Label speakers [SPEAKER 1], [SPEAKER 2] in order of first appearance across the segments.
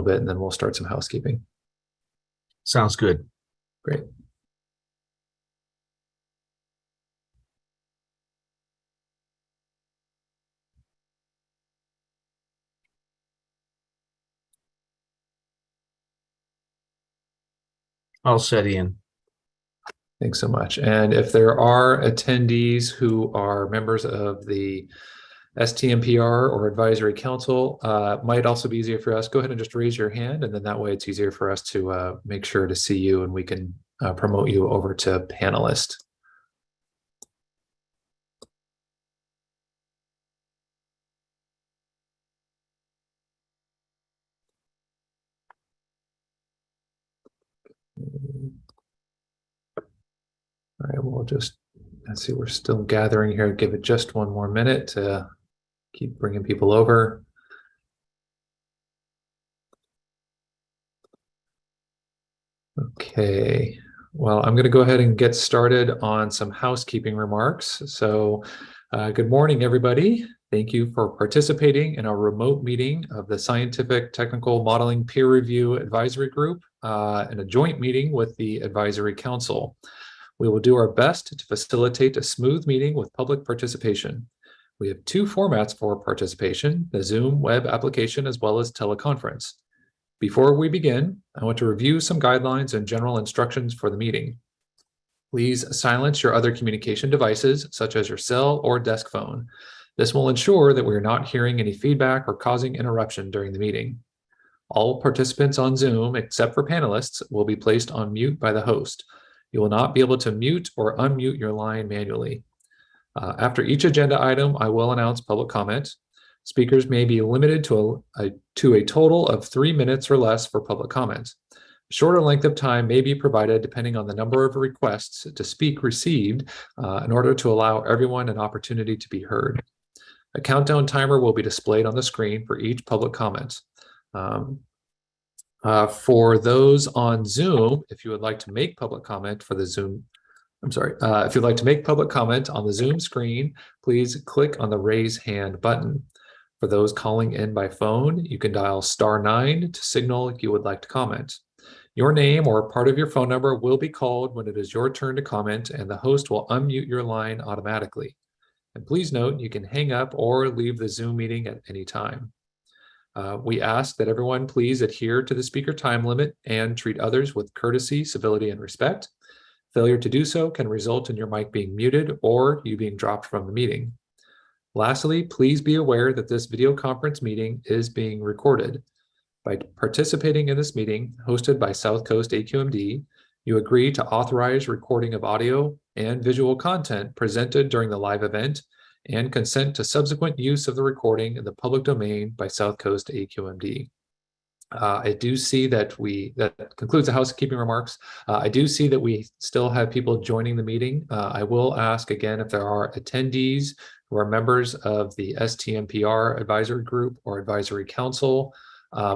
[SPEAKER 1] bit, and then we'll start some housekeeping.
[SPEAKER 2] Sounds good.
[SPEAKER 1] Great.
[SPEAKER 2] All set, Ian.
[SPEAKER 1] Thanks so much. And if there are attendees who are members of the STMPR or Advisory Council, might also be easier for us. Go ahead and just raise your hand, and then that way it's easier for us to make sure to see you, and we can promote you over to panelist. All right, we'll just, let's see, we're still gathering here. Give it just one more minute to keep bringing people over. Okay, well, I'm going to go ahead and get started on some housekeeping remarks. So good morning, everybody. Thank you for participating in our remote meeting of the Scientific Technical Modeling Peer Review Advisory Group in a joint meeting with the Advisory Council. We will do our best to facilitate a smooth meeting with public participation. We have two formats for participation, the Zoom web application as well as teleconference. Before we begin, I want to review some guidelines and general instructions for the meeting. Please silence your other communication devices, such as your cell or desk phone. This will ensure that we are not hearing any feedback or causing interruption during the meeting. All participants on Zoom, except for panelists, will be placed on mute by the host. You will not be able to mute or unmute your line manually. After each agenda item, I will announce public comment. Speakers may be limited to a total of 3 minutes or less for public comment. A shorter length of time may be provided depending on the number of requests to speak received in order to allow everyone an opportunity to be heard. A countdown timer will be displayed on the screen for each public comment. For those on Zoom, if you would like to make public comment for the Zoom, if you'd like to make public comment on the Zoom screen, please click on the raise hand button. For those calling in by phone, you can dial *9 to signal you would like to comment. Your name or part of your phone number will be called when it is your turn to comment, and the host will unmute your line automatically. And please note, you can hang up or leave the Zoom meeting at any time. We ask that everyone please adhere to the speaker time limit and treat others with courtesy, civility, and respect. Failure to do so can result in your mic being muted or you being dropped from the meeting. Lastly, please be aware that this video conference meeting is being recorded. By participating in this meeting hosted by South Coast AQMD, you agree to authorize recording of audio and visual content presented during the live event and consent to subsequent use of the recording in the public domain by South Coast AQMD. I do see that that concludes the housekeeping remarks. I do see that we still have people joining the meeting. I will ask again if there are attendees who are members of the STMPR advisory group or advisory council.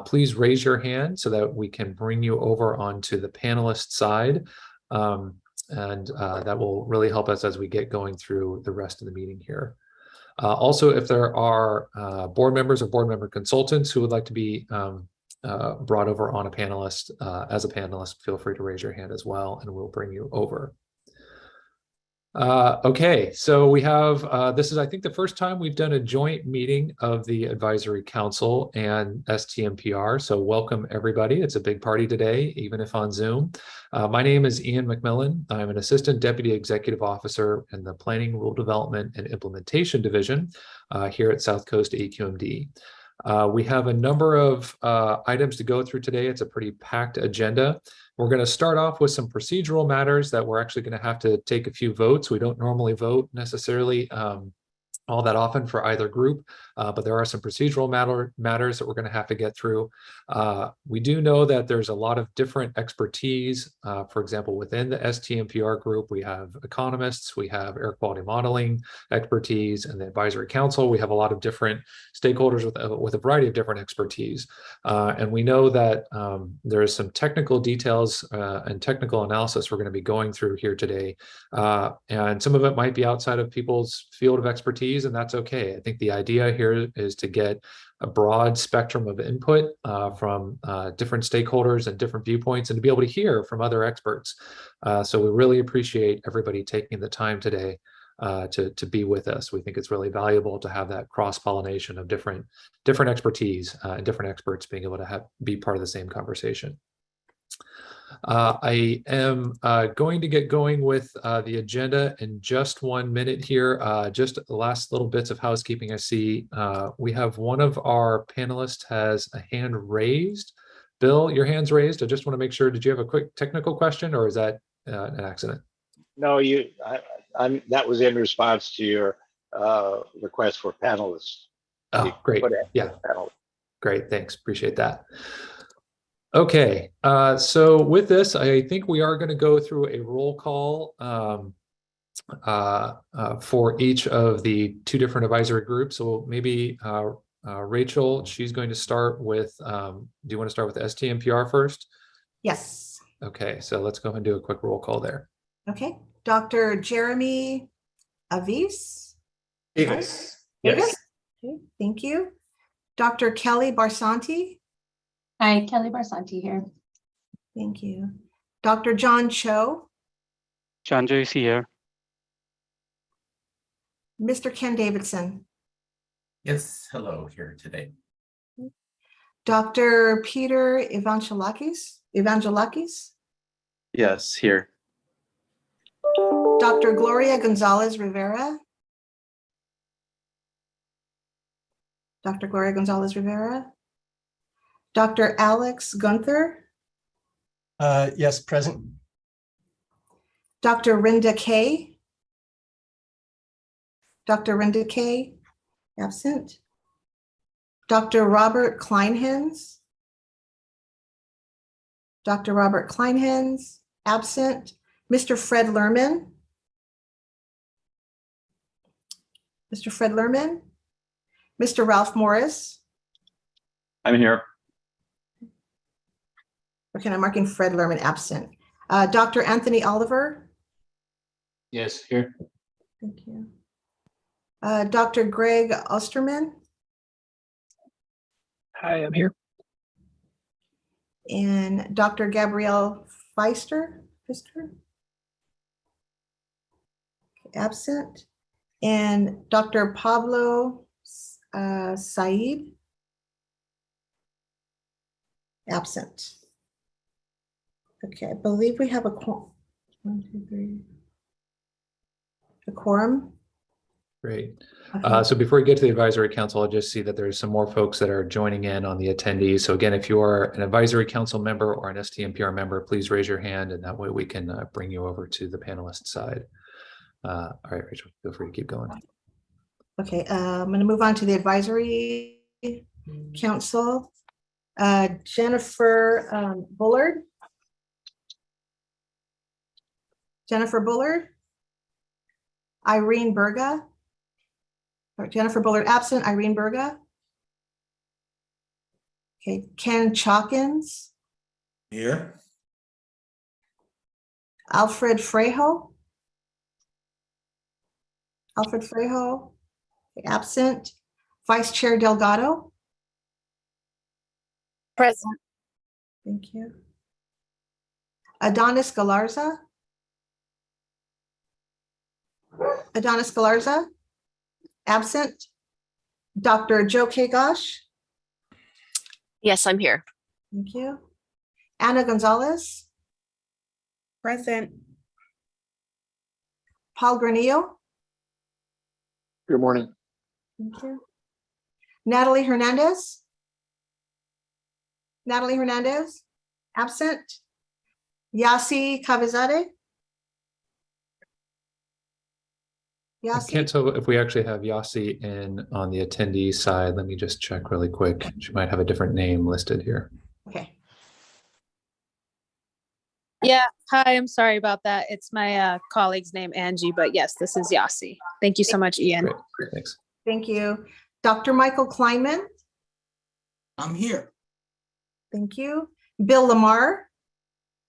[SPEAKER 1] Please raise your hand so that we can bring you over onto the panelist side. That will really help us as we get going through the rest of the meeting here. Also, if there are board members or board member consultants who would like to be brought over on a panelist, as a panelist, feel free to raise your hand as well, and we'll bring you over. Okay, so we have, this is, I think, the first time we've done a joint meeting of the Advisory Council and STMPR, so welcome everybody. It's a big party today, even if on Zoom. My name is Ian McMillan. I'm an Assistant Deputy Executive Officer in the Planning, Rule Development, and Implementation Division here at South Coast AQMD. We have a number of items to go through today. It's a pretty packed agenda. We're going to start off with some procedural matters that we're actually going to have to take a few votes. We don't normally vote necessarily all that often for either group, but there are some procedural matters that we're going to have to get through. We do know that there's a lot of different expertise. For example, within the STMPR group, we have economists, we have air quality modeling expertise, and the advisory council. We have a lot of different stakeholders with a variety of different expertise. And we know that there is some technical details and technical analysis we're going to be going through here today. And some of it might be outside of people's field of expertise, and that's okay. I think the idea here is to get a broad spectrum of input from different stakeholders and different viewpoints, and to be able to hear from other experts. So we really appreciate everybody taking the time today to be with us. We think it's really valuable to have that cross-pollination of different expertise and different experts being able to be part of the same conversation. I am going to get going with the agenda in just 1 minute here. Just the last little bits of housekeeping. I see we have one of our panelists has a hand raised. Bill, your hand's raised. I just want to make sure, did you have a quick technical question, or is that an accident?
[SPEAKER 3] No, that was in response to your request for panelists.
[SPEAKER 1] Oh, great. Yeah. Great. Thanks. Appreciate that. Okay, so with this, I think we are going to go through a roll call for each of the 2 different advisory groups. So maybe Rachel, she's going to start with, do you want to start with STMPR first?
[SPEAKER 4] Yes.
[SPEAKER 1] Okay, so let's go ahead and do a quick roll call there.
[SPEAKER 4] Okay, Dr. Jeremy Avis?
[SPEAKER 5] Davis.
[SPEAKER 4] Davis? Okay, thank you. Dr. Kelly Barsanti?
[SPEAKER 6] Hi, Kelly Barsanti here.
[SPEAKER 4] Thank you. Dr. John Cho?
[SPEAKER 5] John Joe is here.
[SPEAKER 4] Mr. Ken Davidson?
[SPEAKER 7] Yes, hello, here today.
[SPEAKER 4] Dr. Peter Evangelakis?
[SPEAKER 5] Yes, here.
[SPEAKER 4] Dr. Gloria Gonzalez Rivera? Dr. Gloria Gonzalez Rivera? Dr. Alex Gunther?
[SPEAKER 8] Yes, present.
[SPEAKER 4] Dr. Rinda Kay? Dr. Rinda Kay, absent. Dr. Robert Kleinhens? Dr. Robert Kleinhens, absent. Mr. Fred Lerman? Mr. Fred Lerman? Mr. Ralph Morris?
[SPEAKER 5] I'm here.
[SPEAKER 4] Okay, I'm marking Fred Lerman absent. Dr. Anthony Oliver?
[SPEAKER 7] Yes, here.
[SPEAKER 4] Thank you. Dr. Greg Osterman?
[SPEAKER 9] Hi, I'm here.
[SPEAKER 4] And Dr. Gabrielle Pfister? Absent. And Dr. Pablo Said? Absent. Okay, I believe we have a quorum. A quorum.
[SPEAKER 1] Great.
[SPEAKER 4] Okay.
[SPEAKER 1] So before we get to the advisory council, I'll just see that there's some more folks that are joining in on the attendees. So again, if you are an advisory council member or an STMPR member, please raise your hand, and that way we can bring you over to the panelist side. All right, Rachel, feel free to keep going.
[SPEAKER 4] Okay, I'm going to move on to the advisory council. Jennifer Bullard. Irene Berga. Jennifer Bullard absent. Irene Berga. Okay, Ken Chalkins.
[SPEAKER 7] Here.
[SPEAKER 4] Alfred Frejo. Absent. Vice Chair Delgado.
[SPEAKER 6] Present.
[SPEAKER 4] Thank you. Adonis Galarza. Absent. Dr. Joe Kagosh.
[SPEAKER 6] Yes, I'm here.
[SPEAKER 4] Thank you. Ana Gonzalez.
[SPEAKER 6] Present.
[SPEAKER 4] Paul Granillo.
[SPEAKER 9] Good morning.
[SPEAKER 4] Thank you. Natalie Hernandez. Absent. Yasi Kavizadeh.
[SPEAKER 1] I can't tell if we actually have Yasi in on the attendee side. Let me just check really quick. She might have a different name listed here.
[SPEAKER 4] Okay.
[SPEAKER 10] Yeah, hi, I'm sorry about that. It's my colleague's name, Angie, but yes, this is Yasi. Thank you so much, Ian.
[SPEAKER 1] Great, thanks.
[SPEAKER 4] Thank you. Dr. Michael Kleinman.
[SPEAKER 7] I'm here.
[SPEAKER 4] Thank you. Bill Lamar.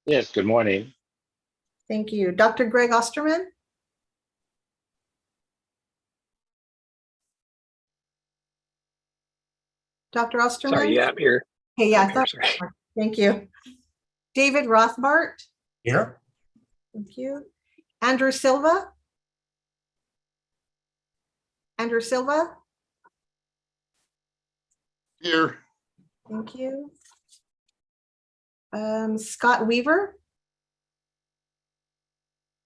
[SPEAKER 3] Yes, good morning.
[SPEAKER 4] Thank you. Dr. Greg Osterman. Dr. Osterman?
[SPEAKER 9] Sorry, yeah, I'm here.
[SPEAKER 4] Hey, yeah, I
[SPEAKER 9] I'm here,
[SPEAKER 4] thought,
[SPEAKER 9] sorry.
[SPEAKER 4] thank you. David Rothbart?
[SPEAKER 7] Here.
[SPEAKER 4] Thank you. Andrew Silva? Andrew Silva?
[SPEAKER 9] Here.
[SPEAKER 4] Thank you. Scott Weaver?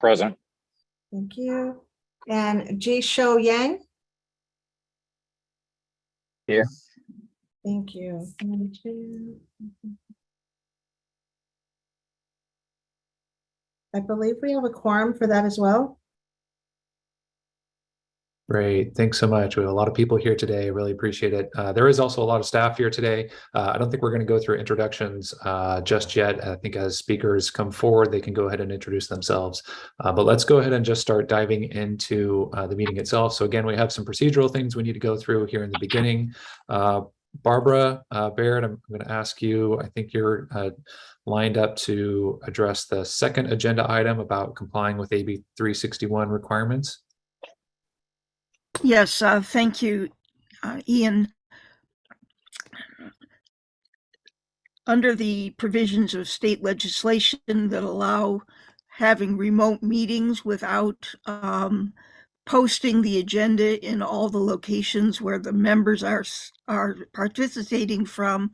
[SPEAKER 5] Present.
[SPEAKER 4] Thank you. And Jay Shou Yang?
[SPEAKER 5] Here.
[SPEAKER 4] Thank you. 1, 2. I believe we have a quorum for that as well.
[SPEAKER 1] Great. Thanks so much. We have a lot of people here today. Really appreciate it. There is also a lot of staff here today. I don't think we're going to go through introductions just yet. I think as speakers come forward, they can go ahead and introduce themselves. But let's go ahead and just start diving into the meeting itself. So again, we have some procedural things we need to go through here in the beginning. Barbara Baird, I'm going to ask you, I think you're lined up to address the second agenda item about complying with AB 361 requirements.
[SPEAKER 11] Yes, thank you, Ian. Under the provisions of state legislation that allow having remote meetings without posting the agenda in all the locations where the members are participating from,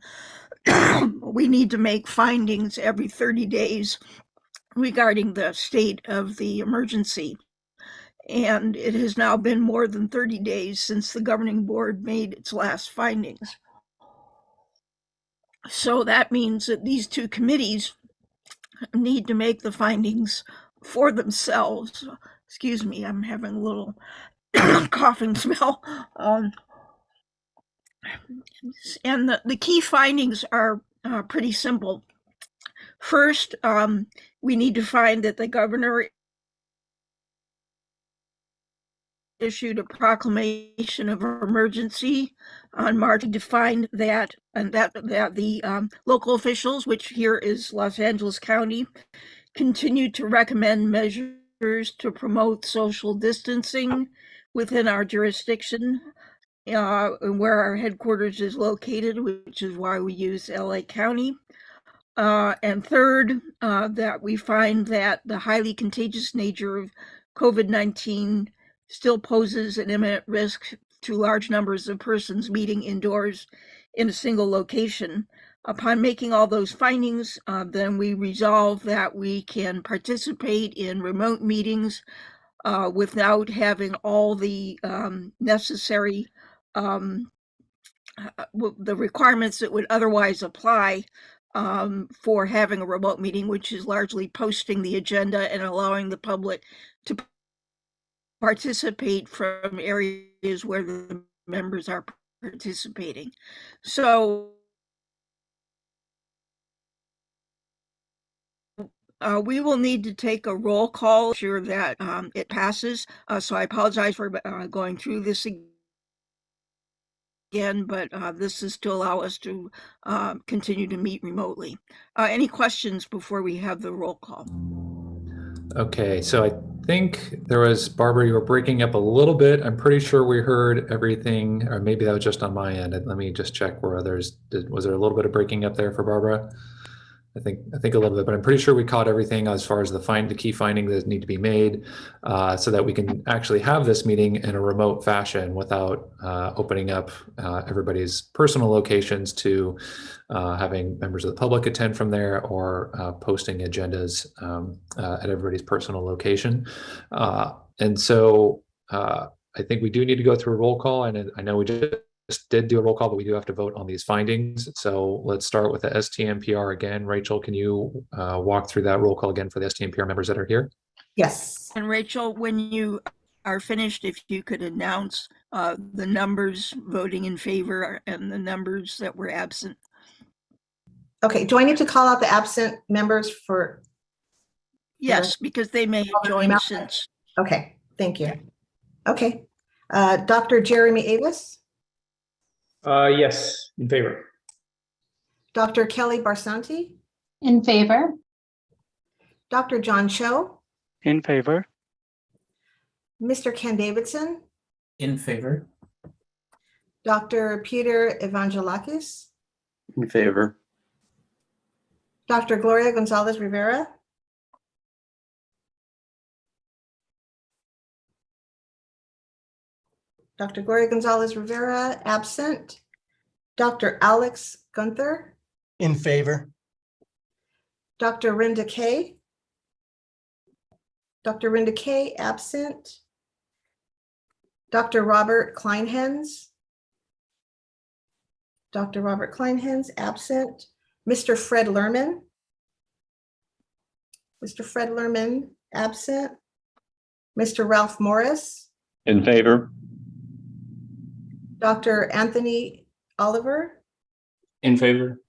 [SPEAKER 11] we need to make findings every 30 days regarding the state of the emergency. And it has now been more than 30 days since the governing board made its last findings. So that means that these two committees need to make the findings for themselves. Excuse me, I'm having a little coughing spell. And the key findings are pretty simple. First, we need to find that the governor issued a proclamation of emergency on March to find that, and that the local officials, which here is Los Angeles County, continue to recommend measures to promote social distancing within our jurisdiction, where our headquarters is located, which is why we use LA County. And third, that we find that the highly contagious nature of COVID-19 still poses an imminent risk to large numbers of persons meeting indoors in a single location. Upon making all those findings, then we resolve that we can participate in remote meetings without having all the necessary the requirements that would otherwise apply for having a remote meeting, which is largely posting the agenda and allowing the public to participate from areas where the members are participating. So we will need to take a roll call to ensure that it passes. So I apologize for going through this again, but this is to allow us to continue to meet remotely. Any questions before we have the roll call?
[SPEAKER 1] Okay, so I think there was, Barbara, you were breaking up a little bit. I'm pretty sure we heard everything, or maybe that was just on my end. Let me just check where others did. Was there a little bit of breaking up there for Barbara? I think a little bit, but I'm pretty sure we caught everything as far as the key findings that need to be made, so that we can actually have this meeting in a remote fashion without opening up everybody's personal locations to having members of the public attend from there, or posting agendas at everybody's personal location. And so I think we do need to go through a roll call, and I know we just did do a roll call, but we do have to vote on these findings. So let's start with the STMPR again. Rachel, can you walk through that roll call again for the STMPR members that are here?
[SPEAKER 4] Yes.
[SPEAKER 11] And Rachel, when you are finished, if you could announce the numbers voting in favor and the numbers that were absent.
[SPEAKER 4] Okay, do I need to call out the absent members for?
[SPEAKER 11] Yes, because they may have joined since.
[SPEAKER 4] Okay, thank you. Okay, Dr. Jeremy Avis?
[SPEAKER 9] Yes, in favor.
[SPEAKER 4] Dr. Kelly Barsanti?
[SPEAKER 6] In favor.
[SPEAKER 4] Dr. John Cho?
[SPEAKER 5] In favor.
[SPEAKER 4] Mr. Ken Davidson?
[SPEAKER 7] In favor.
[SPEAKER 4] Dr. Peter Evangelakis,
[SPEAKER 9] In favor.
[SPEAKER 4] Dr. Gloria Gonzalez Rivera, Dr. Gloria Gonzalez Rivera, absent. Dr. Alex Gunther,
[SPEAKER 8] In favor.
[SPEAKER 4] Dr. Rinda Kay, Dr. Rinda Kay, absent. Dr. Robert Kleinhens, Dr. Robert Kleinhens, absent. Mr. Fred Lerman, Mr. Fred Lerman, absent. Mr. Ralph Morris,
[SPEAKER 5] In favor?
[SPEAKER 4] Dr. Anthony Oliver,
[SPEAKER 7] In favor?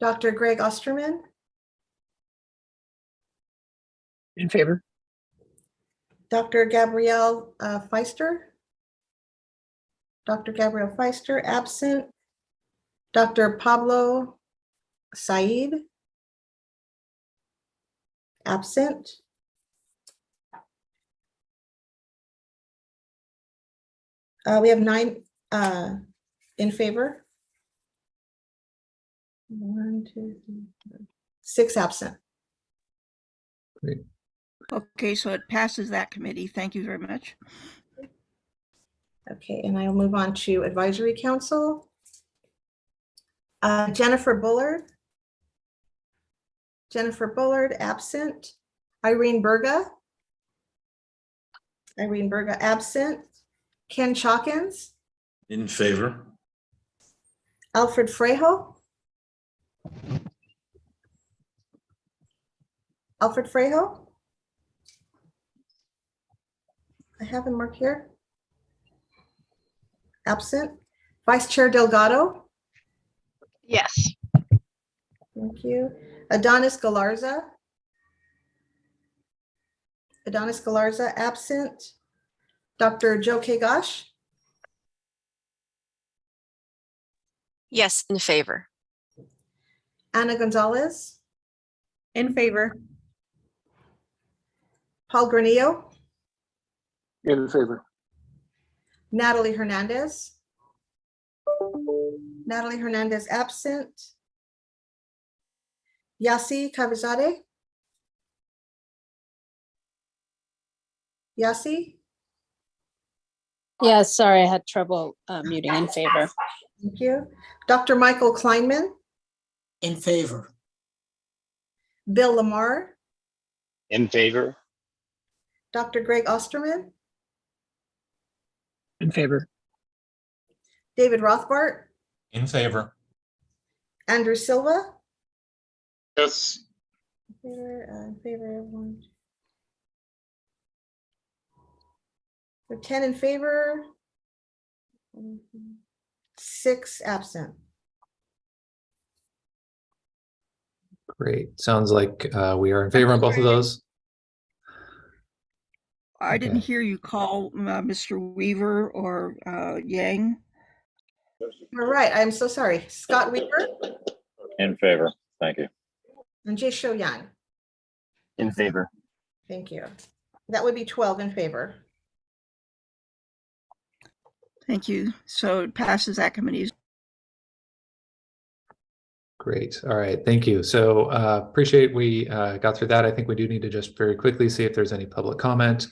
[SPEAKER 4] Dr. Greg Osterman,
[SPEAKER 9] In favor.
[SPEAKER 4] Dr. Gabrielle Feister, Dr. Gabrielle Feister, absent. Dr. Pablo Said, absent. We have 9 in favor. 1, 2, 3, 4, 6 absent.
[SPEAKER 1] Great.
[SPEAKER 11] Okay, so it passes that committee. Thank you very much.
[SPEAKER 4] Okay, and I'll move on to Advisory Council. Jennifer Bullard. Jennifer Bullard, absent. Irene Berga. Irene Berga, absent. Ken Chalkins.
[SPEAKER 2] In favor.
[SPEAKER 4] Alfred Frejo. Alfred Frejo. I have him marked here. Absent. Vice Chair Delgado.
[SPEAKER 6] Yes.
[SPEAKER 4] Thank you. Adonis Galarza. Adonis Galarza, absent. Dr. Joe Kagosh.
[SPEAKER 6] Yes, in favor.
[SPEAKER 4] Ana Gonzalez.
[SPEAKER 6] In favor.
[SPEAKER 4] Paul Granillo.
[SPEAKER 9] In favor.
[SPEAKER 4] Natalie Hernandez. Natalie Hernandez, absent. Yasi Kavizadeh. Yasi.
[SPEAKER 10] Yeah, sorry, I had trouble muting. In favor.
[SPEAKER 4] Thank you. Dr. Michael Kleinman.
[SPEAKER 7] In favor.
[SPEAKER 4] Bill Lamar.
[SPEAKER 3] In favor?
[SPEAKER 4] Dr. Greg Osterman.
[SPEAKER 9] In favor.
[SPEAKER 4] David Rothbart.
[SPEAKER 7] In favor.
[SPEAKER 4] Andrew Silva.
[SPEAKER 9] Yes.
[SPEAKER 4] In favor, 1. So 10 in favor. 6 absent.
[SPEAKER 1] Great. Sounds like we are in favor on both of those.
[SPEAKER 11] I didn't
[SPEAKER 1] Okay.
[SPEAKER 11] hear you call Mr. Weaver or Yang.
[SPEAKER 4] You're right. I'm so sorry. Scott Weaver
[SPEAKER 5] In favor. Thank you.
[SPEAKER 4] and Jay Shou Yang.
[SPEAKER 9] In favor.
[SPEAKER 4] Thank you. That would be 12 in favor.
[SPEAKER 11] Thank you. So it passes that committee.
[SPEAKER 1] Great. All right. Thank you. So appreciate we got through that. I think we do need to just very quickly see if there's any public comment.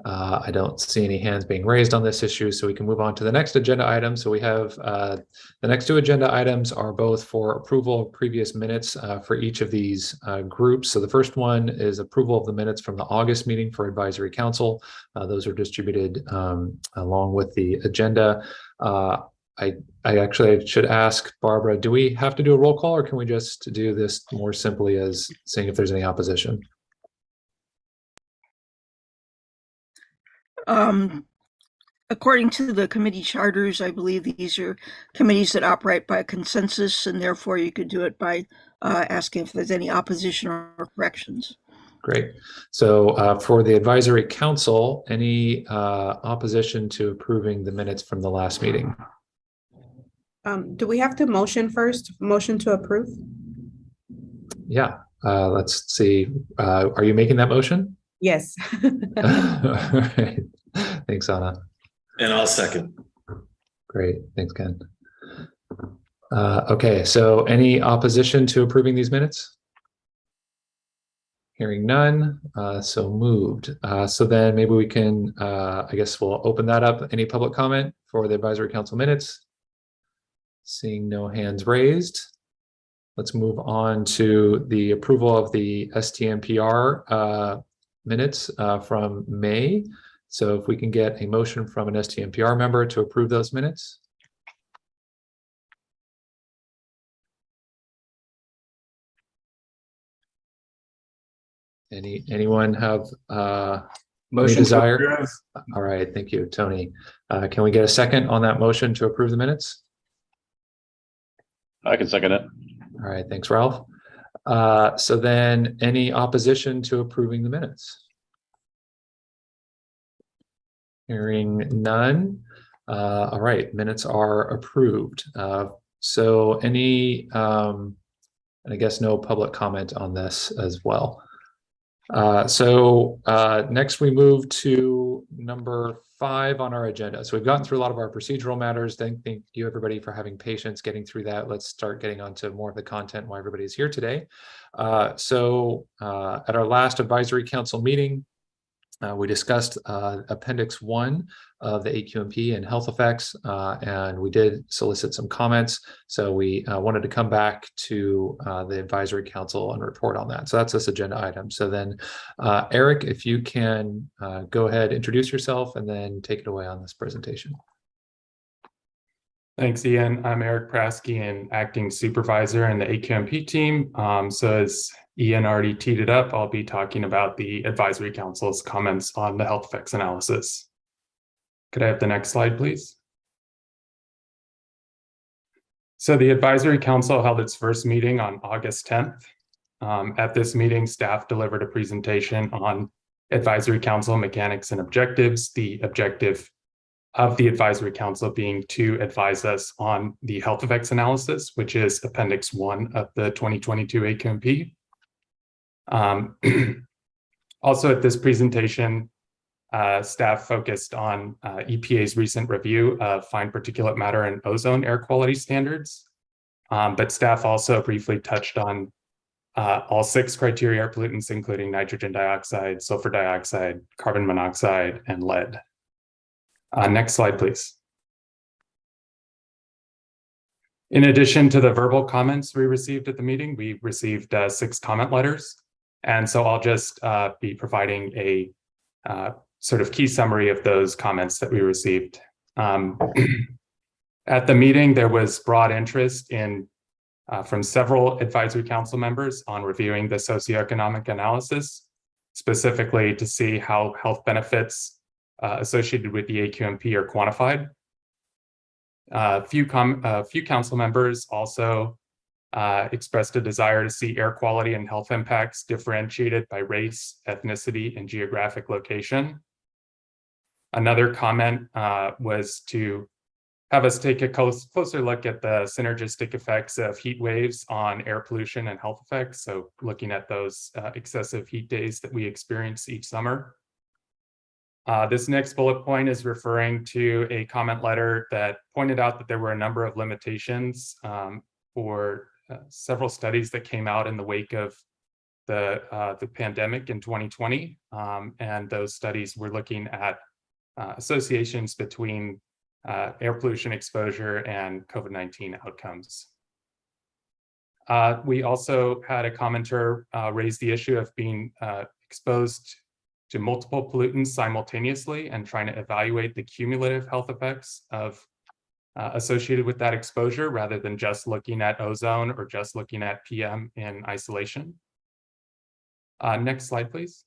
[SPEAKER 1] I don't see any hands being raised on this issue, so we can move on to the next agenda item. So we have the next 2 agenda items are both for approval of previous minutes for each of these groups. So the first one is approval of the minutes from the August meeting for Advisory Council. Those are distributed along with the agenda. I actually should ask Barbara, do we have to do a roll call, or can we just do this more simply as seeing if there's any opposition?
[SPEAKER 11] According to the committee charters, I believe these are committees that operate by consensus, and therefore you could do it by asking if there's any opposition or corrections.
[SPEAKER 1] Great. So for the Advisory Council, any opposition to approving the minutes from the last meeting?
[SPEAKER 6] Do we have to motion first? Motion to approve?
[SPEAKER 1] Yeah. Let's see. Are you making that motion?
[SPEAKER 6] Yes.
[SPEAKER 1] All right. Thanks, Anna.
[SPEAKER 2] And I'll second.
[SPEAKER 1] Great, thanks, Ken. Okay, so any opposition to approving these minutes? Hearing none, so moved. So then maybe we can, I guess we'll open that up. Any public comment for the advisory council minutes? Seeing no hands raised. Let's move on to the approval of the STMPR minutes from May. So if we can get a motion from an STMPR member to approve those minutes. Anyone have any desire? All right, thank you, Tony. Can we get a second on that motion to approve the minutes?
[SPEAKER 5] I can second it.
[SPEAKER 1] All right, thanks, Ralph. So then any opposition to approving the minutes? Hearing none. All right, minutes are approved. So any, and I guess no public comment on this as well. Next we move to number 5 on our agenda. So we've gotten through a lot of our procedural matters. Thank you everybody for having patience getting through that. Let's start getting onto more of the content why everybody's here today. At our last advisory council meeting, we discussed Appendix 1 of the AQMP and health effects, and we did solicit some comments. So we wanted to come back to the advisory council and report on that. So that's this agenda item. So then, Eric, if you can go ahead, introduce yourself, and then take it away on this presentation.
[SPEAKER 12] Thanks, Ian. I'm Eric Praske, an acting supervisor in the AQMP team. So as Ian already teed it up, I'll be talking about the advisory council's comments on the health effects analysis. Could I have the next slide, please? So the advisory council held its first meeting on August 10th. At this meeting, staff delivered a presentation on advisory council mechanics and objectives. The objective of the advisory council being to advise us on the health effects analysis, which is Appendix 1 of the 2022 AQMP. Also at this presentation, staff focused on EPA's recent review of fine particulate matter and ozone air quality standards. But staff also briefly touched on all 6 criteria air pollutants, including nitrogen dioxide, sulfur dioxide, carbon monoxide, and lead. Next slide, please. In addition to the verbal comments we received at the meeting, we received 6 comment letters. And so I'll just be providing a sort of key summary of those comments that we received. At the meeting, there was broad interest in from several advisory council members on reviewing the socioeconomic analysis, specifically to see how health benefits associated with the AQMP are quantified. A few council members also expressed a desire to see air quality and health impacts differentiated by race, ethnicity, and geographic location. Another comment was to have us take a closer look at the synergistic effects of heat waves on air pollution and health effects. So looking at those excessive heat days that we experience each summer. This next bullet point is referring to a comment letter that pointed out that there were a number of limitations for several studies that came out in the wake of the pandemic in 2020. And those studies were looking at associations between air pollution exposure and COVID-19 outcomes. We also had a commenter raise the issue of being exposed to multiple pollutants simultaneously and trying to evaluate the cumulative health effects of associated with that exposure rather than just looking at ozone or just looking at PM in isolation. Next slide, please.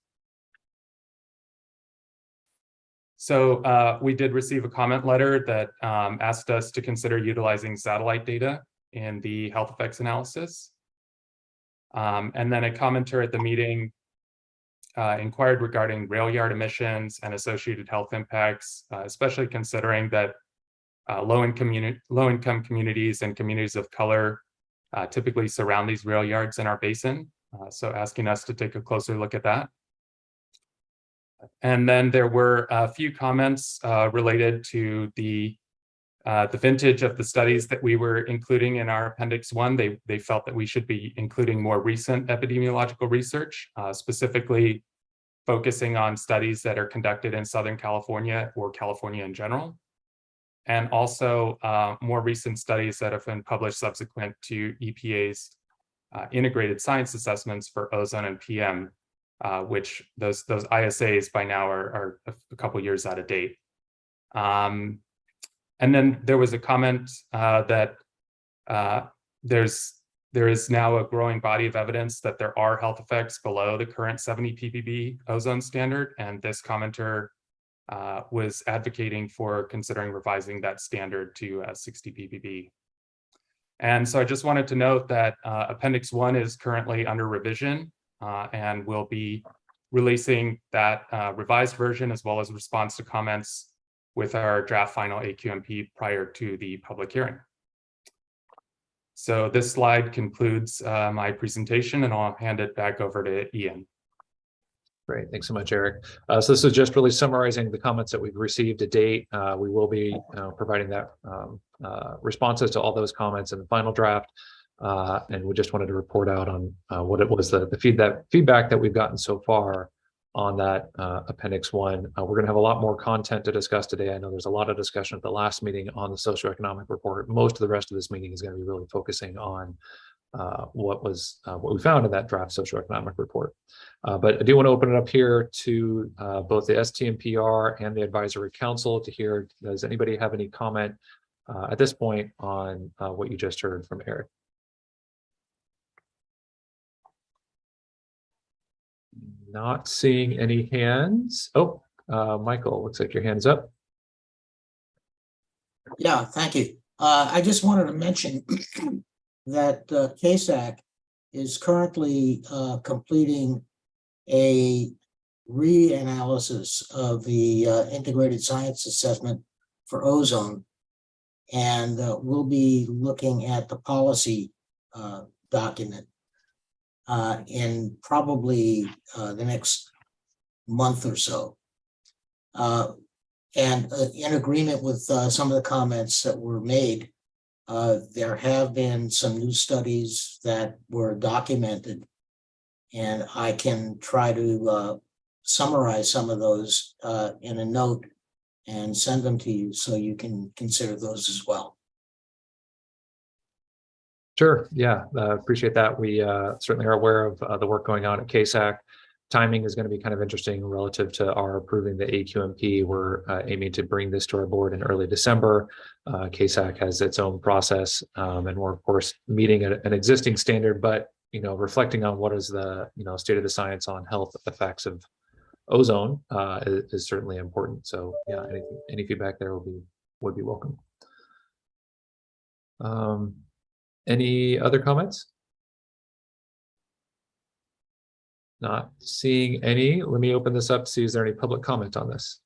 [SPEAKER 12] So we did receive a comment letter that asked us to consider utilizing satellite data in the health effects analysis. And then a commenter at the meeting inquired regarding rail yard emissions and associated health impacts, especially considering that low-income communities and communities of color typically surround these rail yards in our basin. So asking us to take a closer look at that. And then there were a few comments related to the the vintage of the studies that we were including in our Appendix 1, they felt that we should be including more recent epidemiological research, specifically focusing on studies that are conducted in Southern California or California in general, and also more recent studies that have been published subsequent to EPA's integrated science assessments for ozone and PM, which those ISAs by now are a couple years out of date. And then there was a comment that there is now a growing body of evidence that there are health effects below the current 70 ppb ozone standard, and this commenter was advocating for considering revising that standard to 60 ppb. And so I just wanted to note that Appendix 1 is currently under revision, and we'll be releasing that revised version as well as response to comments with our draft final AQMP prior to the public hearing. So this slide concludes my presentation, and I'll hand it back over to Ian.
[SPEAKER 1] Great, thanks so much, Eric. So this is just really summarizing the comments that we've received to date. We will be providing that responses to all those comments in the final draft, and we just wanted to report out on what it was, the feedback that we've gotten so far on that Appendix 1. We're going to have a lot more content to discuss today. I know there's a lot of discussion at the last meeting on the socioeconomic report. Most of the rest of this meeting is going to be really focusing on what we found in that draft socioeconomic report. But I do want to open it up here to both the STMPR and the Advisory Council to hear, does anybody have any comment at this point on what you just heard from Eric? Not seeing any hands. Oh, Michael, looks like your hand's up.
[SPEAKER 7] Yeah, thank you. I just wanted to mention that CASAC is currently completing a reanalysis of the integrated science assessment for ozone, and we'll be looking at the policy document in probably the next month or so. And in agreement with some of the comments that were made, there have been some new studies that were documented, and I can try to summarize some of those in a note and send them to you so you can consider those as well.
[SPEAKER 1] Sure. Yeah, appreciate that. We certainly are aware of the work going on at CASAC. Timing is going to be kind of interesting relative to our approving the AQMP. We're aiming to bring this to our board in early December. CASAC has its own process, and we're of course meeting an existing standard, but reflecting on what is the state of the science on health effects of ozone is certainly important. So yeah, any feedback there would be welcome. Any other comments? Not seeing any. Let me open this up to see, is there any public comment on this?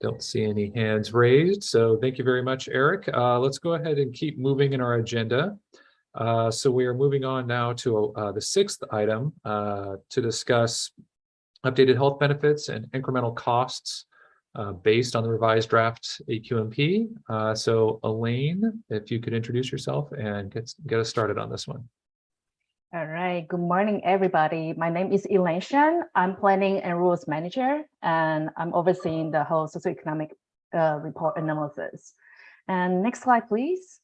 [SPEAKER 1] Don't see any hands raised. So thank you very much, Eric. Let's go ahead and keep moving in our agenda. So we are moving on now to the sixth item to discuss updated health benefits and incremental costs based on the revised draft AQMP. So Elaine, if you could introduce yourself and get us started on this one.
[SPEAKER 13] All right, good morning, everybody. My name is Elaine Shan. I'm Planning and Rules Manager, and I'm overseeing the whole socioeconomic report analysis. And next slide, please.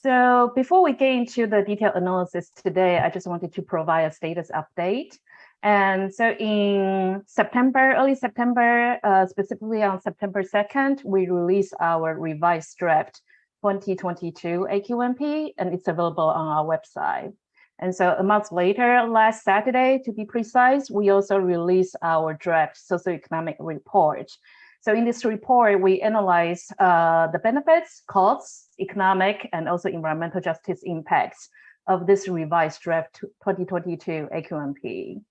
[SPEAKER 13] So before we get into the detailed analysis today, I just wanted to provide a status update. And so in September, early September, specifically on September 2nd, we released our revised draft 2022 AQMP, and it's available on our website. And so a month later, last Saturday, to be precise, we also released our draft socioeconomic report. So in this report, we analyze the benefits, costs, economic, and also environmental justice impacts of this revised draft 2022 AQMP.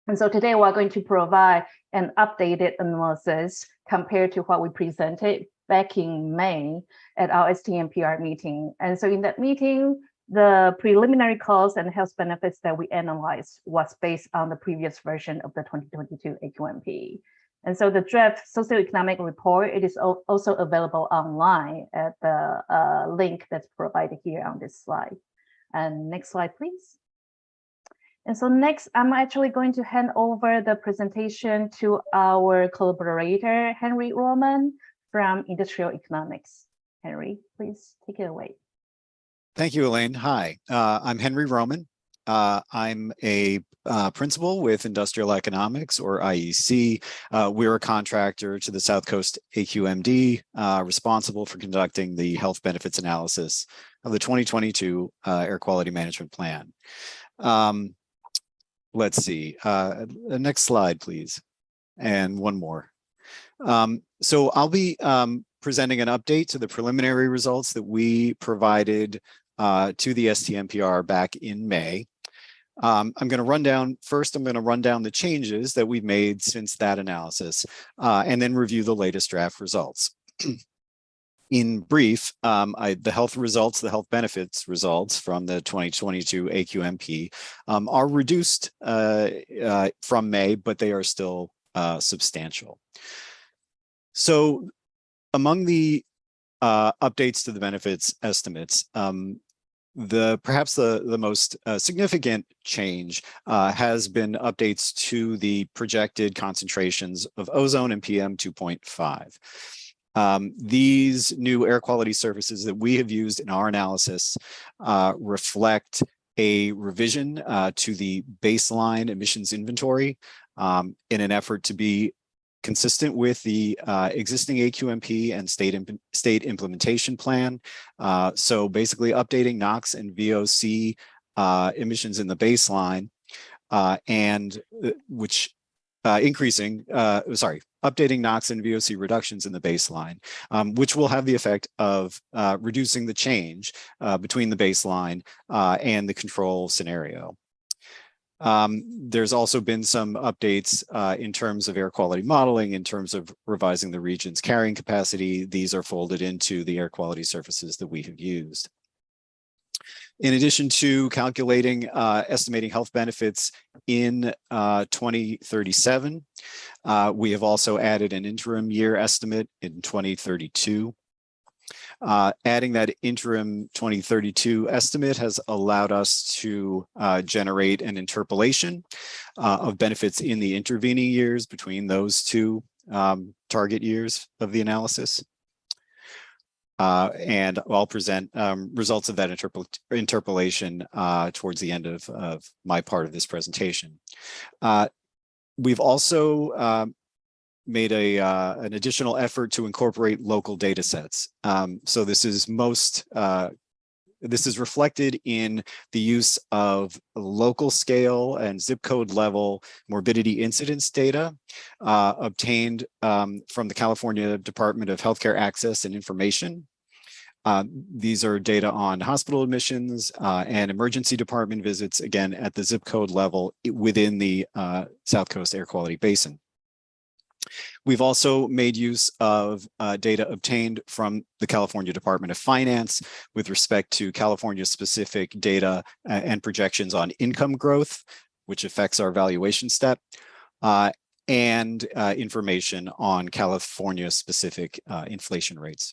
[SPEAKER 13] And so today we're going to provide an updated analysis compared to what we presented back in May at our STMPR meeting. And so in that meeting, the preliminary costs and health benefits that we analyzed was based on the previous version of the 2022 AQMP. And so the draft socioeconomic report, it is also available online at the link that's provided here on this slide. And next slide, please. And so next, I'm actually going to hand over the presentation to our collaborator, Henry Roman from Industrial Economics. Henry, please take it away.
[SPEAKER 14] Thank you, Elaine. Hi, I'm Henry Roman. I'm a principal with Industrial Economics, or IEC. We're a contractor to the South Coast AQMD, responsible for conducting the health benefits analysis of the 2022 Air Quality Management Plan. Let's see, next slide, please. And one more. So I'll be presenting an update to the preliminary results that we provided to the STMPR back in May. I'm going to run down the changes that we've made since that analysis, and then review the latest draft results. In brief, the health benefits results from the 2022 AQMP are reduced from May, but they are still substantial. So among the updates to the benefits estimates, perhaps the most significant change has been updates to the projected concentrations of ozone and PM 2.5. These new air quality surfaces that we have used in our analysis reflect a revision to the baseline emissions inventory in an effort to be consistent with the existing AQMP and state implementation plan. So basically updating NOx and VOC emissions in the baseline updating NOx and VOC reductions in the baseline, which will have the effect of reducing the change between the baseline and the control scenario. There's also been some updates in terms of air quality modeling, in terms of revising the region's carrying capacity. These are folded into the air quality surfaces that we have used. In addition to calculating, estimating health benefits in 2037, we have also added an interim year estimate in 2032. Adding that interim 2032 estimate has allowed us to generate an interpolation of benefits in the intervening years between those two target years of the analysis. And I'll present results of that interpolation towards the end of my part of this presentation. We've also made an additional effort to incorporate local data sets. So this is reflected in the use of local scale and zip code level morbidity incidence data obtained from the California Department of Healthcare Access and Information. These are data on hospital admissions and emergency department visits, again, at the zip code level within the South Coast Air Quality Basin. We've also made use of data obtained from the California Department of Finance with respect to California-specific data and projections on income growth, which affects our valuation step, and information on California-specific inflation rates,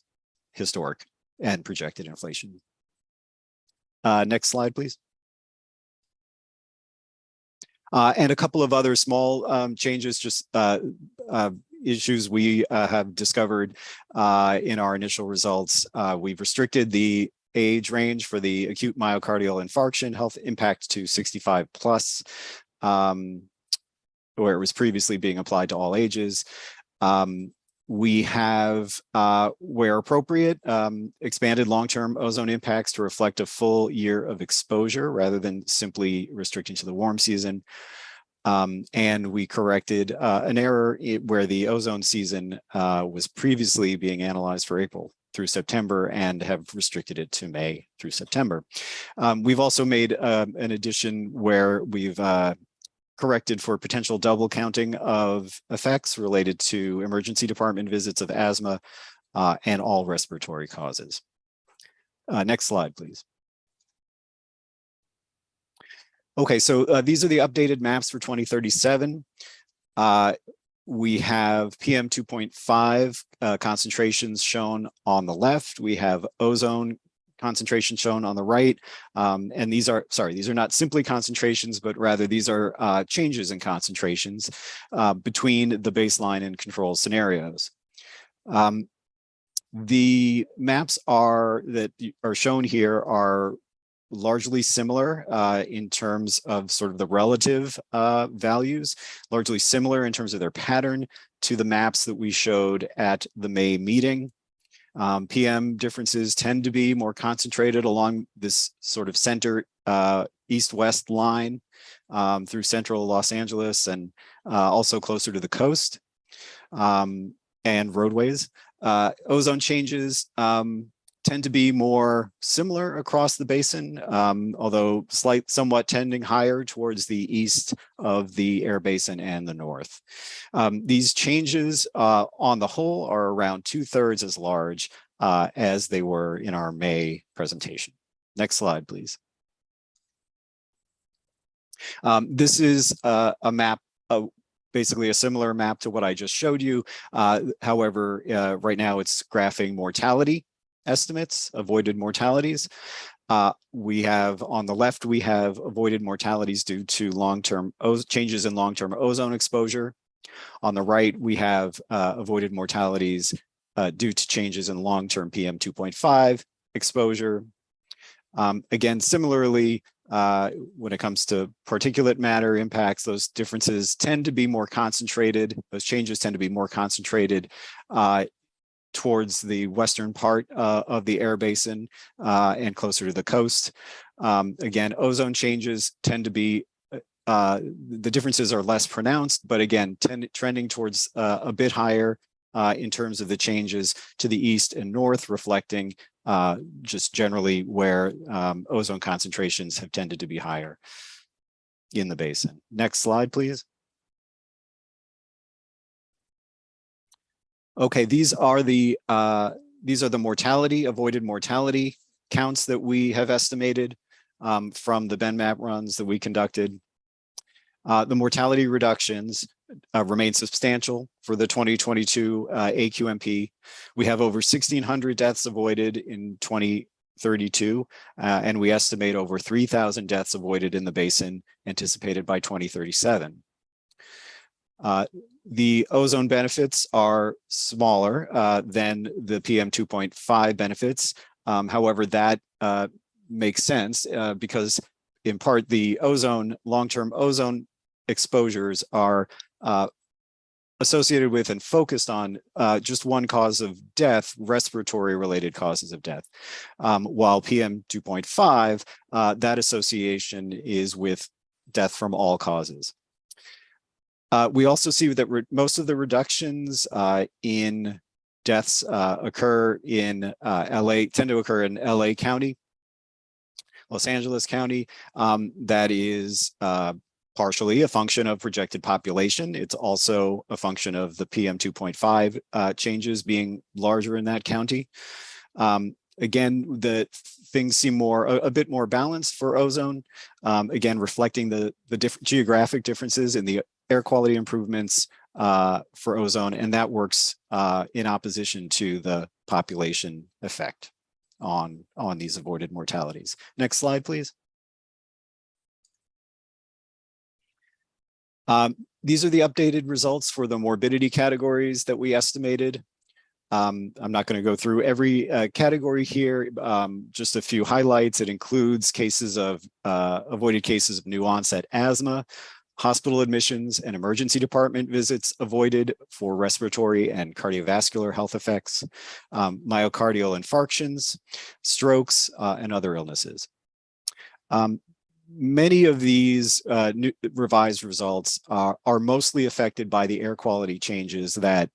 [SPEAKER 14] historic and projected inflation. Next slide, please. And a couple of other small changes, just issues we have discovered in our initial results. We've restricted the age range for the acute myocardial infarction health impact to 65 plus, where it was previously being applied to all ages. We have, where appropriate, expanded long-term ozone impacts to reflect a full year of exposure rather than simply restricting to the warm season. And we corrected an error where the ozone season was previously being analyzed for April through September and have restricted it to May through September. We've also made an addition where we've corrected for potential double counting of effects related to emergency department visits of asthma and all respiratory causes. Next slide, please. Okay, so these are the updated maps for 2037. We have PM 2.5 concentrations shown on the left. We have ozone concentration shown on the right. And these are not simply concentrations, but rather these are changes in concentrations between the baseline and control scenarios. The maps that are shown here are largely similar in terms of sort of the relative values, largely similar in terms of their pattern to the maps that we showed at the May meeting. PM differences tend to be more concentrated along this sort of center east-west line through central Los Angeles and also closer to the coast and roadways. Ozone changes tend to be more similar across the basin, although somewhat tending higher towards the east of the air basin and the north. These changes on the whole are around 2/3 as large as they were in our May presentation. Next slide, please. This is a map, basically a similar map to what I just showed you. However, right now it's graphing mortality estimates, avoided mortalities. We have on the left, we have avoided mortalities due to long-term changes in long-term ozone exposure. On the right, we have avoided mortalities due to changes in long-term PM 2.5 exposure. Again, similarly, when it comes to particulate matter impacts, those differences tend to be more concentrated. Those changes tend to be more concentrated towards the western part of the air basin and closer to the coast. Again, ozone changes tend to be, the differences are less pronounced, but again, trending towards a bit higher in terms of the changes to the east and north, reflecting just generally where ozone concentrations have tended to be higher in the basin. Next slide, please. Okay, these are the mortality, avoided mortality counts that we have estimated from the BenMap runs that we conducted. The mortality reductions remain substantial for the 2022 AQMP. We have over 1,600 deaths avoided in 2032, and we estimate over 3,000 deaths avoided in the basin anticipated by 2037. The ozone benefits are smaller than the PM 2.5 benefits. However, that makes sense because in part the long-term ozone exposures are associated with and focused on just one cause of death, respiratory related causes of death. While PM 2.5, that association is with death from all causes. We also see that most of the reductions in deaths tend to occur in LA County, Los Angeles County. That is partially a function of projected population. It's also a function of the PM 2.5 changes being larger in that county. Again, the things seem a bit more balanced for ozone, again, reflecting the different geographic differences in the air quality improvements for ozone, and that works in opposition to the population effect on these avoided mortalities. Next slide, please. These are the updated results for the morbidity categories that we estimated. I'm not going to go through every category here, just a few highlights. It includes cases of avoided cases of new onset asthma, hospital admissions and emergency department visits avoided for respiratory and cardiovascular health effects, myocardial infarctions, strokes, and other illnesses. Many of these new revised results are mostly affected by the air quality changes that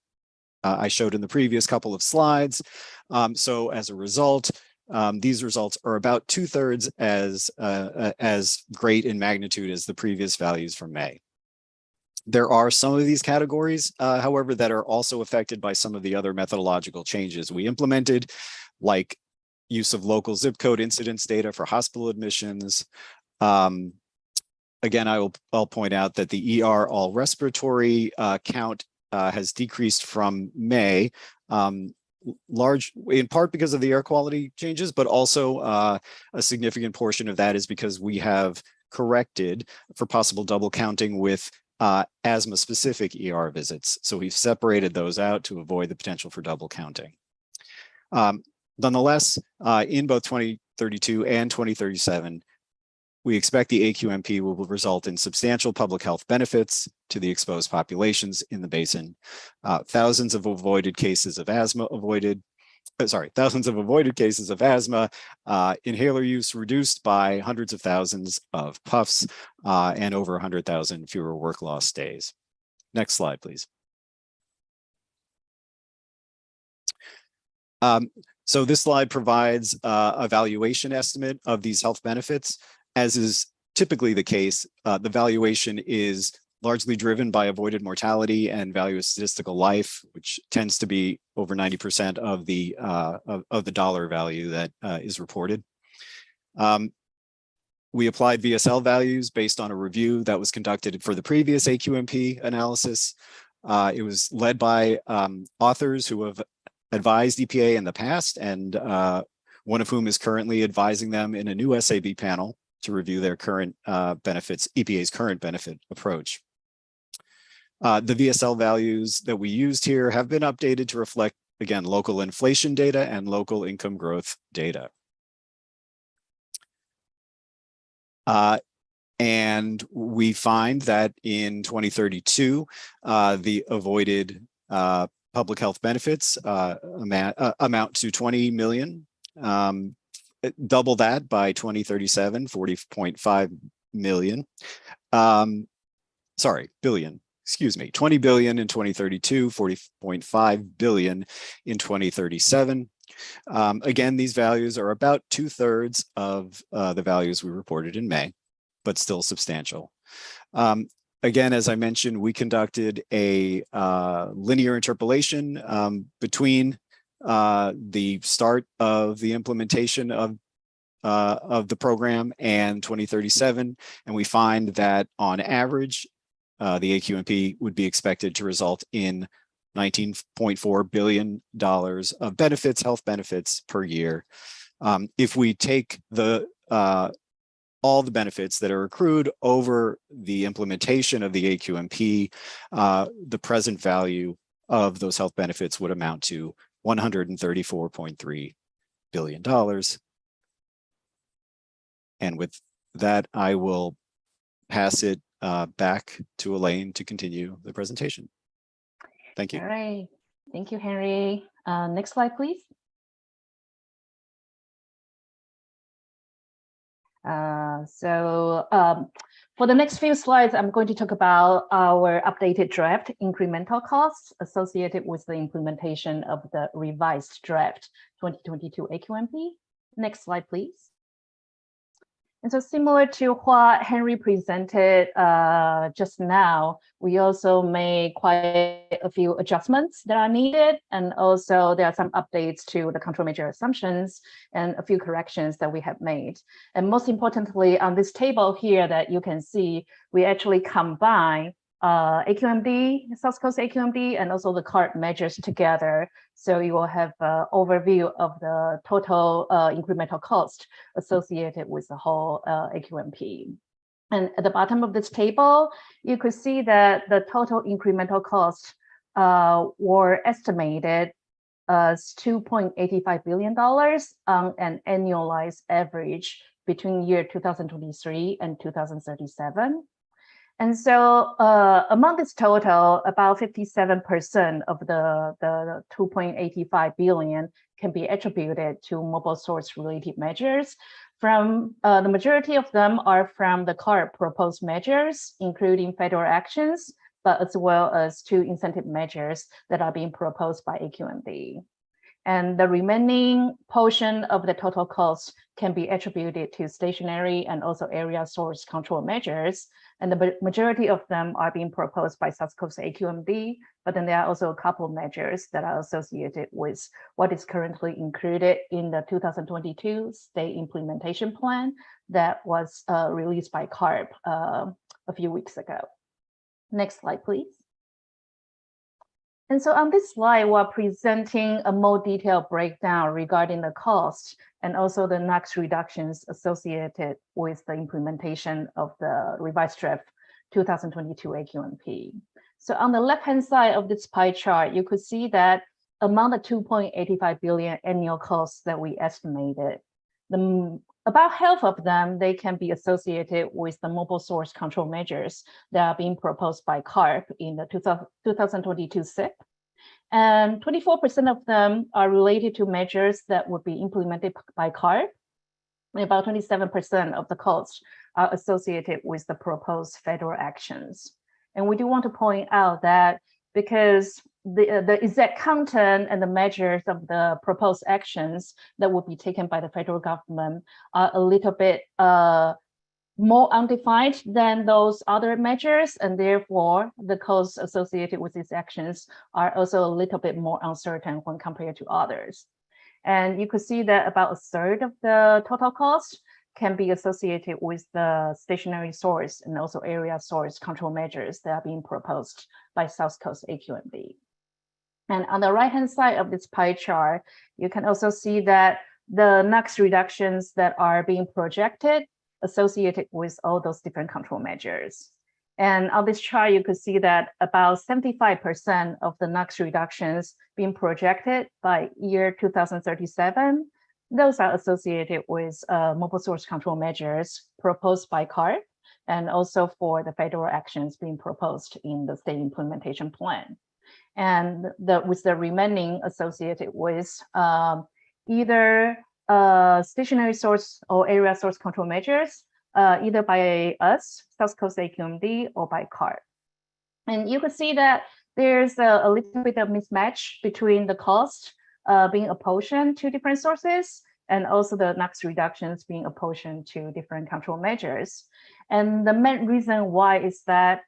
[SPEAKER 14] I showed in the previous couple of slides. So as a result, these results are about 2/3 as great in magnitude as the previous values from May. There are some of these categories, however, that are also affected by some of the other methodological changes we implemented, like use of local zip code incidence data for hospital admissions. Again, I'll point out that the ER all respiratory count has decreased from May, large in part because of the air quality changes, but also a significant portion of that is because we have corrected for possible double counting with asthma specific ER visits. So we've separated those out to avoid the potential for double counting. Nonetheless, in both 2032 and 2037, we expect the AQMP will result in substantial public health benefits to the exposed populations in the basin. Thousands of avoided cases of asthma thousands of avoided cases of asthma, inhaler use reduced by hundreds of thousands of puffs, and over 100,000 fewer work loss days. Next slide, please. So this slide provides a valuation estimate of these health benefits. As is typically the case, the valuation is largely driven by avoided mortality and value of statistical life, which tends to be over 90% of the dollar value that is reported. We applied VSL values based on a review that was conducted for the previous AQMP analysis. It was led by authors who have advised EPA in the past, and one of whom is currently advising them in a new SAB panel to review their current benefits, EPA's current benefit approach. The VSL values that we used here have been updated to reflect, again, local inflation data and local income growth data. And we find that in 2032, the avoided public health benefits amount to 20 million. Double that by 2037, 40.5 million. Billion. Excuse me, 20 billion in 2032, 40.5 billion in 2037. Again, these values are about 2/3 of the values we reported in May, but still substantial. Again, as I mentioned, we conducted a linear interpolation between the start of the implementation of the program and 2037, and we find that on average, the AQMP would be expected to result in $19.4 billion of benefits, health benefits per year. If we take all the benefits that are accrued over the implementation of the AQMP, the present value of those health benefits would amount to $134.3 billion. And with that, I will pass it back to Elaine to continue the presentation. Thank you.
[SPEAKER 13] All right. Thank you, Henry. Next slide, please. For the next few slides, I'm going to talk about our updated draft incremental costs associated with the implementation of the revised draft 2022 AQMP. Next slide, please. And so similar to what Henry presented just now, we also made quite a few adjustments that are needed. And also there are some updates to the control measure assumptions and a few corrections that we have made. And most importantly, on this table here that you can see, we actually combine AQMD, South Coast AQMD, and also the CARB measures together. So you will have an overview of the total incremental cost associated with the whole AQMP. And at the bottom of this table, you could see that the total incremental costs were estimated as $2.85 billion on an annualized average between year 2023 and 2037. And so among this total, about 57% of the 2.85 billion can be attributed to mobile source related measures. From the majority of them are from the CARB proposed measures, including federal actions, but as well as 2 incentive measures that are being proposed by AQMD. And the remaining portion of the total cost can be attributed to stationary and also area source control measures. And the majority of them are being proposed by South Coast AQMD, but then there are also a couple of measures that are associated with what is currently included in the 2022 state implementation plan that was released by CARB a few weeks ago. Next slide, please. And so on this slide, we're presenting a more detailed breakdown regarding the cost and also the NOx reductions associated with the implementation of the revised draft 2022 AQMP. So on the left-hand side of this pie chart, you could see that among the 2.85 billion annual costs that we estimated, about half of them, they can be associated with the mobile source control measures that are being proposed by CARB in the 2022 SIP. And 24% of them are related to measures that would be implemented by CARB. And about 27% of the costs are associated with the proposed federal actions. And we do want to point out that because the exact content and the measures of the proposed actions that will be taken by the federal government are a little bit more undefined than those other measures, and therefore the costs associated with these actions are also a little bit more uncertain when compared to others. And you could see that about a third of the total cost can be associated with the stationary source and also area source control measures that are being proposed by South Coast AQMD. And on the right-hand side of this pie chart, you can also see that the NOx reductions that are being projected associated with all those different control measures. And on this chart, you could see that about 75% of the NOx reductions being projected by year 2037, those are associated with mobile source control measures proposed by CARB, and also for the federal actions being proposed in the state implementation plan. And with the remaining associated with either stationary source or area source control measures, either by us, South Coast AQMD, or by CARB. And you can see that there's a little bit of mismatch between the cost being apportioned to different sources and also the NOx reductions being apportioned to different control measures. And the main reason why is that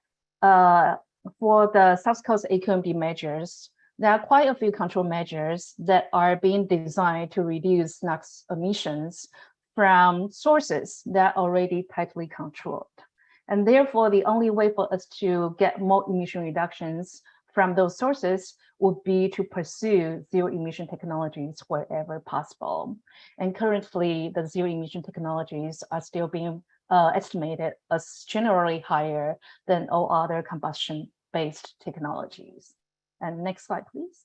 [SPEAKER 13] for the South Coast AQMD measures, there are quite a few control measures that are being designed to reduce NOx emissions from sources that are already tightly controlled. And therefore, the only way for us to get more emission reductions from those sources would be to pursue zero emission technologies wherever possible. And currently, the zero emission technologies are still being estimated as generally higher than all other combustion-based technologies. And next slide, please.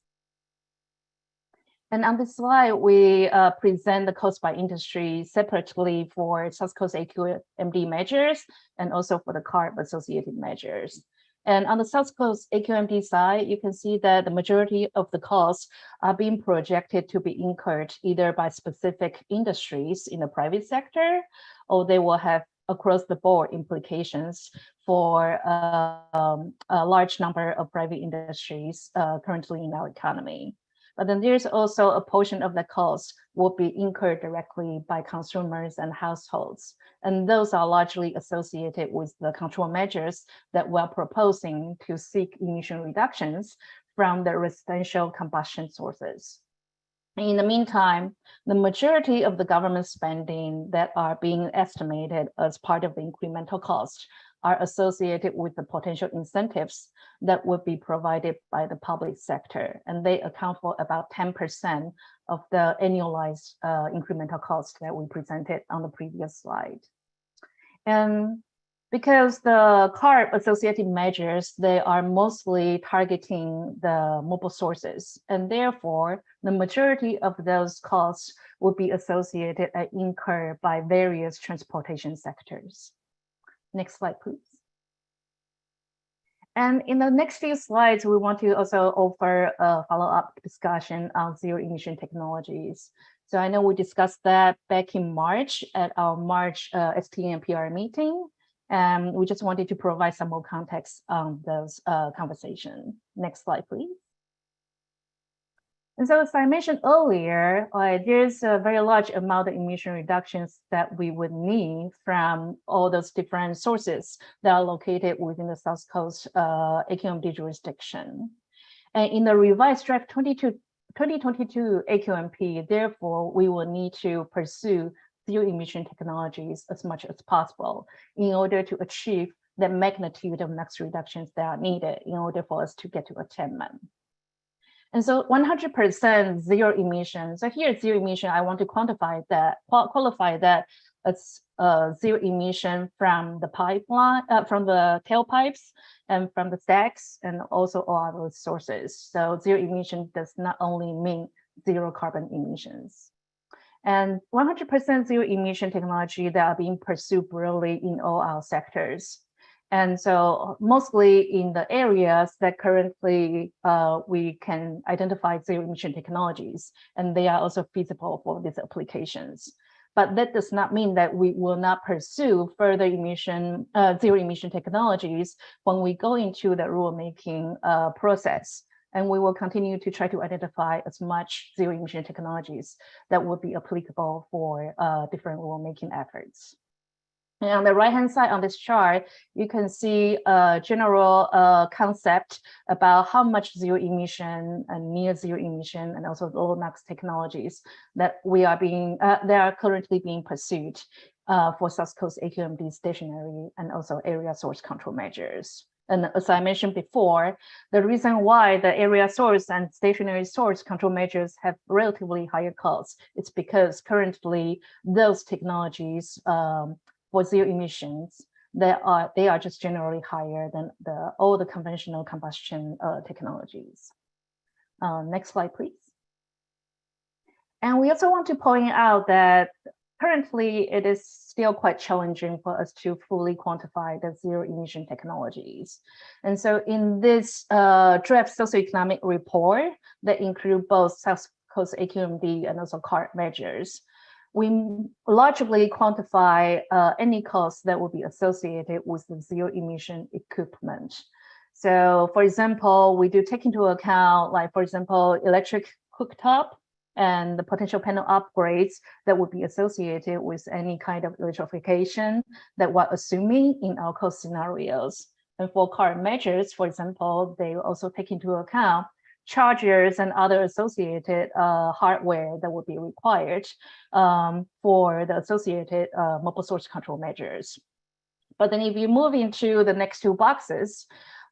[SPEAKER 13] And on this slide, we present the cost by industry separately for South Coast AQMD measures and also for the CARB associated measures. And on the South Coast AQMD side, you can see that the majority of the costs are being projected to be incurred either by specific industries in the private sector, or they will have across the board implications for a large number of private industries currently in our economy. But then there's also a portion of the cost will be incurred directly by consumers and households. And those are largely associated with the control measures that we're proposing to seek emission reductions from the residential combustion sources. In the meantime, the majority of the government spending that are being estimated as part of the incremental cost are associated with the potential incentives that would be provided by the public sector. And they account for about 10% of the annualized incremental cost that we presented on the previous slide. And because the CARB associated measures, they are mostly targeting the mobile sources, and therefore the majority of those costs will be associated and incurred by various transportation sectors. Next slide, please. And in the next few slides, we want to also offer a follow-up discussion on zero emission technologies. So I know we discussed that back in March at our March STMPR meeting. And we just wanted to provide some more context on those conversations. Next slide, please. And so as I mentioned earlier, there's a very large amount of emission reductions that we would need from all those different sources that are located within the South Coast AQMD jurisdiction. And in the revised draft 2022 AQMP, therefore, we will need to pursue zero emission technologies as much as possible in order to achieve the magnitude of NOx reductions that are needed in order for us to get to attainment. And so 100% zero emission. So here zero emission, I want to qualify that as zero emission from the pipeline, from the tailpipes and from the stacks and also all other sources. So zero emission does not only mean zero carbon emissions. And 100% zero emission technology that are being pursued broadly in all our sectors. And so mostly in the areas that currently we can identify zero emission technologies, and they are also feasible for these applications. But that does not mean that we will not pursue further zero emission technologies when we go into the rulemaking process. And we will continue to try to identify as much zero emission technologies that would be applicable for different rulemaking efforts. And on the right-hand side on this chart, you can see a general concept about how much zero emission and near zero emission and also low NOx technologies that are currently being pursued for South Coast AQMD stationary and also area source control measures. And as I mentioned before, the reason why the area source and stationary source control measures have relatively higher costs is because currently those technologies for zero emissions, they are just generally higher than all the conventional combustion technologies. Next slide, please. And we also want to point out that currently it is still quite challenging for us to fully quantify the zero emission technologies. And so in this draft socioeconomic report that include both South Coast AQMD and also CARB measures, we largely quantify any costs that will be associated with the zero emission equipment. So for example, we do take into account, like for example, electric cooktop and the potential panel upgrades that would be associated with any kind of electrification that we're assuming in our cost scenarios. And for CARB measures, for example, they also take into account chargers and other associated hardware that would be required for the associated mobile source control measures. But then if you move into the next two boxes,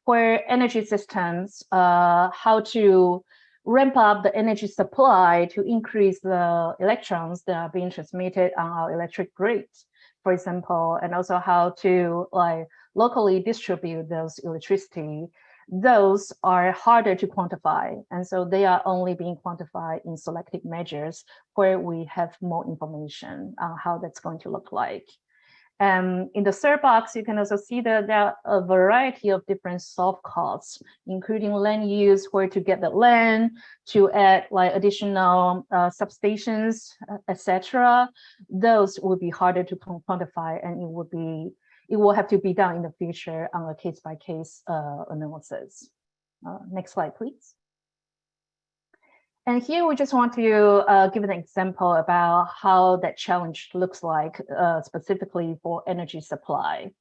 [SPEAKER 13] where energy systems, how to ramp up the energy supply to increase the electrons that are being transmitted on our electric grid, for example, and also how to locally distribute those electricity, those are harder to quantify. And so they are only being quantified in selected measures where we have more information on how that's going to look like. In the third box, you can also see that there are a variety of different soft costs, including land use, where to get the land, to add additional substations, etc. Those would be harder to quantify, and it will have to be done in the future on a case-by-case analysis. Next slide, please. And here we just want to give an example about how that challenge looks like specifically for energy supply.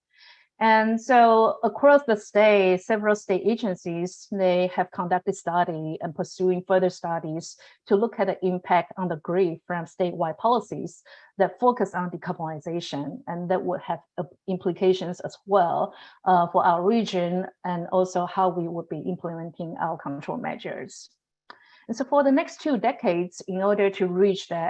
[SPEAKER 13] And so across the state, several state agencies, they have conducted study and pursuing further studies to look at the impact on the grid from statewide policies that focus on decarbonization, and that would have implications as well for our region and also how we would be implementing our control measures. And so for the next 2 decades, in order to reach the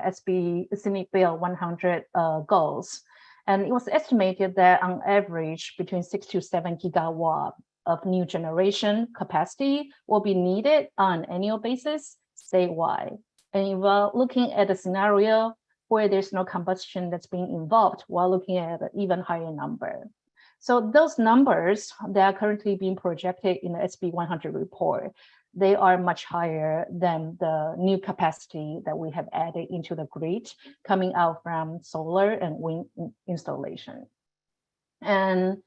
[SPEAKER 13] Senate Bill 100 goals, and it was estimated that on average between 6 to 7 gigawatt of new generation capacity will be needed on an annual basis statewide. And if we're looking at a scenario where there's no combustion that's being involved, we're looking at an even higher number. So those numbers that are currently being projected in the SB 100 report, they are much higher than the new capacity that we have added into the grid coming out from solar and wind installation. And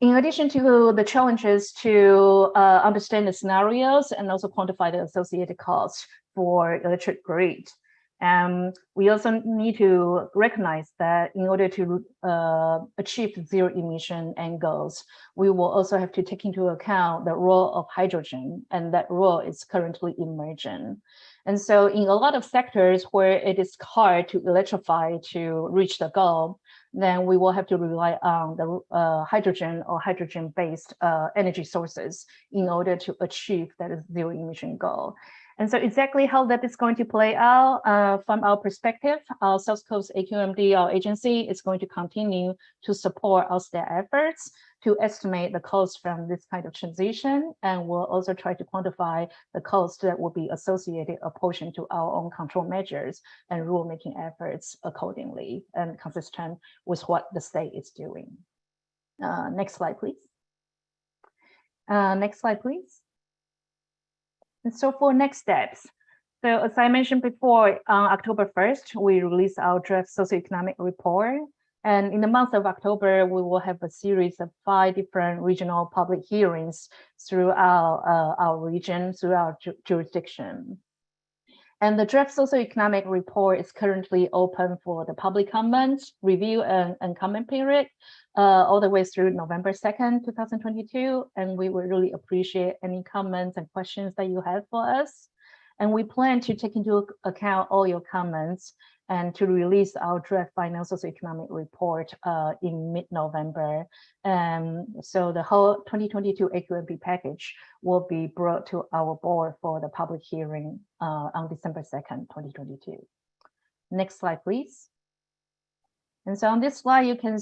[SPEAKER 13] in addition to the challenges to understand the scenarios and also quantify the associated costs for electric grid, we also need to recognize that in order to achieve zero emission end goals, we will also have to take into account the role of hydrogen, and that role is currently emerging. And so in a lot of sectors where it is hard to electrify to reach the goal, then we will have to rely on the hydrogen or hydrogen-based energy sources in order to achieve that zero emission goal. And so exactly how that is going to play out from our perspective, our South Coast AQMD, our agency, is going to continue to support our staff efforts to estimate the cost from this kind of transition, and we'll also try to quantify the cost that will be associated apportioned to our own control measures and rulemaking efforts accordingly and consistent with what the state is doing. Next slide, please. Next slide, please. And so for next steps, so as I mentioned before, on October 1st, we released our draft socioeconomic report. And in the month of October, we will have a series of 5 different regional public hearings throughout our region, through our jurisdiction. And the draft socioeconomic report is currently open for the public comment, review, and comment period all the way through November 2nd, 2022. And we would really appreciate any comments and questions that you have for us. And we plan to take into account all your comments and to release our draft final socioeconomic report in mid-November. So the whole 2022 AQMP package will be brought to our board for the public hearing on December 2nd, 2022. Next slide, please. And so on this slide, you can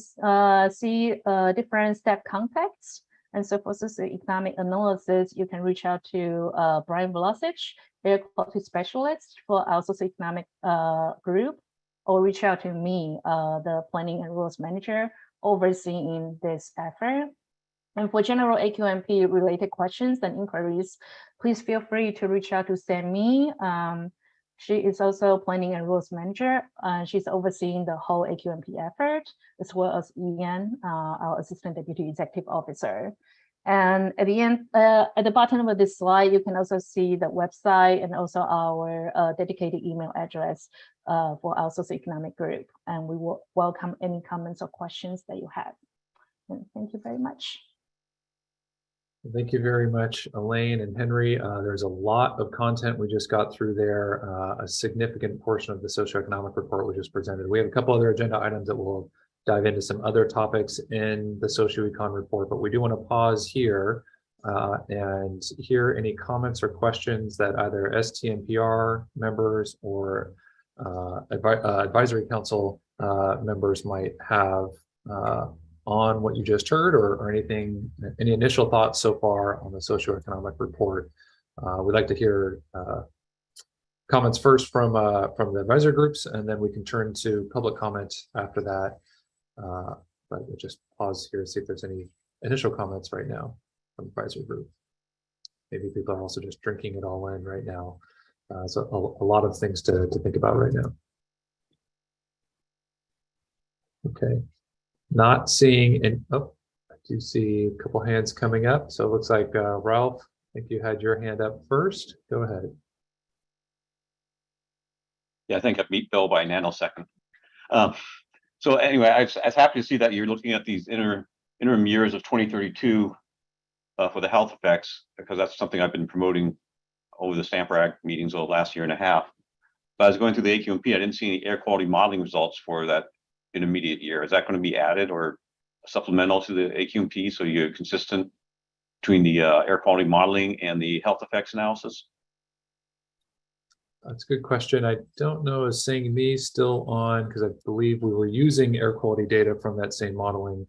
[SPEAKER 13] see different step contacts. And so for socioeconomic analysis, you can reach out to Brian Velocich, air quality specialist for our socioeconomic group, or reach out to me, the planning and rules manager overseeing this effort. And for general AQMP related questions and inquiries, please feel free to reach out to Sammy. She is also planning and rules manager. She's overseeing the whole AQMP effort, as well as Ian, our assistant deputy executive officer. And at the end, at the bottom of this slide, you can also see the website and also our dedicated email address for our socioeconomic group. And we will welcome any comments or questions that you have. And thank you very much.
[SPEAKER 1] Thank you very much, Elaine and Henry. There's a lot of content we just got through there, a significant portion of the socioeconomic report we just presented. We have a couple other agenda items that we'll dive into some other topics in the socioecon report, but we do want to pause here and hear any comments or questions that either STMPR members or advisory council members might have on what you just heard, or anything, any initial thoughts so far on the socioeconomic report. We'd like to hear comments first from the advisory groups, and then we can turn to public comment after that. But we'll just pause here to see if there's any initial comments right now from the advisory group. Maybe people are also just drinking it all in right now. So a lot of things to think about right now. Okay. Not seeing any, oh, I do see a couple hands coming up. So it looks like Ralph, I think you had your hand up first. Go ahead.
[SPEAKER 15] Yeah, I think I beat Bill by a nanosecond. So anyway, I was happy to see that you're looking at these interim years of 2032 for the health effects, because that's something I've been promoting over the STMPR Act meetings over the last year and a half. But I was going through the AQMP, I didn't see any air quality modeling results for that intermediate year. Is that going to be added or supplemental to the AQMP, so you're consistent between the air quality modeling and the health effects analysis?
[SPEAKER 1] That's a good question. I don't know, is Sang-Mi still on? Because I believe we were using air quality data from that same modeling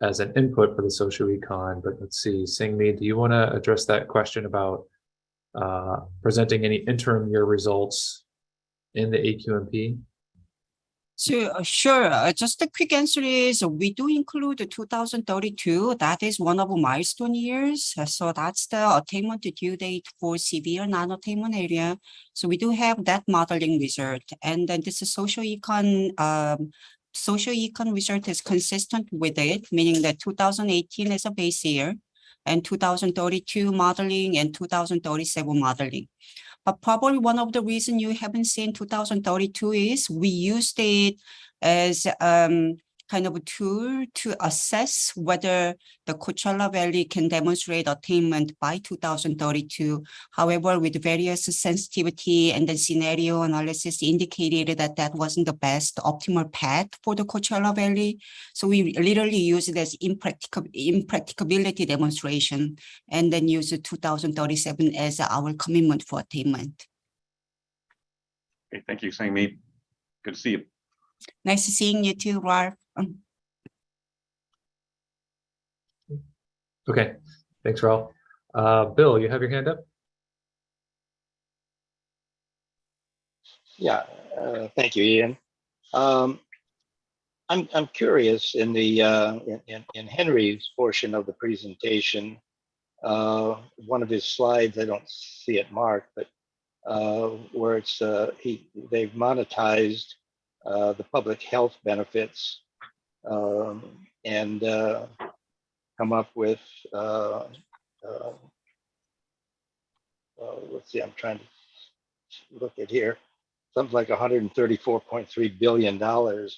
[SPEAKER 1] as an input for the socioecon. But let's see, Sang-Mi, do you want to address that question about presenting any interim year results in the AQMP?
[SPEAKER 16] So, sure. Just a quick answer is we do include 2032. That is one of the milestone years. So that's the attainment due date for severe non-attainment area. So we do have that modeling result. And then this socioecon result is consistent with it, meaning that 2018 is a base year and 2032 modeling and 2037 modeling. But probably one of the reasons you haven't seen 2032 is we used it as kind of tool to assess whether the Coachella Valley can demonstrate attainment by 2032. However, with various sensitivity and the scenario analysis indicated that that wasn't the best optimal path for the Coachella Valley. So we literally use it as impracticability demonstration and then use 2037 as our commitment for attainment.
[SPEAKER 15] Okay, thank you, Sang-Mi. Good to see you.
[SPEAKER 16] Nice seeing you too, Ralph.
[SPEAKER 1] Okay, thanks, Ralph. Bill, you have your hand up?
[SPEAKER 3] Yeah, thank you, Ian. I'm curious in the in Henry's portion of the presentation, one of his slides, I don't see it marked, but where it's they've monetized the public health benefits and come up with let's see, I'm trying to look at here, something like $134.3 billion.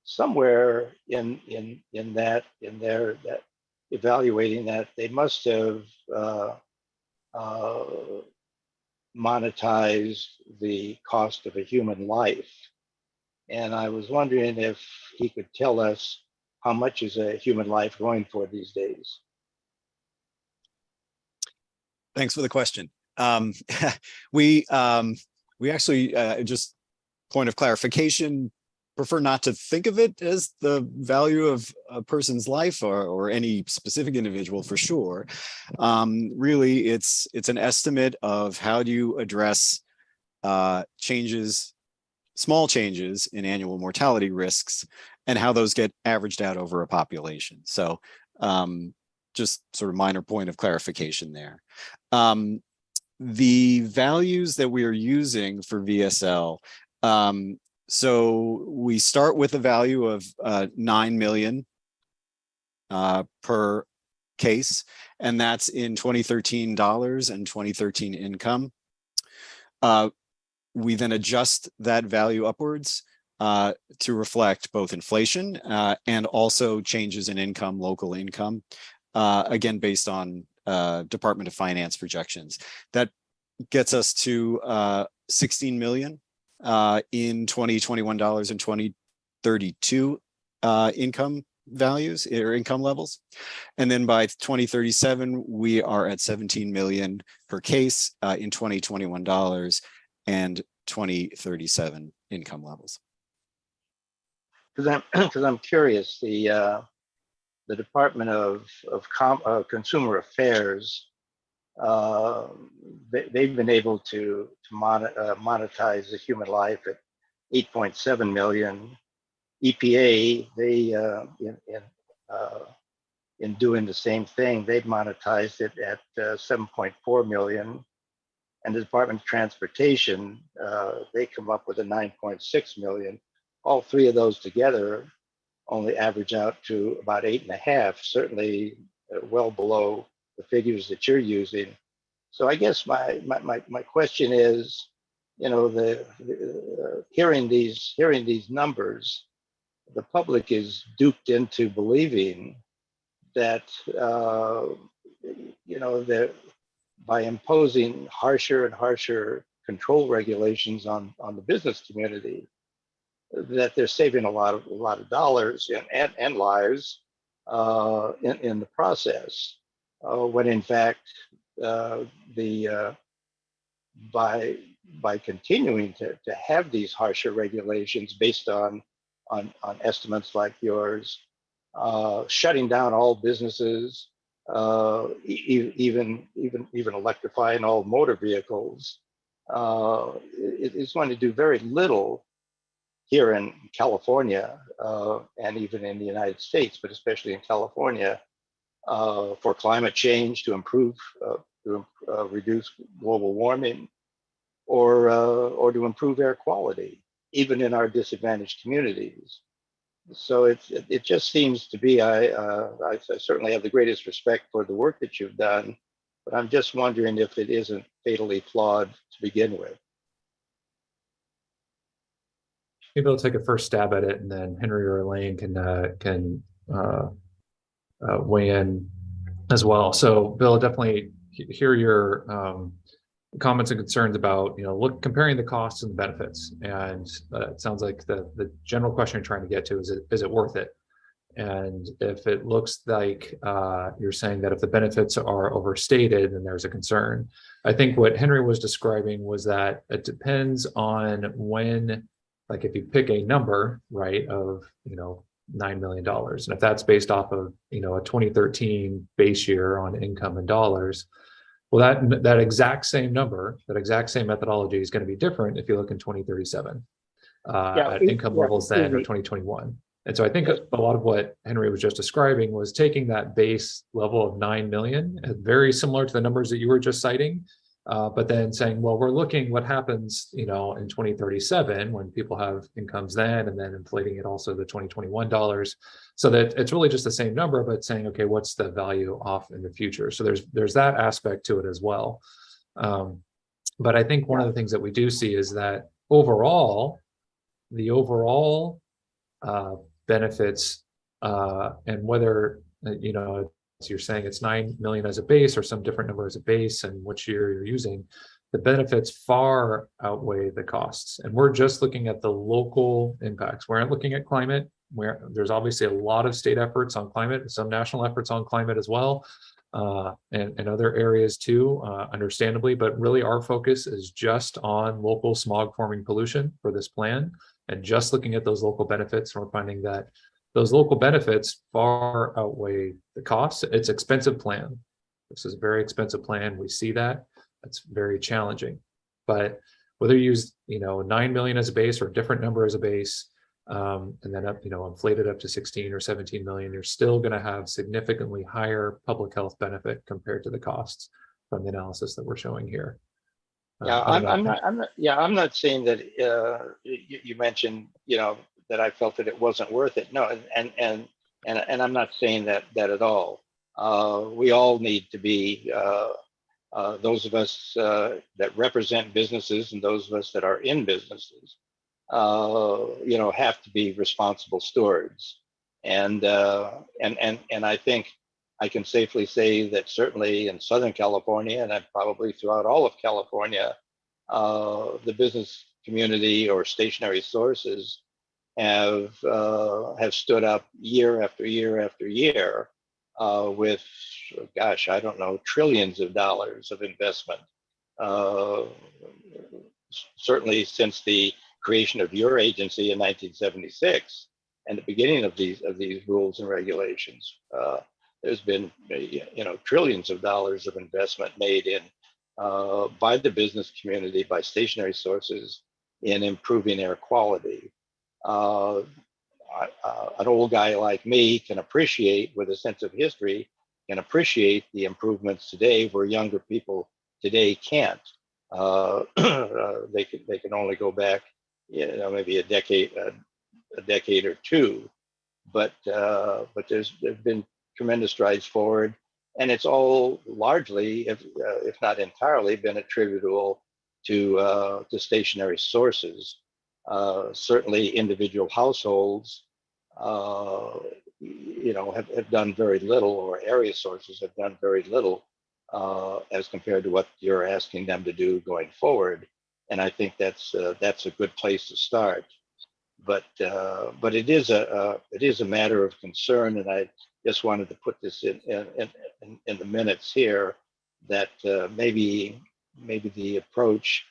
[SPEAKER 3] Somewhere in that evaluating that, they must have monetized the cost of a human life. And I was wondering if he could tell us how much is a human life going for these days.
[SPEAKER 14] Thanks for the question. We actually, just point of clarification, prefer not to think of it as the value of a person's life or any specific individual for sure. Really, it's an estimate of how do you address changes, small changes in annual mortality risks and how those get averaged out over a population. So just sort of minor point of clarification there. The values that we are using for VSL, so we start with a value of 9 million per case, and that's in 2013 dollars and 2013 income. We then adjust that value upwards to reflect both inflation and also changes in income, local income, again, based on Department of Finance projections. That gets us to 16 million in 2021 dollars and 2032 income values or income levels. And then by 2037, we are at 17 million per case in 2021 dollars and 2037 income levels.
[SPEAKER 3] Because I'm curious, the Department of Consumer Affairs, they've been able to monetize the human life at 8.7 million. EPA, they in doing the same thing, they've monetized it at 7.4 million. And the Department of Transportation, they come up with a 9.6 million. All three of those together only average out to about 8.5, certainly well below the figures that you're using. So I guess my question is, you know, hearing these numbers, the public is duped into believing that you know, that by imposing harsher and harsher control regulations on the business community, that they're saving a lot of dollars and lives in the process, when in fact by continuing to have these harsher regulations based on estimates like yours, shutting down all businesses, even electrifying all motor vehicles, it's going to do very little here in California and even in the United States, but especially in California, for climate change, to improve, reduce global warming, or to improve air quality, even in our disadvantaged communities. So it just seems to be, I certainly have the greatest respect for the work that you've done, but I'm just wondering if it isn't fatally flawed to begin with.
[SPEAKER 1] maybe I'll take a first stab at it, and then Henry or Elaine can weigh in as well. So, Bill, definitely hear your comments and concerns about comparing the costs and the benefits. And it sounds like the general question you're trying to get to is it worth it? And if it looks like you're saying that if the benefits are overstated, then there's a concern. I think what Henry was describing was that it depends on when, like if you pick a number, right, of, $9 million. And if that's based off of, a 2013 base year on income in dollars, well, that exact same number, that exact same methodology is going to be different if you look in 2037 at income levels then or 2021. And so I think a lot of what Henry was just describing was taking that base level of 9 million, very similar to the numbers that you were just citing, but then saying, well, we're looking what happens, in 2037 when people have incomes then, and then inflating it also the 2021 dollars, so that it's really just the same number, but saying, okay, what's the value off in the future? So there's that aspect to it as well. But I think one of the things that we do see is that the overall benefits, and whether so you're saying it's 9 million as a base or some different number as a base and which year you're using, the benefits far outweigh the costs. And we're just looking at the local impacts. We're not looking at climate, where there's obviously a lot of state efforts on climate, some national efforts on climate as well, and other areas too, understandably, but really our focus is just on local smog forming pollution for this plan, and just looking at those local benefits. And we're finding that those local benefits far outweigh the costs. It's an expensive plan. This is a very expensive plan. We see that. That's very challenging. But whether you use 9 million as a base or a different number as a base, and then inflate it up to 16 or 17 million, you're still going to have significantly higher public health benefit compared to the costs from the analysis that we're showing here.
[SPEAKER 3] Yeah, I'm not saying that you mentioned that I felt that it wasn't worth it. No, and I'm not saying that at all. We all need to be those of us that represent businesses and those of us that are in businesses, have to be responsible stewards. And I think I can safely say that certainly in Southern California, and probably throughout all of California, the business community or stationary sources have stood up year after year after year with, gosh, I don't know, trillions of dollars of investment. Certainly since the creation of your agency in 1976 and the beginning of these rules and regulations, there's been trillions of dollars of investment made in by the business community, by stationary sources, in improving air quality. An old guy like me can appreciate, with a sense of history, can appreciate the improvements today where younger people today can't. They can only go back, maybe a decade or two, but there's been tremendous strides forward, and it's all largely, if not entirely, been attributable to stationary sources. Certainly, individual households, have done very little, or area sources have done very little as compared to what you're asking them to do going forward. And I think that's a good place to start. But it is a matter of concern, and I just wanted to put this in the minutes here, that maybe the approach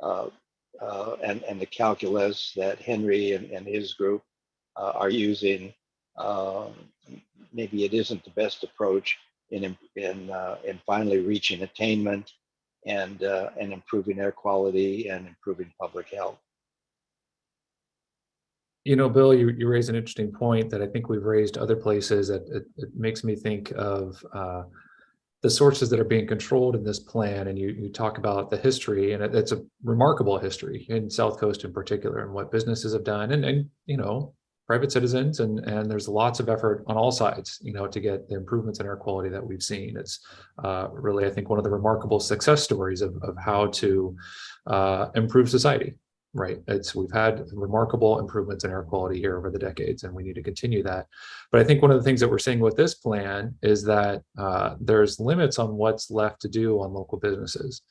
[SPEAKER 3] and the calculus that Henry and his group are using, maybe it isn't the best approach in finally reaching attainment and improving air quality and improving public health.
[SPEAKER 1] Bill, you raise an interesting point that I think we've raised other places. That it makes me think of the sources that are being controlled in this plan. And you talk about the history, and it's a remarkable history in South Coast in particular, and what businesses have done, and private citizens, and there's lots of effort on all sides, to get the improvements in air quality that we've seen. It's really, I think, one of the remarkable success stories of how to improve society. right? We've had remarkable improvements in air quality here over the decades, and we need to continue that. But I think one of the things that we're seeing with this plan is that there's limits on what's left to do on local businesses.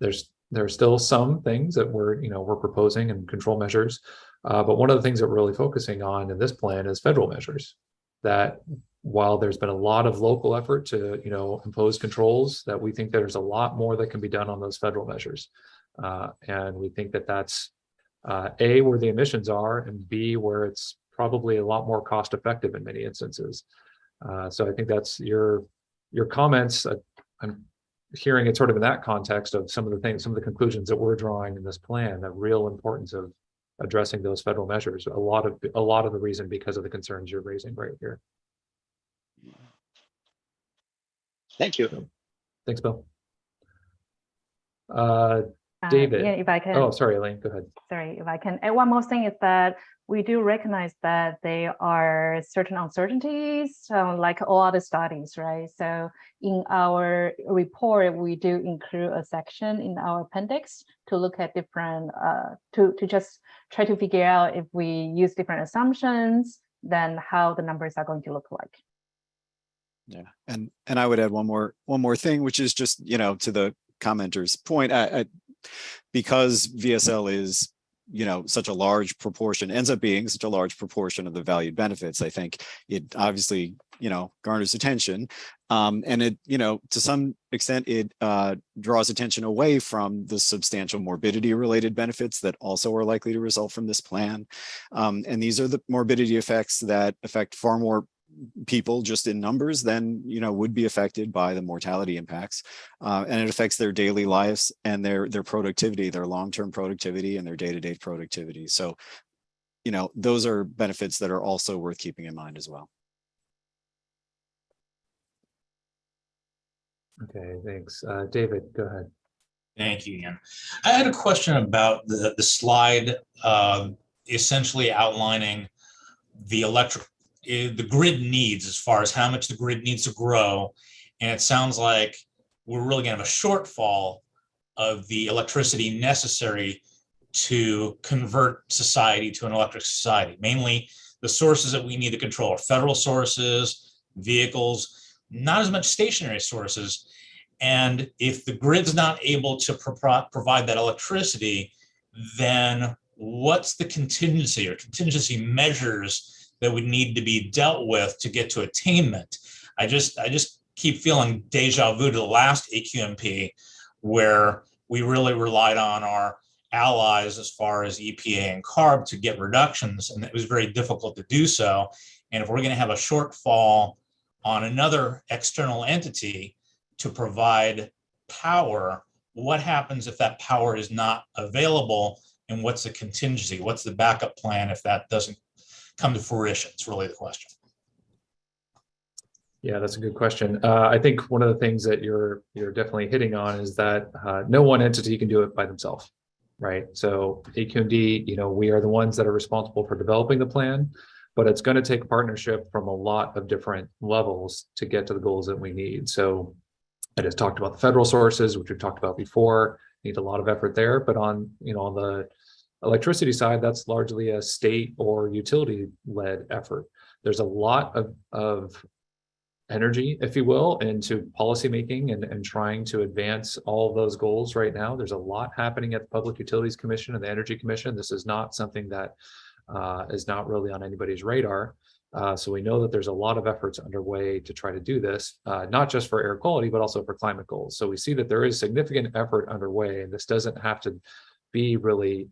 [SPEAKER 1] There's still some things that we're proposing and control measures, but one of the things that we're really focusing on in this plan is federal measures. That while there's been a lot of local effort to impose controls, that we think that there's a lot more that can be done on those federal measures, and we think that that's A, where the emissions are, and B, where it's probably a lot more cost effective in many instances. So I think that's your comments. I'm hearing it sort of in that context of some of the conclusions that we're drawing in this plan, the real importance of addressing those federal measures. A lot of the reason because of the concerns you're raising right here.
[SPEAKER 3] Thank you.
[SPEAKER 1] So, thanks, Bill.
[SPEAKER 13] David.
[SPEAKER 1] Yeah,
[SPEAKER 13] if I can.
[SPEAKER 1] Oh, sorry, Elaine, go ahead.
[SPEAKER 13] Sorry, if I can. And one more thing is that we do recognize that there are certain uncertainties, like all other studies, right? So in our report, we do include a section in our appendix to look at different, to just try to figure out if we use different assumptions, then how the numbers are going to look like.
[SPEAKER 14] Yeah, and I would add one more thing, which is just to the commenter's point, because VSL is such a large proportion, ends up being such a large proportion of the valued benefits. I think it obviously garners attention, and it to some extent it draws attention away from the substantial morbidity related benefits that also are likely to result from this plan, and these are the morbidity effects that affect far more people just in numbers than would be affected by the mortality impacts, and it affects their daily lives and their productivity, their long-term productivity and their day-to-day productivity. So those are benefits that are also worth keeping in mind as well.
[SPEAKER 1] Okay, thanks. David, go ahead.
[SPEAKER 17] Thank you, Ian. I had a question about the slide essentially outlining the grid needs as far as how much the grid needs to grow. And it sounds like we're really going to have a shortfall of the electricity necessary to convert society to an electric society. Mainly the sources that we need to control are federal sources, vehicles, not as much stationary sources. And if the grid's not able to provide that electricity, then what's the contingency or contingency measures that would need to be dealt with to get to attainment? I just keep feeling deja vu to the last AQMP, where we really relied on our allies as far as EPA and CARB to get reductions, and it was very difficult to do so. And if we're going to have a shortfall on another external entity to provide power, what happens if that power is not available, and what's the contingency? What's the backup plan if that doesn't come to fruition? It's really the question.
[SPEAKER 1] Yeah, that's a good question. I think one of the things that you're definitely hitting on is that no one entity can do it by themselves, right? So AQMD, we are the ones that are responsible for developing the plan, but it's going to take a partnership from a lot of different levels to get to the goals that we need. So I just talked about the federal sources, which we've talked about before. Need a lot of effort there, but on the electricity side, that's largely a state or utility-led effort. There's a lot of energy, if you will, into policymaking and trying to advance all of those goals right now. There's a lot happening at the Public Utilities Commission and the Energy Commission. This is not something that is not really on anybody's radar. So we know that there's a lot of efforts underway to try to do this, not just for air quality, but also for climate goals. So we see that there is significant effort underway, and this doesn't have to be really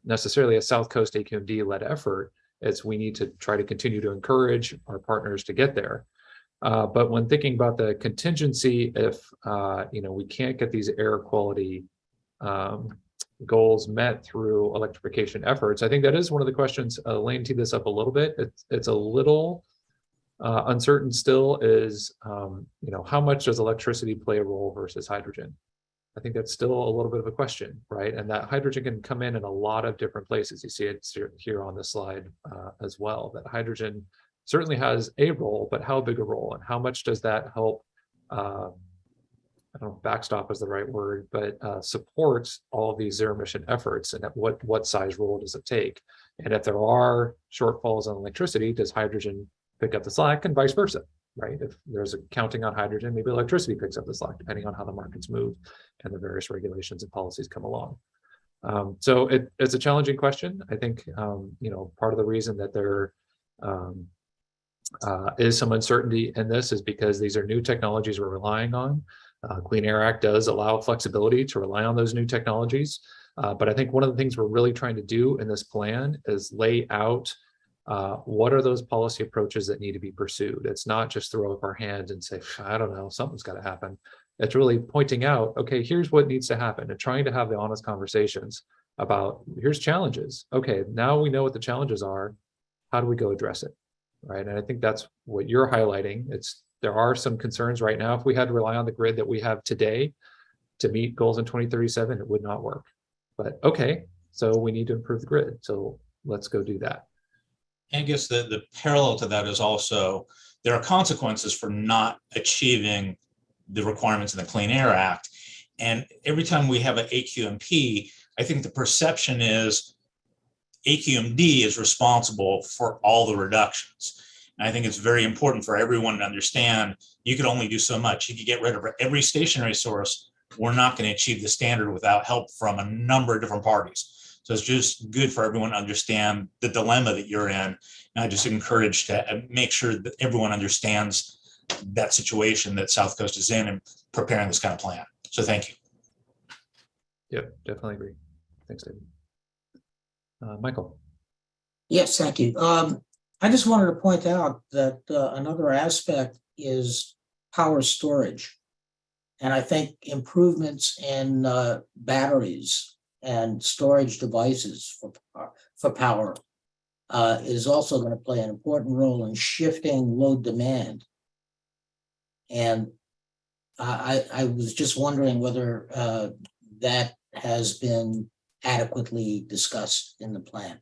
[SPEAKER 1] necessarily a South Coast AQMD-led effort. It's we need to try to continue to encourage our partners to get there. But when thinking about the contingency, if we can't get these air quality goals met through electrification efforts, I think that is one of the questions. Elaine teed this up a little bit. It's a little uncertain still. Is how much does electricity play a role versus hydrogen? I think that's still a little bit of a question, right? And that hydrogen can come in a lot of different places. You see it here on the slide as well, that hydrogen certainly has a role, but how big a role, and how much does that help I don't know if backstop is the right word, but supports all of these zero emission efforts, and at what size role does it take? And if there are shortfalls on electricity, does hydrogen pick up the slack, and vice versa, right? If there's a counting on hydrogen, maybe electricity picks up the slack, depending on how the markets move and the various regulations and policies come along. So it's a challenging question. I think part of the reason that there is some uncertainty in this is because these are new technologies we're relying on. Clean Air Act does allow flexibility to rely on those new technologies. But I think one of the things we're really trying to do in this plan is lay out what are those policy approaches that need to be pursued. It's not just throw up our hands and say, I don't know, something's got to happen. It's really pointing out, okay, here's what needs to happen, and trying to have the honest conversations about here's challenges. Okay, now we know what the challenges are. How do we go address it? Right. And I think that's what you're highlighting. There are some concerns right now. If we had to rely on the grid that we have today to meet goals in 2037, it would not work. But okay, so we need to improve the grid. So let's go do that.
[SPEAKER 17] And I guess the parallel to that is also there are consequences for not achieving the requirements in the Clean Air Act. And every time we have an AQMP, I think the perception is AQMD is responsible for all the reductions. And I think it's very important for everyone to understand you could only do so much. You could get rid of every stationary source. We're not going to achieve the standard without help from a number of different parties. So it's just good for everyone to understand the dilemma that you're in. And I just encourage to make sure that everyone understands that situation that South Coast is in and preparing this kind of plan. So thank you.
[SPEAKER 1] Yep, definitely agree. Thanks, David. Michael.
[SPEAKER 7] Yes, thank you. I just wanted to point out that another aspect is power storage. And I think improvements in batteries and storage devices for power is also going to play an important role in shifting load demand. And I was just wondering whether that has been adequately discussed in the plan.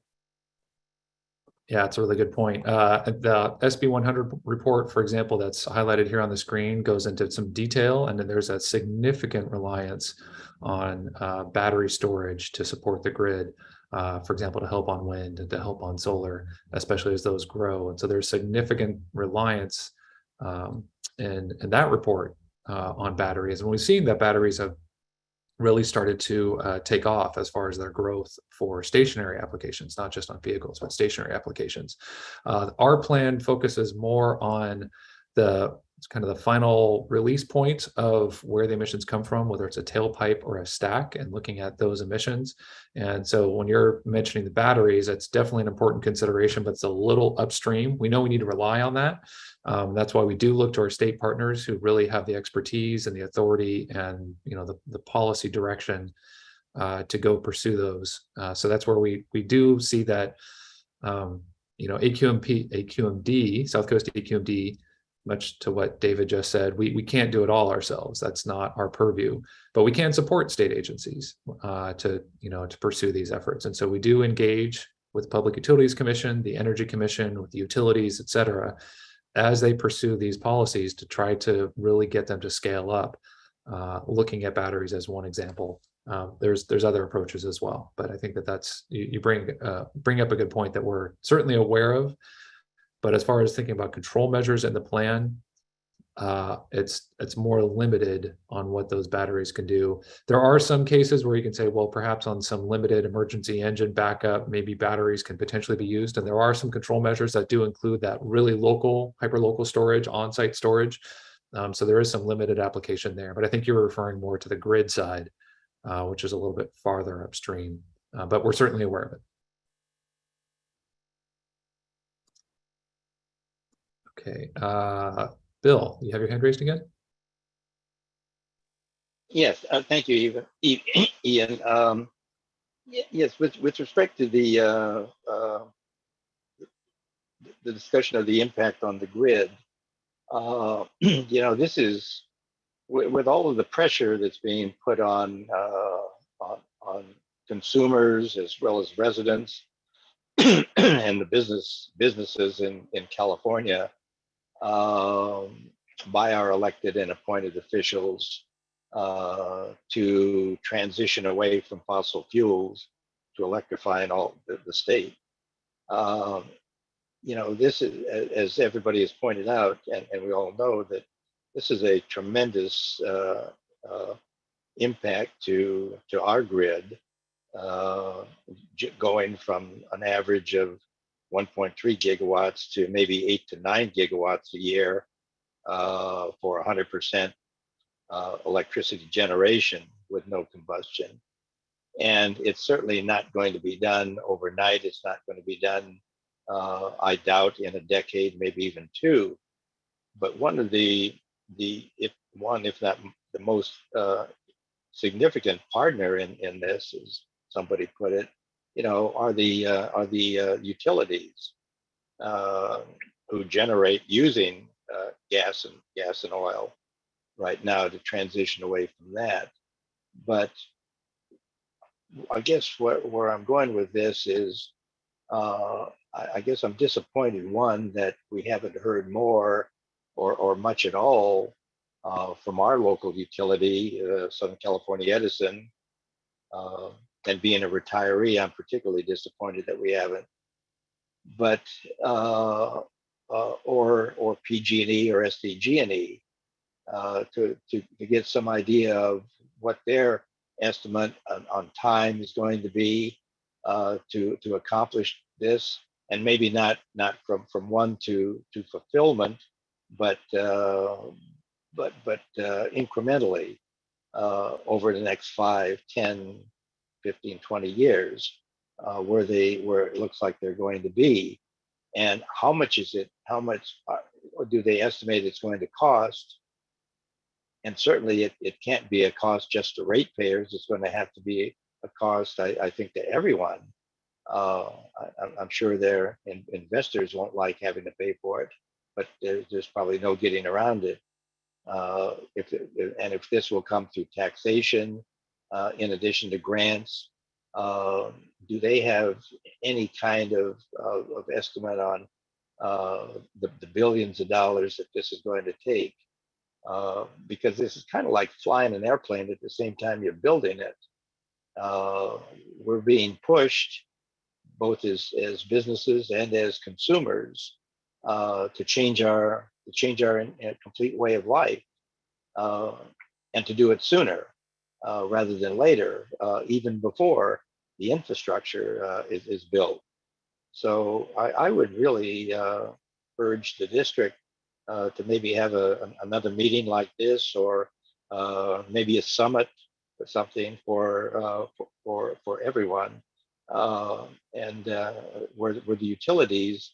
[SPEAKER 1] Yeah, it's a really good point. The SB 100 report, for example, that's highlighted here on the screen, goes into some detail, and then there's a significant reliance on battery storage to support the grid, for example, to help on wind and to help on solar, especially as those grow. And so there's significant reliance in that report on batteries. And we've seen that batteries have really started to take off as far as their growth for stationary applications, not just on vehicles, but stationary applications. Our plan focuses more on the kind of the final release point of where the emissions come from, whether it's a tailpipe or a stack, and looking at those emissions. And so when you're mentioning the batteries, it's definitely an important consideration, but it's a little upstream. We know we need to rely on that. That's why we do look to our state partners who really have the expertise and the authority and the policy direction to go pursue those. So that's where we do see that AQMD, South Coast AQMD, much to what David just said, we can't do it all ourselves. That's not our purview, but we can support state agencies to pursue these efforts. And so we do engage with Public Utilities Commission, the Energy Commission, with the utilities, et cetera, as they pursue these policies to try to really get them to scale up, looking at batteries as one example. There's other approaches as well, but I think that's you bring up a good point that we're certainly aware of. But as far as thinking about control measures in the plan, it's more limited on what those batteries can do. There are some cases where you can say, well, perhaps on some limited emergency engine backup, maybe batteries can potentially be used. And there are some control measures that do include that really local, hyperlocal storage, on-site storage. So there is some limited application there. But I think you're referring more to the grid side, which is a little bit farther upstream. But we're certainly aware of it. Okay, Bill, you have your hand raised again?
[SPEAKER 3] Yes, thank you, Ian. Yes, with respect to the discussion of the impact on the grid, this is with all of the pressure that's being put on consumers as well as residents and the businesses in California. By our elected and appointed officials, to transition away from fossil fuels to electrifying all the state. You know, this is, as everybody has pointed out, and we all know that this is a tremendous impact to our grid, going from an average of 1.3 gigawatts to maybe 8 to 9 gigawatts a year for 100% electricity generation with no combustion. And it's certainly not going to be done overnight. It's not going to be done, I doubt, in a decade, maybe even two. But one of if not the most significant partner in this, as somebody put it, you know, are the utilities who generate using gas and oil right now to transition away from that. But I guess where I'm going with this is, I guess I'm disappointed, one, that we haven't heard more or much at all from our local utility, Southern California Edison. And being a retiree, I'm particularly disappointed that we haven't. But or PG&E or SDG&E to get some idea of what their estimate on time is going to be to accomplish this, and maybe not from one to fulfillment, but incrementally over the next 5, 10, 15, 20 years, where it looks like they're going to be. And how much is it? How much do they estimate it's going to cost? And certainly it can't be a cost just to ratepayers. It's going to have to be a cost, I think, to everyone. I'm sure their investors won't like having to pay for it, but there's probably no getting around it. If this will come through taxation, in addition to grants, do they have any kind of estimate on the billions of dollars that this is going to take? Because this is kind of like flying an airplane at the same time you're building it. We're being pushed, both as businesses and as consumers, to change our complete way of life, and to do it sooner rather than later, even before the infrastructure is built. So I would really urge the district to maybe have another meeting like this, or maybe a summit or something for everyone, and where the utilities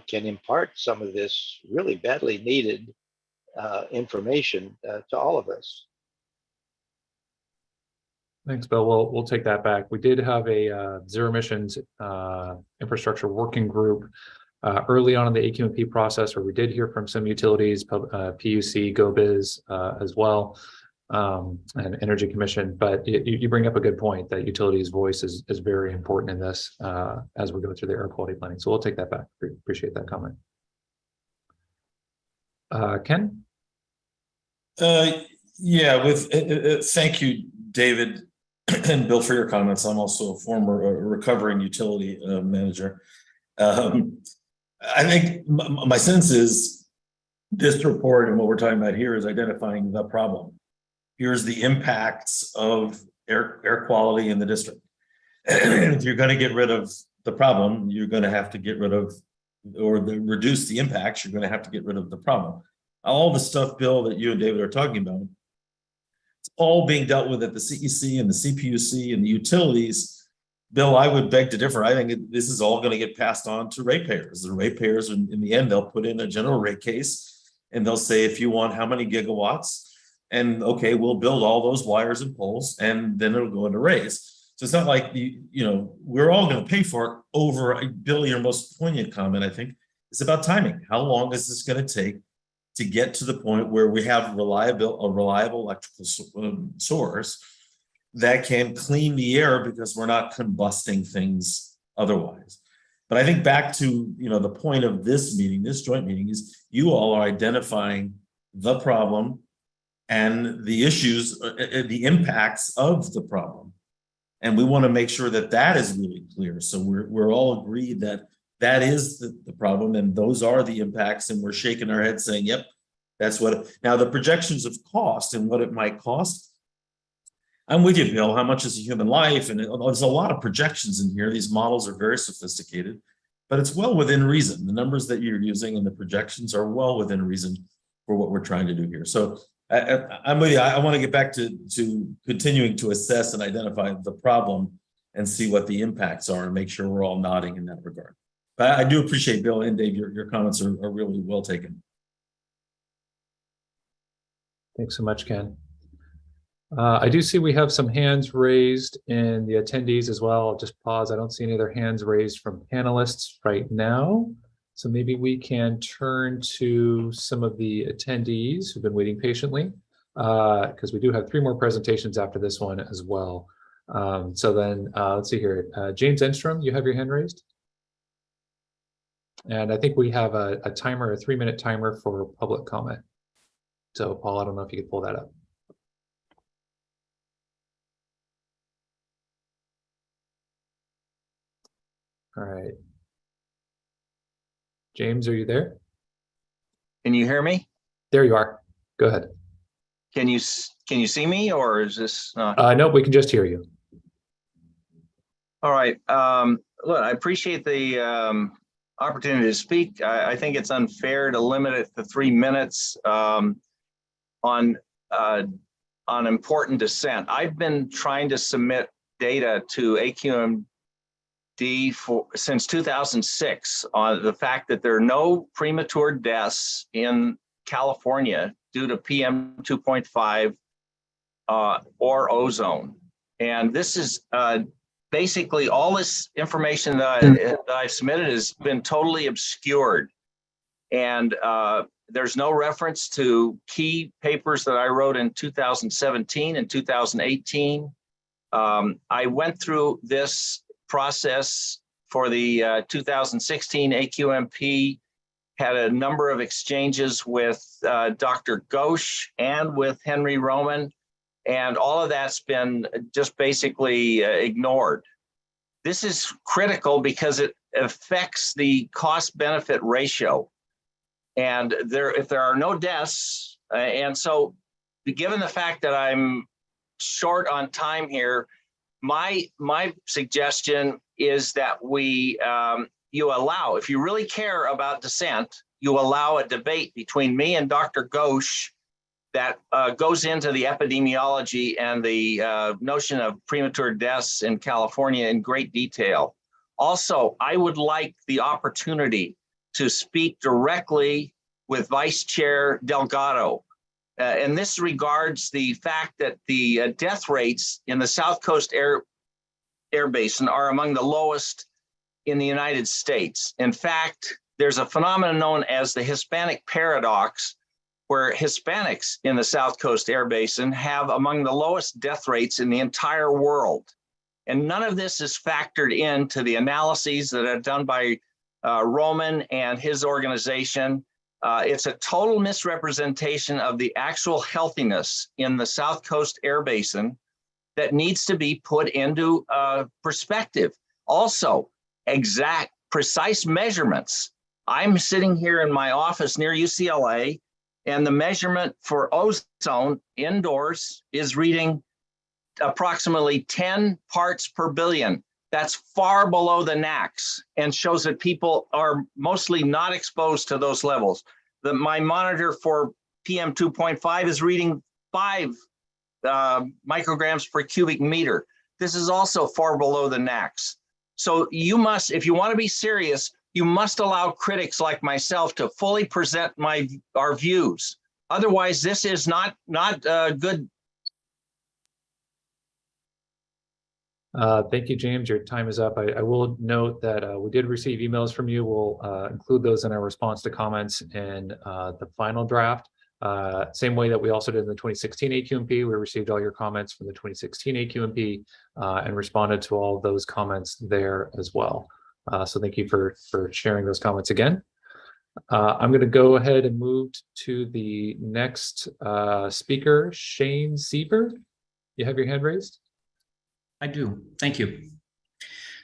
[SPEAKER 3] can impart some of this really badly needed information to all of us.
[SPEAKER 1] Thanks, Bill. We'll take that back. We did have a zero emissions infrastructure working group early on in the AQMP process, where we did hear from some utilities, PUC, GoBiz as well, and Energy Commission. But you bring up a good point that utilities' voice is very important in this as we go through the air quality planning. So we'll take that back. Appreciate that comment. Ken?
[SPEAKER 18] Yeah, thank you, David and Bill, for your comments. I'm also a former recovering utility manager. I think my sense is this report and what we're talking about here is identifying the problem. Here's the impacts of air quality in the district. And if you're going to get rid of the problem, you're going to have to get rid of, or reduce the impacts, you're going to have to get rid of the problem. All the stuff, Bill, that you and David are talking about, it's all being dealt with at the CEC and the CPUC and the utilities. Bill, I would beg to differ. I think this is all going to get passed on to ratepayers. The ratepayers, in the end, they'll put in a general rate case and they'll say, if you want how many gigawatts, and okay, we'll build all those wires and poles, and then it'll go into rates. So it's not like we're all going to pay for it over a Bill. Your most poignant comment, I think, is about timing. How long is this going to take to get to the point where we have a reliable electrical source that can clean the air, because we're not combusting things otherwise? But I think back to the point of this meeting, this joint meeting, is you all are identifying the problem and the issues, the impacts of the problem. And we want to make sure that that is really clear. So we're all agreed that that is the problem and those are the impacts, and we're shaking our heads saying, yep, that's what. Now the projections of cost and what it might cost, I'm with you, Bill. How much is a human life? And there's a lot of projections in here. These models are very sophisticated, but it's well within reason. The numbers that you're using and the projections are well within reason for what we're trying to do here. So I'm with you. I want to get back to continuing to assess and identify the problem and see what the impacts are and make sure we're all nodding in that regard. But I do appreciate, Bill and Dave, your comments are really well taken.
[SPEAKER 1] Thanks so much, Ken. I do see we have some hands raised in the attendees as well. I'll just pause. I don't see any other hands raised from panelists right now. So maybe we can turn to some of the attendees who've been waiting patiently, because we do have 3 more presentations after this one as well. So then let's see here. James Enstrom, you have your hand raised. And I think we have a timer, a 3-minute timer for public comment. So Paul, I don't know if you could pull that up. All right. James, are you there?
[SPEAKER 19] Can you hear me?
[SPEAKER 1] There you are. Go ahead.
[SPEAKER 19] Can you see me, or is this not?
[SPEAKER 1] No, we can just hear you.
[SPEAKER 19] All right. Look, I appreciate the opportunity to speak. I think it's unfair to limit it to 3 minutes on important dissent. I've been trying to submit data to AQMD since 2006 on the fact that there are no premature deaths in California due to PM 2.5 or ozone. And this is basically all this information that I've submitted has been totally obscured. And there's no reference to key papers that I wrote in 2017 and 2018. I went through this process for the 2016 AQMP, had a number of exchanges with Dr. Ghosh and with Henry Roman, and all of that's been just basically ignored. This is critical because it affects the cost-benefit ratio. And if there are no deaths, and so given the fact that I'm short on time here, my suggestion is that you allow, if you really care about dissent, you allow a debate between me and Dr. Ghosh that goes into the epidemiology and the notion of premature deaths in California in great detail. Also, I would like the opportunity to speak directly with Vice Chair Delgado. And this regards the fact that the death rates in the South Coast Air Basin are among the lowest in the United States. In fact, there's a phenomenon known as the Hispanic Paradox, where Hispanics in the South Coast Air Basin have among the lowest death rates in the entire world. And none of this is factored into the analyses that are done by Roman and his organization. It's a total misrepresentation of the actual healthiness in the South Coast Air Basin that needs to be put into perspective. Also, exact, precise measurements. I'm sitting here in my office near UCLA, and the measurement for ozone indoors is reading approximately 10 parts per billion. That's far below the NACs and shows that people are mostly not exposed to those levels. My monitor for PM 2.5 is reading 5 micrograms per cubic meter. This is also far below the NACs. So you must, if you want to be serious, you must allow critics like myself to fully present our views. Otherwise, this is not good.
[SPEAKER 1] Thank you, James. Your time is up. I will note that we did receive emails from you. We'll include those in our response to comments in the final draft. Same way that we also did in the 2016 AQMP. We received all your comments from the 2016 AQMP and responded to all of those comments there as well. So thank you for sharing those comments again. I'm going to go ahead and move to the next speaker, Shane Sieber. You have your hand raised?
[SPEAKER 20] I do. Thank you.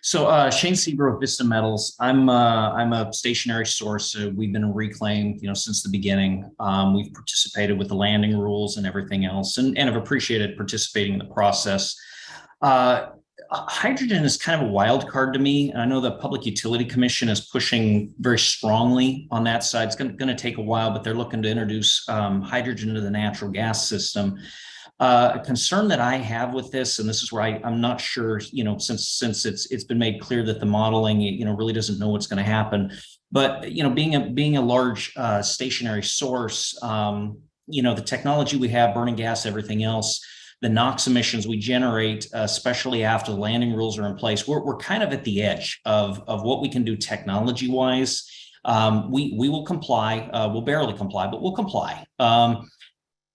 [SPEAKER 20] So Shane Sieber of Vista Metals. I'm a stationary source. We've been in reclaim, since the beginning. We've participated with the landing rules and everything else, and have appreciated participating in the process. Hydrogen is kind of a wild card to me. I know the Public Utility Commission is pushing very strongly on that side. It's going to take a while, but they're looking to introduce hydrogen into the natural gas system. A concern that I have with this, and this is where I'm not sure, since it's been made clear that the modeling, really doesn't know what's going to happen. But being a large stationary source, the technology we have, burning gas, everything else, the NOx emissions we generate, especially after the landing rules are in place, we're kind of at the edge of what we can do technology-wise. We will comply. We'll barely comply, but we'll comply.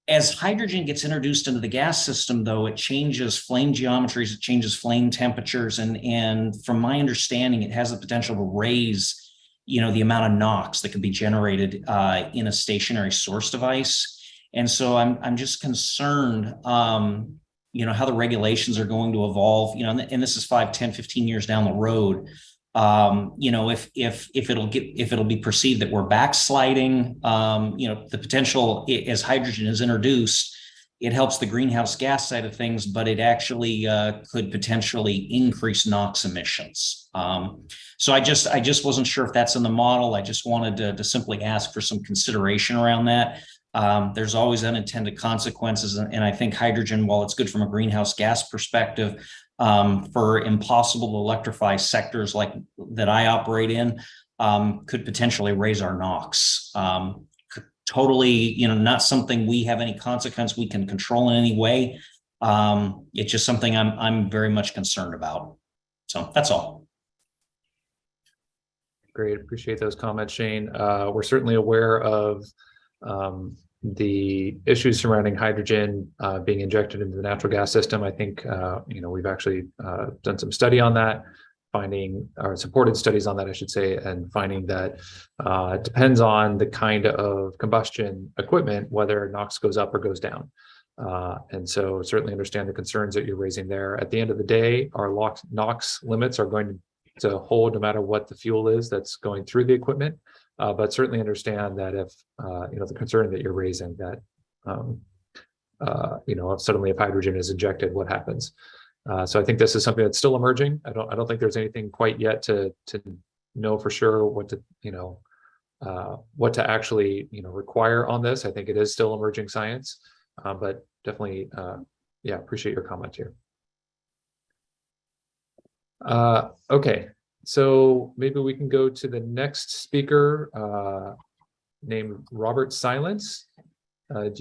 [SPEAKER 20] As hydrogen gets introduced into the gas system, though, it changes flame geometries, it changes flame temperatures, and from my understanding, it has the potential to raise, the amount of NOx that can be generated in a stationary source device. And so I'm just concerned, how the regulations are going to evolve, and this is 5, 10, 15 years down the road. If it'll be perceived that we're backsliding, the potential as hydrogen is introduced, it helps the greenhouse gas side of things, but it actually could potentially increase NOx emissions. So I just wasn't sure if that's in the model. I just wanted to simply ask for some consideration around that. There's always unintended consequences, and I think hydrogen, while it's good from a greenhouse gas perspective, for impossible to electrify sectors like that I operate in, could potentially raise our NOx. Totally, not something we have any consequence we can control in any way. It's just something I'm very much concerned about. So that's all.
[SPEAKER 1] Great, appreciate those comments, Shane. We're certainly aware of the issues surrounding hydrogen being injected into the natural gas system. I think we've actually done some study on that, or supported studies on that, I should say, and finding that it depends on the kind of combustion equipment whether NOx goes up or goes down. And so certainly understand the concerns that you're raising there. At the end of the day, our NOx limits are going to hold no matter what the fuel is that's going through the equipment. But certainly understand that if the concern that you're raising, that if suddenly if hydrogen is injected, what happens? So I think this is something that's still emerging. I don't think there's anything quite yet to know for sure what to actually require on this. I think it is still emerging science, but definitely appreciate your comment here. Okay. So maybe we can go to the next speaker named Robert Silence. It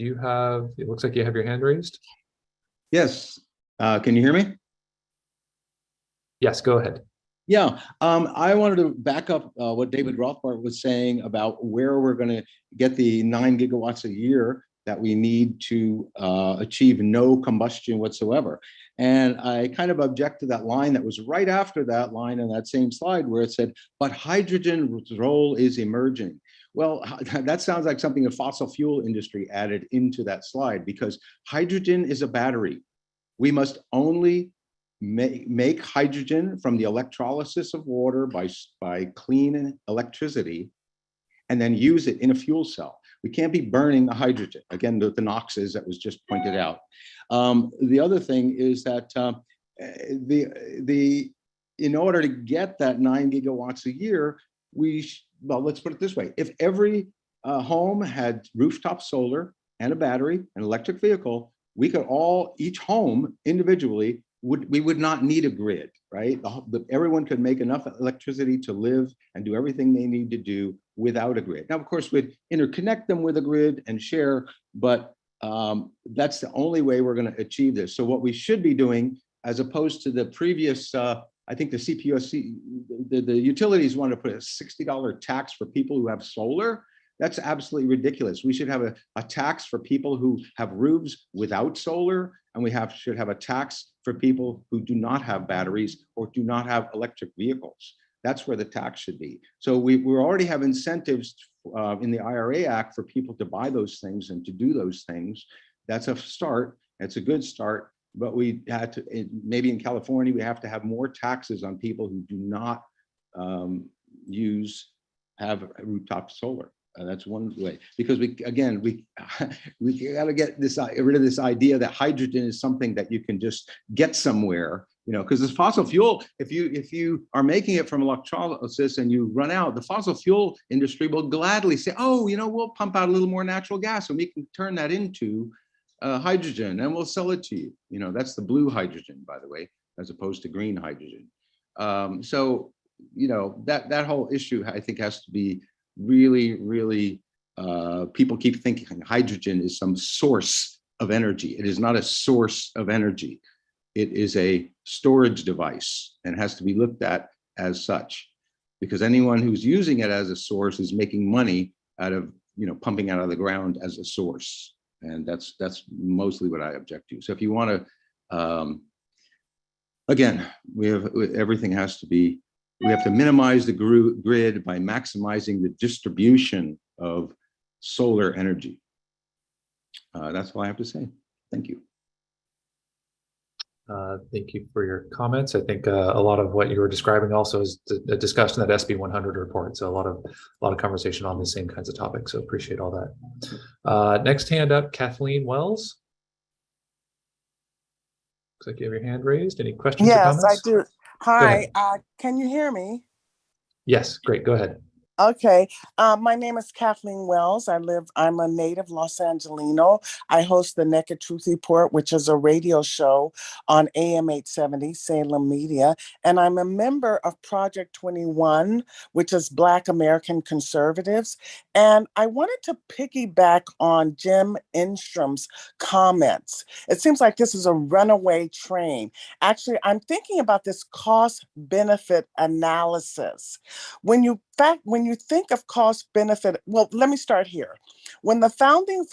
[SPEAKER 1] looks like you have your hand raised.
[SPEAKER 21] Yes. Can you hear me?
[SPEAKER 1] Yes, go ahead.
[SPEAKER 21] Yeah, I wanted to back up what David Rothbard was saying about where we're going to get the 9 gigawatts a year that we need to achieve no combustion whatsoever. And I kind of object to that line that was right after that line in that same slide where it said, but hydrogen's role is emerging. Well, that sounds like something the fossil fuel industry added into that slide, because hydrogen is a battery. We must only make hydrogen from the electrolysis of water by clean electricity and then use it in a fuel cell. We can't be burning the hydrogen. Again, the NOxes that was just pointed out. The other thing is that in order to get that 9 gigawatts a year, let's put it this way. If every home had rooftop solar and a battery, an electric vehicle, we could each home individually, we would not need a grid, right? Everyone could make enough electricity to live and do everything they need to do without a grid. Now, of course, we'd interconnect them with a grid and share, but that's the only way we're going to achieve this. So what we should be doing, as opposed to the previous, I think the CPUC, the utilities want to put a $60 tax for people who have solar. That's absolutely ridiculous. We should have a tax for people who have roofs without solar, and we should have a tax for people who do not have batteries or do not have electric vehicles. That's where the tax should be. So we already have incentives in the IRA Act for people to buy those things and to do those things. That's a start. It's a good start. But we had to, maybe in California, we have to have more taxes on people who do not have rooftop solar. That's one way, because we got to get rid of this idea that hydrogen is something that you can just get somewhere, because this fossil fuel, if you are making it from electrolysis and you run out, the fossil fuel industry will gladly say, oh, we'll pump out a little more natural gas and we can turn that into hydrogen and we'll sell it to you. That's the blue hydrogen, by the way, as opposed to green hydrogen. So that whole issue, I think, has to be really, people keep thinking hydrogen is some source of energy. It is not a source of energy. It is a storage device and has to be looked at as such, because anyone who's using it as a source is making money out of, pumping out of the ground as a source. And that's mostly what I object to. So if you want to, again, everything has to be, we have to minimize the grid by maximizing the distribution of solar energy. That's all I have to say. Thank you.
[SPEAKER 1] Thank you for your comments. I think a lot of what you were describing also is discussed in that SB 100 report. So a lot of conversation on the same kinds of topics. So appreciate all that. Next hand up, Kathleen Wells. Looks like you have your hand raised. Any questions or comments?
[SPEAKER 8] Yes, I do. Hi, can you hear me?
[SPEAKER 1] Yes, great. Go ahead.
[SPEAKER 8] Okay. My name is Kathleen Wells. I'm a native Los Angelino. I host the Naked Truth Report, which is a radio show on AM 870 Salem Media. And I'm a member of Project 21, which is Black American Conservatives. And I wanted to piggyback on Jim Instrom's comments. It seems like this is a runaway train. Actually, I'm thinking about this cost-benefit analysis. When you think of cost benefit, well, let me start here. When the founding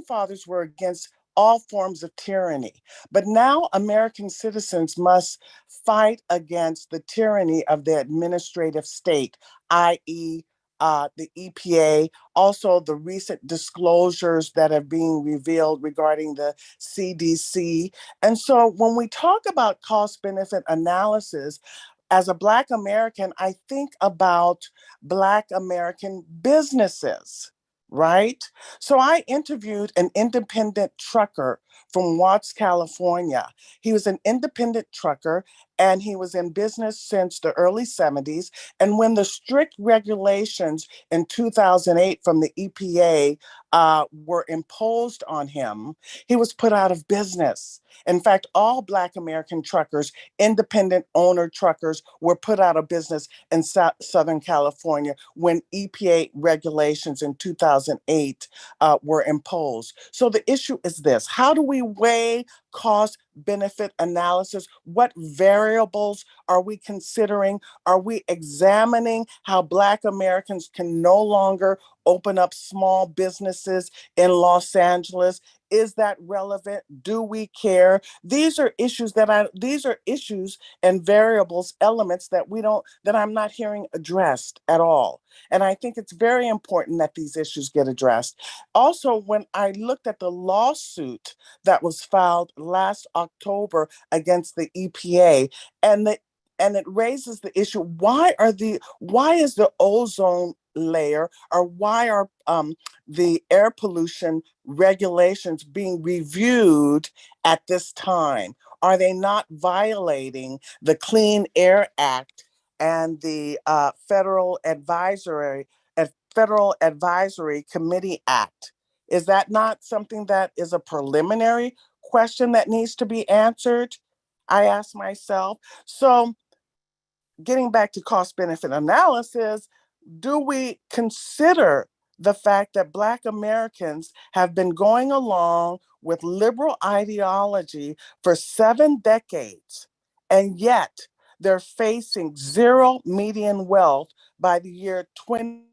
[SPEAKER 8] fathers were against all forms of tyranny, but now American citizens must fight against the tyranny of the administrative state, i.e., the EPA, also the recent disclosures that are being revealed regarding the CDC. And so when we talk about cost benefit analysis, as a Black American, I think about Black American businesses, right? So I interviewed an independent trucker from Watts, California. He was an independent trucker and he was in business since the early 70s. And when the strict regulations in 2008 from the EPA were imposed on him, he was put out of business. In fact, all Black American truckers, independent owner truckers, were put out of business in Southern California when EPA regulations in 2008 were imposed. So the issue is this: how do we weigh cost benefit analysis? What variables are we considering? Are we examining how Black Americans can no longer open up small businesses in Los Angeles? Is that relevant? Do we care? These are issues and variables, elements that I'm not hearing addressed at all. And I think it's very important that these issues get addressed. Also, when I looked at the lawsuit that was filed last October against the EPA, and it raises the issue, why is the ozone layer, or why are the air pollution regulations being reviewed at this time? Are they not violating the Clean Air Act and the Federal Advisory Committee Act? Is that not something that is a preliminary question that needs to be answered? I ask myself. So getting back to cost benefit analysis, do we consider the fact that Black Americans have been going along with liberal ideology for 7 decades, and yet they're facing zero median wealth by the year 20?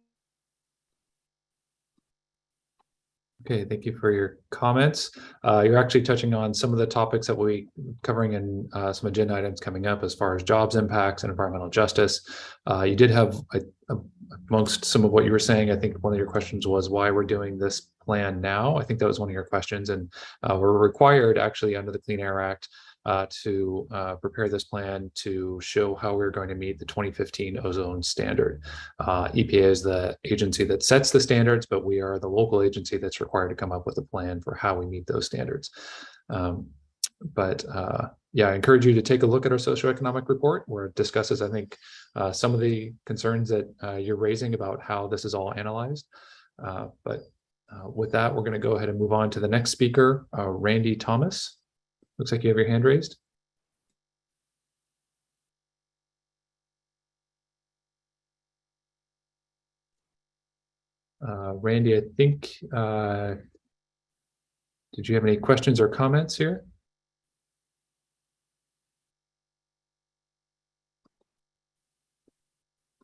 [SPEAKER 1] Okay, thank you for your comments. You're actually touching on some of the topics that we'll be covering in some agenda items coming up as far as jobs impacts and environmental justice. You did have amongst some of what you were saying, I think one of your questions was why we're doing this plan now. I think that was one of your questions, and we're required actually under the Clean Air Act to prepare this plan to show how we're going to meet the 2015 ozone standard. EPA is the agency that sets the standards, but we are the local agency that's required to come up with a plan for how we meet those standards. Yeah, I encourage you to take a look at our socioeconomic report where it discusses, I think, some of the concerns that you're raising about how this is all analyzed. With that, we're going to go ahead and move on to the next speaker, Randy Thomas. Looks like you have your hand raised. Randy, I think, did you have any questions or comments here?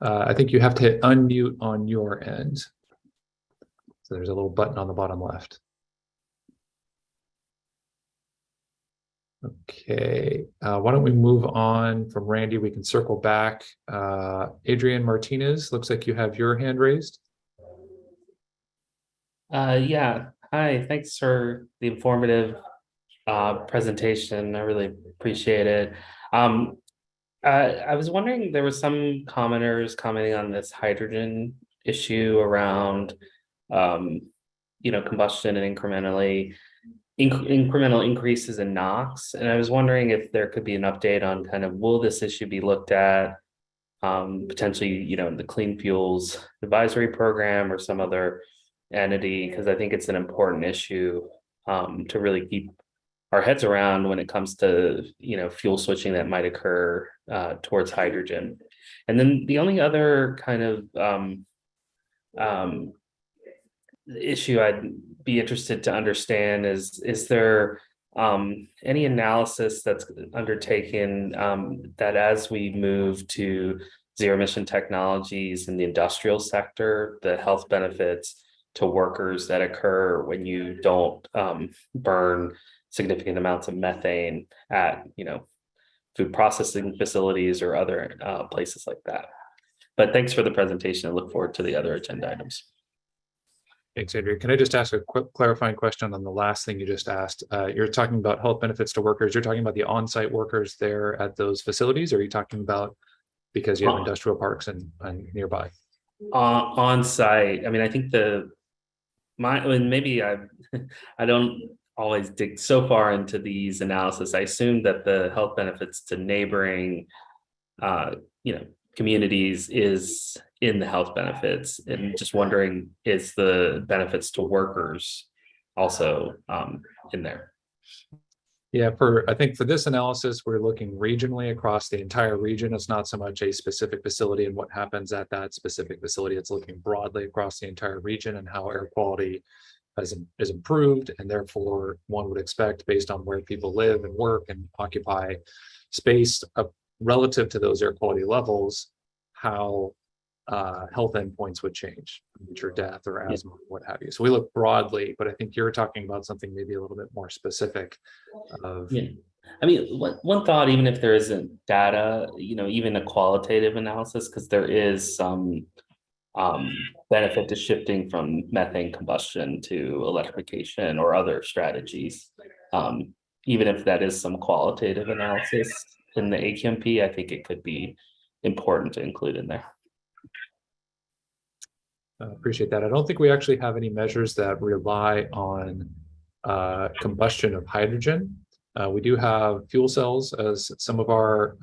[SPEAKER 1] I think you have to hit unmute on your end. So there's a little button on the bottom left. Okay, why don't we move on from Randy? We can circle back. Adrian Martinez, looks like you have your hand raised.
[SPEAKER 10] Yeah, hi, thanks for the informative presentation. I really appreciate it. I was wondering, there were some commenters commenting on this hydrogen issue around, combustion and incremental increases in NOx. And I was wondering if there could be an update on kind of, will this issue be looked at potentially, the Clean Fuels Advisory Program or some other entity, because I think it's an important issue to really keep our heads around when it comes to fuel switching that might occur towards hydrogen. And then the only other kind of issue I'd be interested to understand is there any analysis that's undertaken that as we move to zero emission technologies in the industrial sector, the health benefits to workers that occur when you don't burn significant amounts of methane at food processing facilities or other places like that. But thanks for the presentation. I look forward to the other agenda items.
[SPEAKER 1] Thanks, Andrew. Can I just ask a quick clarifying question on the last thing you just asked? You're talking about health benefits to workers. You're talking about the on-site workers there at those facilities, or are you talking about because you have industrial parks and nearby?
[SPEAKER 10] On-site. I mean, I think maybe I don't always dig so far into these analysis. I assume that the health benefits to neighboring, communities is in the health benefits, and just wondering, is the benefits to workers also in there?
[SPEAKER 1] Yeah, I think for this analysis, we're looking regionally across the entire region. It's not so much a specific facility and what happens at that specific facility. It's looking broadly across the entire region and how air quality is improved, and therefore one would expect, based on where people live and work and occupy space relative to those air quality levels, how health endpoints would change, future death or asthma, what have you. So we look broadly, but I think you're talking about something maybe a little bit more specific.
[SPEAKER 10] I mean, one thought, even if there isn't data, even a qualitative analysis, because there is some benefit to shifting from methane combustion to electrification or other strategies. Even if that is some qualitative analysis in the AQMP, I think it could be important to include in there.
[SPEAKER 1] Appreciate that. I don't think we actually have any measures that rely on combustion of hydrogen. We do have fuel cells as some of our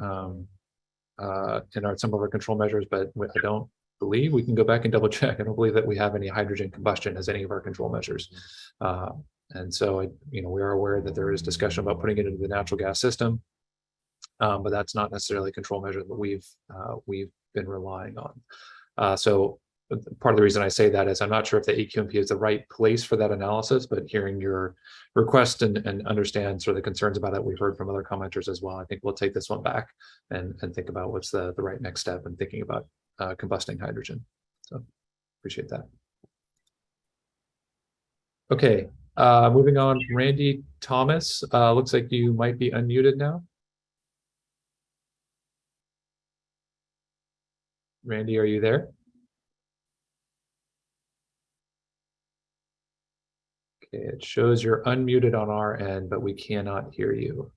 [SPEAKER 1] some of our control measures, but I don't believe, we can go back and double check. I don't believe that we have any hydrogen combustion as any of our control measures. And so, we are aware that there is discussion about putting it into the natural gas system, but that's not necessarily a control measure that we've been relying on. So part of the reason I say that is I'm not sure if the AQMP is the right place for that analysis, but hearing your request and understand sort of the concerns about it, we've heard from other commenters as well. I think we'll take this one back and think about what's the right next step in thinking about combusting hydrogen. So appreciate that. Okay, moving on, Randy Thomas, looks like you might be unmuted now. Randy, are you there? Okay, it shows you're unmuted on our end, but we cannot hear you.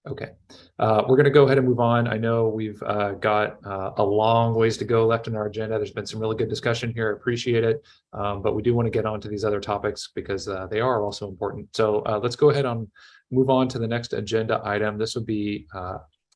[SPEAKER 1] Okay, we're going to go ahead and move on. I know we've got a long ways to go left in our agenda. There's been some really good discussion here. I appreciate it, but we do want to get on to these other topics because they are also important. So let's go ahead and move on to the next agenda item. This would be,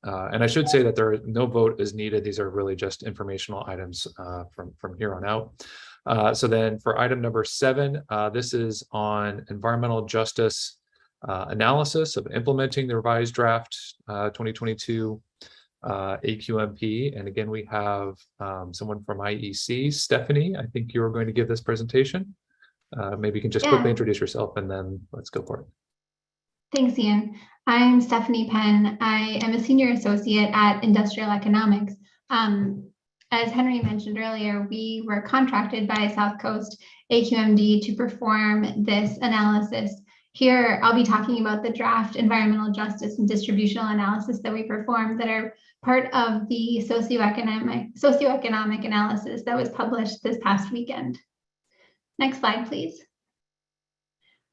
[SPEAKER 1] and I should say that no vote is needed. These are really just informational items from here on out. So then for item number 7, this is on environmental justice analysis of implementing the revised draft 2022 AQMP. And again, we have someone from IEC. Stephanie, I think you were going to give this presentation. Maybe you can just quickly introduce yourself and then let's go for it.
[SPEAKER 9] Thanks, Ian. I'm Stephanie Penn. I am a senior associate at Industrial Economics. As Henry mentioned earlier, we were contracted by South Coast AQMD to perform this analysis. Here, I'll be talking about the draft environmental justice and distributional analysis that we performed that are part of the socioeconomic analysis that was published this past weekend. Next slide, please.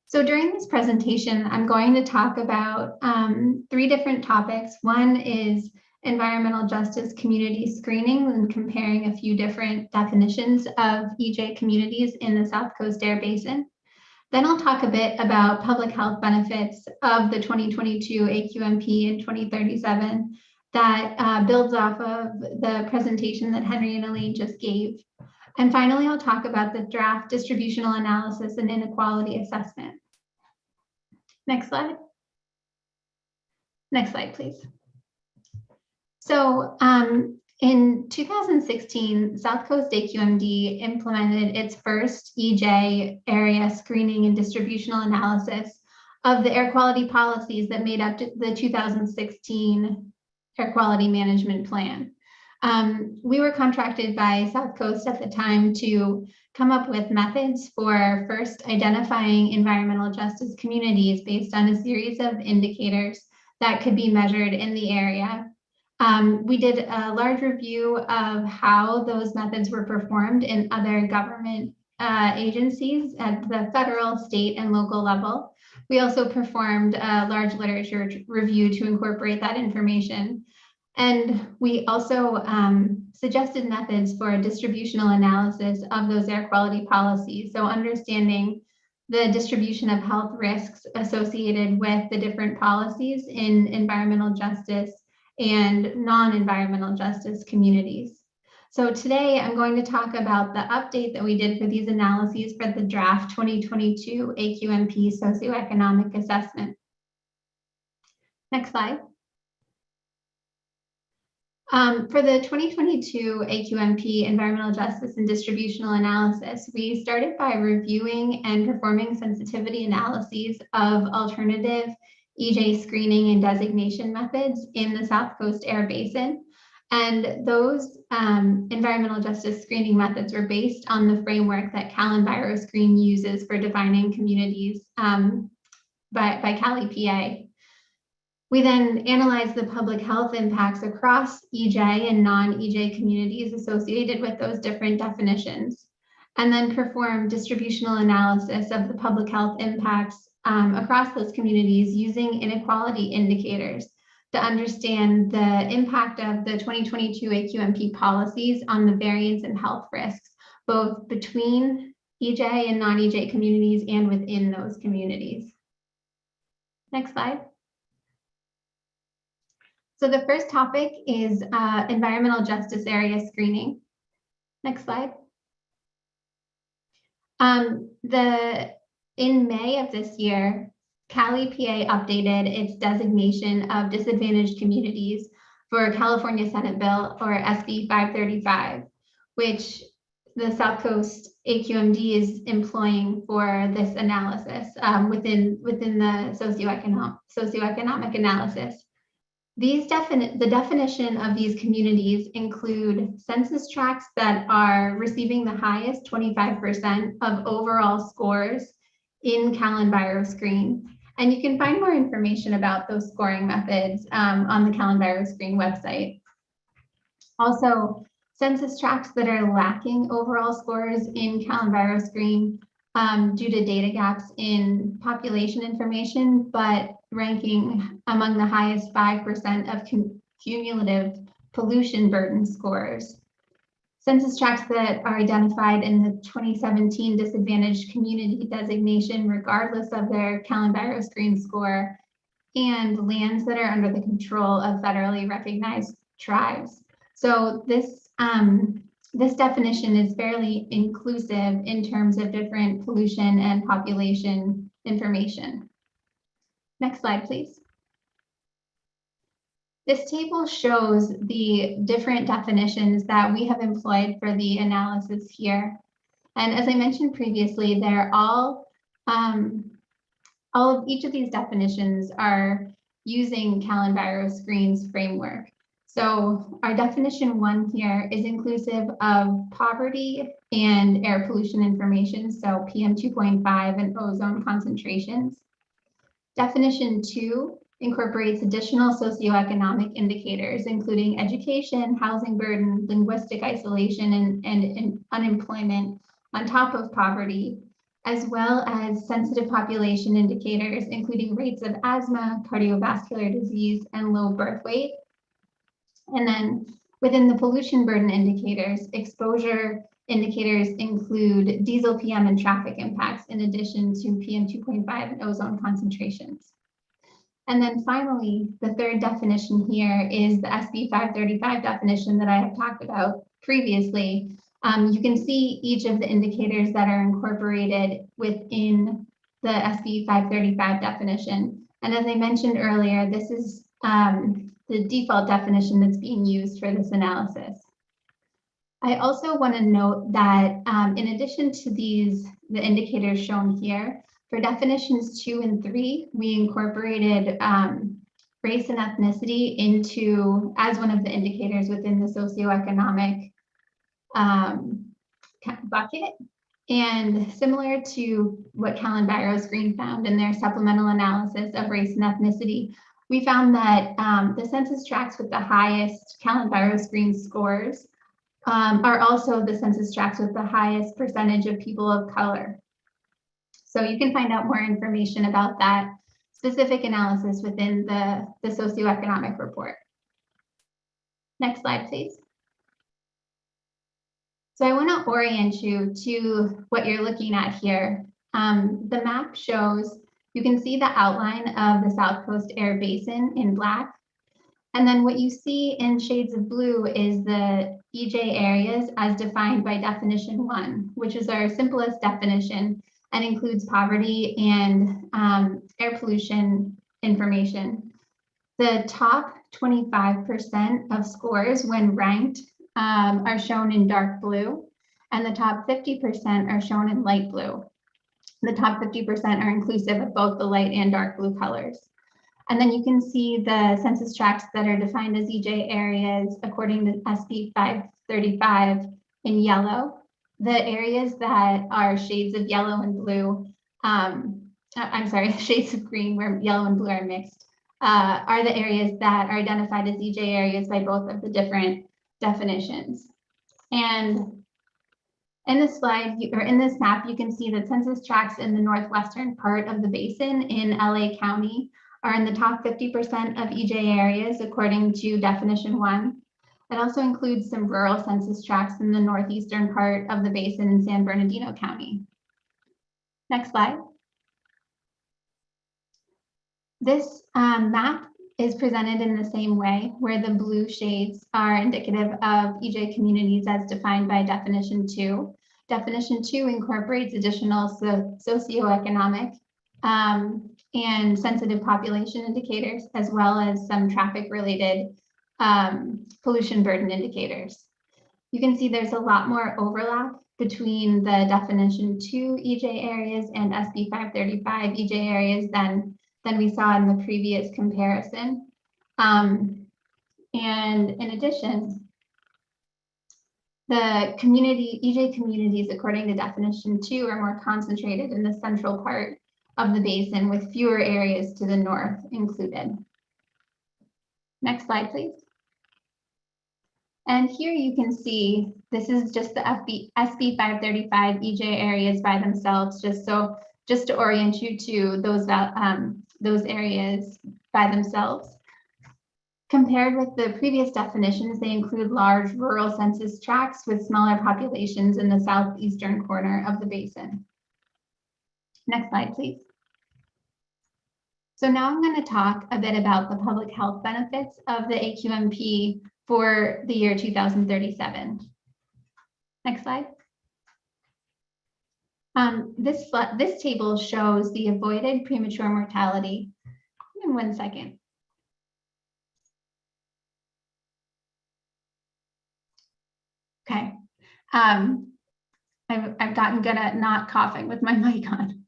[SPEAKER 9] So during this presentation, I'm going to talk about 3 different topics. One is environmental justice community screening and comparing a few different definitions of EJ communities in the South Coast Air Basin. Then I'll talk a bit about public health benefits of the 2022 AQMP in 2037 that builds off of the presentation that Henry and Elaine just gave. And finally, I'll talk about the draft distributional analysis and inequality assessment. Next slide. Next slide, please. So in 2016, South Coast AQMD implemented its first EJ area screening and distributional analysis of the air quality policies that made up the 2016 Air Quality Management Plan. We were contracted by South Coast at the time to come up with methods for first identifying environmental justice communities based on a series of indicators that could be measured in the area. We did a large review of how those methods were performed in other government agencies at the federal, state, and local level. We also performed a large literature review to incorporate that information. And we also suggested methods for a distributional analysis of those air quality policies. So understanding the distribution of health risks associated with the different policies in environmental justice and non-environmental justice communities. So today I'm going to talk about the update that we did for these analyses for the draft 2022 AQMP socioeconomic assessment. Next slide. For the 2022 AQMP environmental justice and distributional analysis, we started by reviewing and performing sensitivity analyses of alternative EJ screening and designation methods in the South Coast Air Basin. And those environmental justice screening methods were based on the framework that CalEnviroScreen uses for defining communities by Cali, PA. We then analyzed the public health impacts across EJ and non-EJ communities associated with those different definitions, and then performed distributional analysis of the public health impacts across those communities using inequality indicators to understand the impact of the 2022 AQMP policies on the variance in health risks, both between EJ and non-EJ communities and within those communities. Next slide. So the first topic is environmental justice area screening. Next slide. In May of this year, Cali, PA updated its designation of disadvantaged communities for California Senate Bill, or SB 535, which the South Coast AQMD is employing for this analysis within the socioeconomic analysis. The definition of these communities include census tracts that are receiving the highest 25% of overall scores in CalEnviroScreen. And you can find more information about those scoring methods on the CalEnviroScreen website. Also, census tracts that are lacking overall scores in Calendar screen due to data gaps in population information, but ranking among the highest 5% of cumulative pollution burden scores. Census tracts that are identified in the 2017 disadvantaged community designation, regardless of their Calendar screen score, and lands that are under the control of federally recognized tribes. So this definition is fairly inclusive in terms of different pollution and population information. Next slide, please. This table shows the different definitions that we have employed for the analysis here. And as I mentioned previously, they're all of each of these definitions are using Calendar screen's framework. So our definition 1 here is inclusive of poverty and air pollution information, so PM 2.5 and ozone concentrations. Definition 2 incorporates additional socioeconomic indicators, including education, housing burden, linguistic isolation, and unemployment on top of poverty, as well as sensitive population indicators, including rates of asthma, cardiovascular disease, and low birth weight. And then within the pollution burden indicators, exposure indicators include diesel PM and traffic impacts, in addition to PM 2.5 and ozone concentrations. And then finally, the third definition here is the SB 535 definition that I have talked about previously. You can see each of the indicators that are incorporated within the SB 535 definition. And as I mentioned earlier, this is the default definition that's being used for this analysis. I also want to note that in addition to the indicators shown here, for definitions 2 and 3, we incorporated race and ethnicity as one of the indicators within the socioeconomic bucket. And similar to what Calendar screen found in their supplemental analysis of race and ethnicity, we found that the census tracts with the highest Calendar screen scores are also the census tracts with the highest percentage of people of color. So you can find out more information about that specific analysis within the socioeconomic report. Next slide, please. So I want to orient you to what you're looking at here. The map shows, you can see the outline of the South Coast Air Basin in black. And then what you see in shades of blue is the EJ areas as defined by definition 1, which is our simplest definition and includes poverty and air pollution information. The top 25% of scores when ranked are shown in dark blue, and the top 50% are shown in light blue. The top 50% are inclusive of both the light and dark blue colors. And then you can see the census tracts that are defined as EJ areas according to SB 535 in yellow. The areas that are shades of yellow and blue, shades of green where yellow and blue are mixed, are the areas that are identified as EJ areas by both of the different definitions. And in this slide, or in this map, you can see that census tracts in the northwestern part of the basin in LA County are in the top 50% of EJ areas according to definition 1. It also includes some rural census tracts in the northeastern part of the basin in San Bernardino County. Next slide. This map is presented in the same way, where the blue shades are indicative of EJ communities as defined by definition 2. Definition 2 incorporates additional socioeconomic and sensitive population indicators, as well as some traffic-related pollution burden indicators. You can see there's a lot more overlap between the definition 2 EJ areas and SB 535 EJ areas than we saw in the previous comparison. And in addition, the EJ communities, according to definition 2, are more concentrated in the central part of the basin with fewer areas to the north included. Next slide, please. And here you can see, this is just the SB 535 EJ areas by themselves, just to orient you to those areas by themselves. Compared with the previous definitions, they include large rural census tracts with smaller populations in the southeastern corner of the basin. Next slide, please. So now I'm going to talk a bit about the public health benefits of the AQMP for the year 2037. Next slide. This table shows the avoided premature mortality. In 1 second. Okay. I've gotten good at not coughing with my mic on.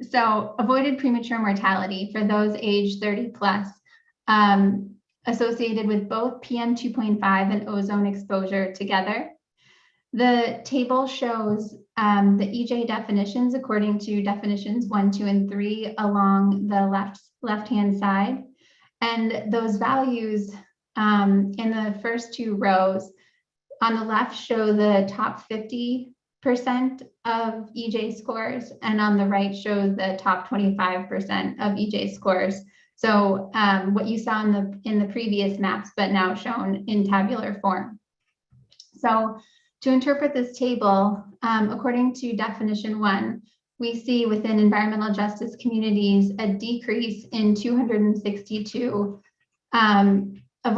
[SPEAKER 9] So avoided premature mortality for those age 30 plus, associated with both PM 2.5 and ozone exposure together. The table shows the EJ definitions according to definitions 1, 2, and 3 along the left-hand side. And those values in the first 2 rows on the left show the top 50% of EJ scores, and on the right shows the top 25% of EJ scores. So what you saw in the previous maps, but now shown in tabular form. So to interpret this table, according to definition 1, we see within environmental justice communities a decrease in 262 a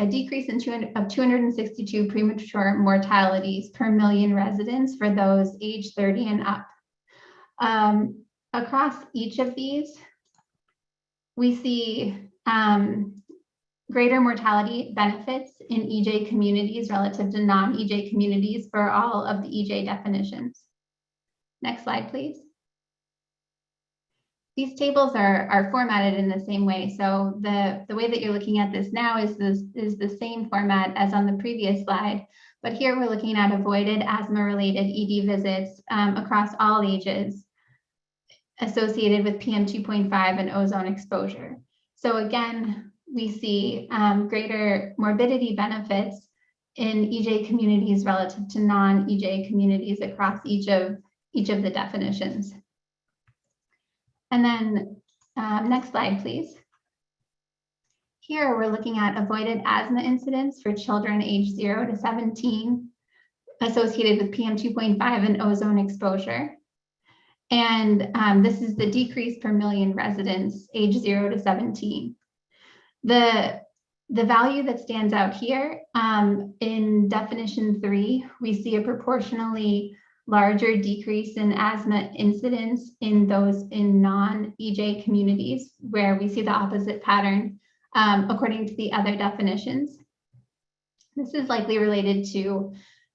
[SPEAKER 9] decrease of 262 premature mortalities per million residents for those age 30 and up. Across each of these, we see greater mortality benefits in EJ communities relative to non-EJ communities for all of the EJ definitions. Next slide, please. These tables are formatted in the same way. So the way that you're looking at this now is the same format as on the previous slide. But here we're looking at avoided asthma-related ED visits across all ages associated with PM 2.5 and ozone exposure. So again, we see greater morbidity benefits in EJ communities relative to non-EJ communities across each of the definitions. And then next slide, please. Here we're looking at avoided asthma incidents for children aged 0 to 17 associated with PM 2.5 and ozone exposure. And this is the decrease per million residents aged 0 to 17. The value that stands out here in definition 3, we see a proportionally larger decrease in asthma incidence in those in non-EJ communities, where we see the opposite pattern according to the other definitions. This is likely related to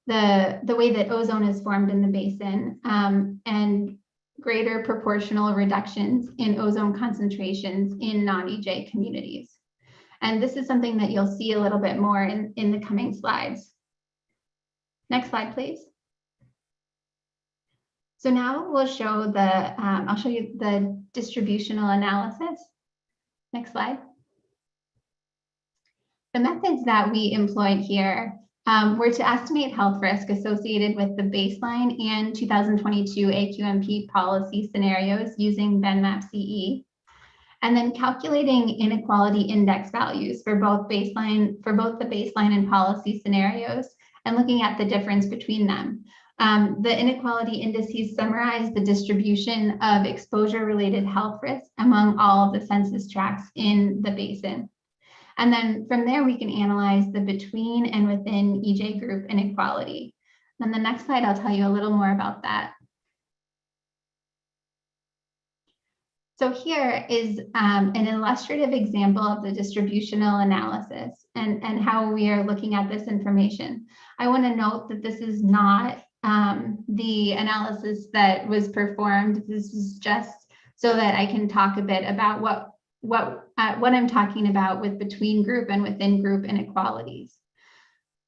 [SPEAKER 9] the way that ozone is formed in the basin and greater proportional reductions in ozone concentrations in non-EJ communities. And this is something that you'll see a little bit more in the coming slides. Next slide, please. So now we'll show I'll show you the distributional analysis. Next slide. The methods that we employed here were to estimate health risk associated with the baseline and 2022 AQMP policy scenarios using BenMap CE, and then calculating inequality index values for both the baseline and policy scenarios, and looking at the difference between them. The inequality indices summarize the distribution of exposure-related health risks among all of the census tracts in the basin. And then from there, we can analyze the between and within EJ group inequality. On the next slide, I'll tell you a little more about that. So here is an illustrative example of the distributional analysis and how we are looking at this information. I want to note that this is not the analysis that was performed. This is just so that I can talk a bit about what I'm talking about with between group and within group inequalities.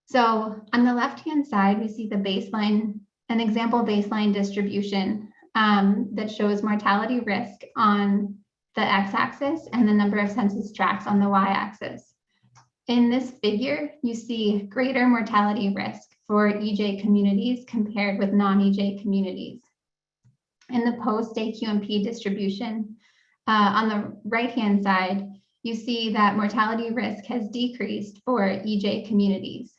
[SPEAKER 9] So on the left-hand side, we see the baseline, an example baseline distribution that shows mortality risk on the x-axis and the number of census tracts on the y-axis. in this figure, you see greater mortality risk for EJ communities compared with non-EJ communities. In the post-AQMP distribution, on the right-hand side, you see that mortality risk has decreased for EJ communities.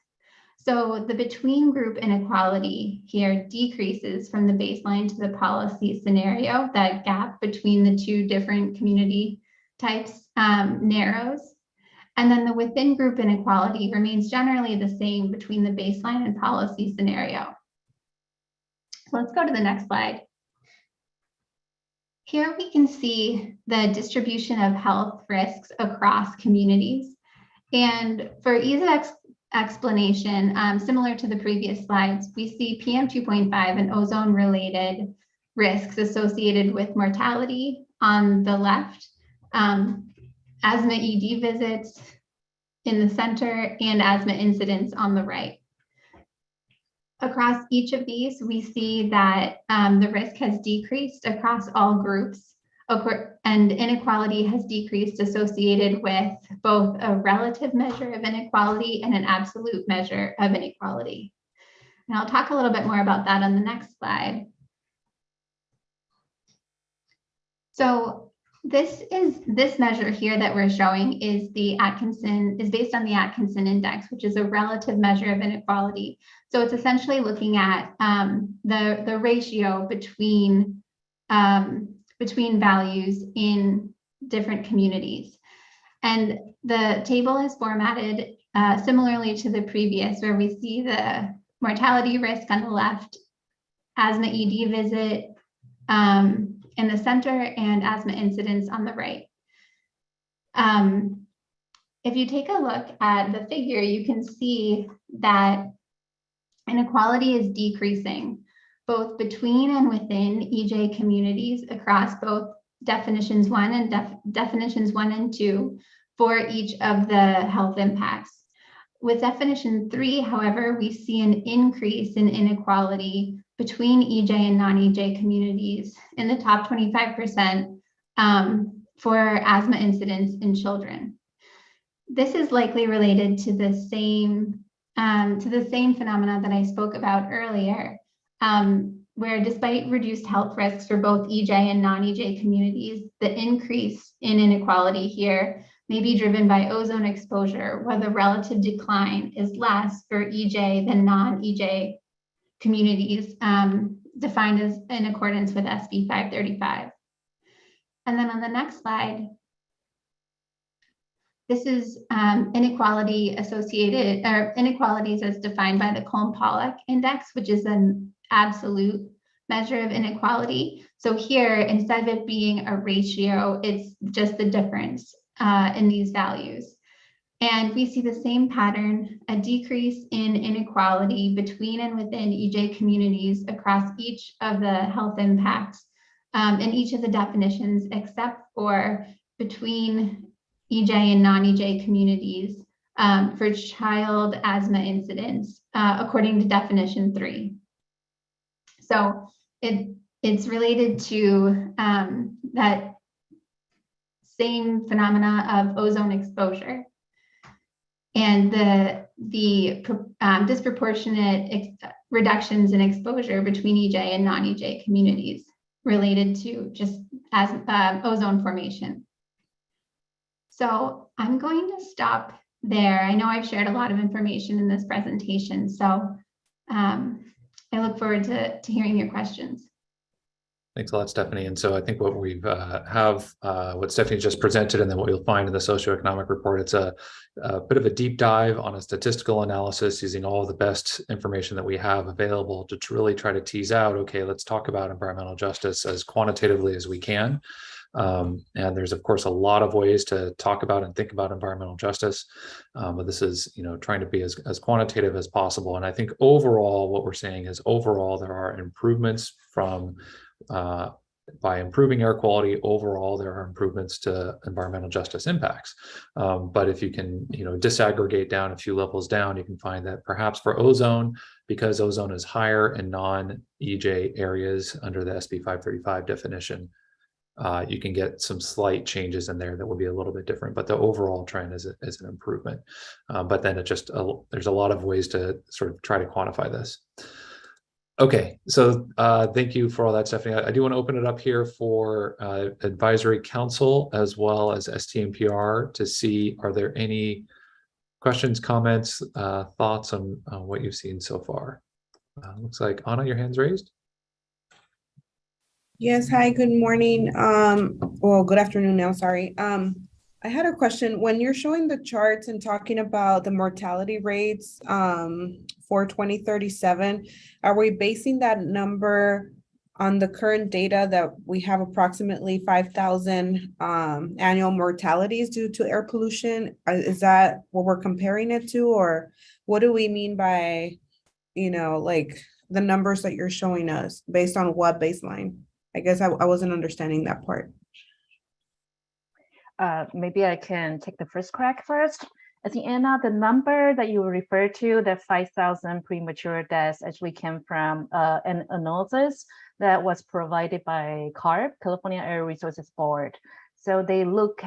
[SPEAKER 9] So the between group inequality here decreases from the baseline to the policy scenario. That gap between the two different community types narrows. And then the within group inequality remains generally the same between the baseline and policy scenario. So let's go to the next slide. Here we can see the distribution of health risks across communities. And for ease of explanation, similar to the previous slides, we see PM2.5 and ozone-related risks associated with mortality on the left, asthma ED visits in the center, and asthma incidence on the right. Across each of these, we see that the risk has decreased across all groups, and inequality has decreased associated with both a relative measure of inequality and an absolute measure of inequality. And I'll talk a little bit more about that on the next slide. So this measure here that we're showing is based on the Atkinson index, which is a relative measure of inequality. So it's essentially looking at the ratio between values in different communities. And the table is formatted similarly to the previous, where we see the mortality risk on the left, asthma ED visit in the center, and asthma incidence on the right. If you take a look at the figure, you can see that inequality is decreasing both between and within EJ communities across both definitions 1 and definitions 1 and 2 for each of the health impacts. With definition 3, however, we see an increase in inequality between EJ and non-EJ communities in the top 25% for asthma incidence in children. This is likely related to the same phenomena that I spoke about earlier, where despite reduced health risks for both EJ and non-EJ communities, the increase in inequality here may be driven by ozone exposure, where the relative decline is less for EJ than non-EJ communities, defined as in accordance with SB 535. And then on the next slide, this is inequalities as defined by the Cone-Pollock index, which is an absolute measure of inequality. So here, instead of it being a ratio, it's just the difference in these values. And we see the same pattern, a decrease in inequality between and within EJ communities across each of the health impacts in each of the definitions, except for between EJ and non-EJ communities for child asthma incidence, according to definition 3. So it's related to that same phenomena of ozone exposure and the disproportionate reductions in exposure between EJ and non-EJ communities related to just as ozone formation. So I'm going to stop there. I know I've shared a lot of information in this presentation, so I look forward to hearing your questions.
[SPEAKER 1] Thanks a lot, Stephanie. And so I think what we've what Stephanie just presented, and then what you'll find in the socioeconomic report, it's a bit of a deep dive on a statistical analysis using all of the best information that we have available to really try to tease out, okay, let's talk about environmental justice as quantitatively as we can. And there's, of course, a lot of ways to talk about and think about environmental justice, but this is, trying to be as quantitative as possible. And I think overall, what we're saying is overall, there are improvements from by improving air quality. Overall, there are improvements to environmental justice impacts. But if you can, disaggregate down a few levels down, you can find that perhaps for ozone, because ozone is higher in non-EJ areas under the SB 535 definition, you can get some slight changes in there that will be a little bit different, but the overall trend is an improvement. But then there's a lot of ways to sort of try to quantify this. Okay, so thank you for all that, Stephanie. I do want to open it up here for advisory council as well as STMPR to see, are there any questions, comments, thoughts on what you've seen so far? Looks like Anna, your hand's raised.
[SPEAKER 6] Yes, hi, good morning. Well, good afternoon now, sorry. I had a question. When you're showing the charts and talking about the mortality rates for 2037, are we basing that number on the current data that we have approximately 5,000 annual mortalities due to air pollution? Is that what we're comparing it to, or what do we mean by, like the numbers that you're showing us based on what baseline? I guess I wasn't understanding that part.
[SPEAKER 13] Maybe I can take the first crack first. At the end of the number that you refer to, the 5,000 premature deaths actually came from an analysis that was provided by CARB, California Air Resources Board. So they look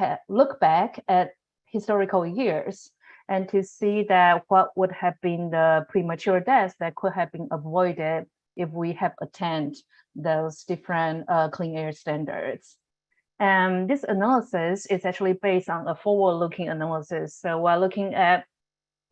[SPEAKER 13] back at historical years and to see that what would have been the premature deaths that could have been avoided if we have attained those different clean air standards. And this analysis is actually based on a forward-looking analysis. So we're looking at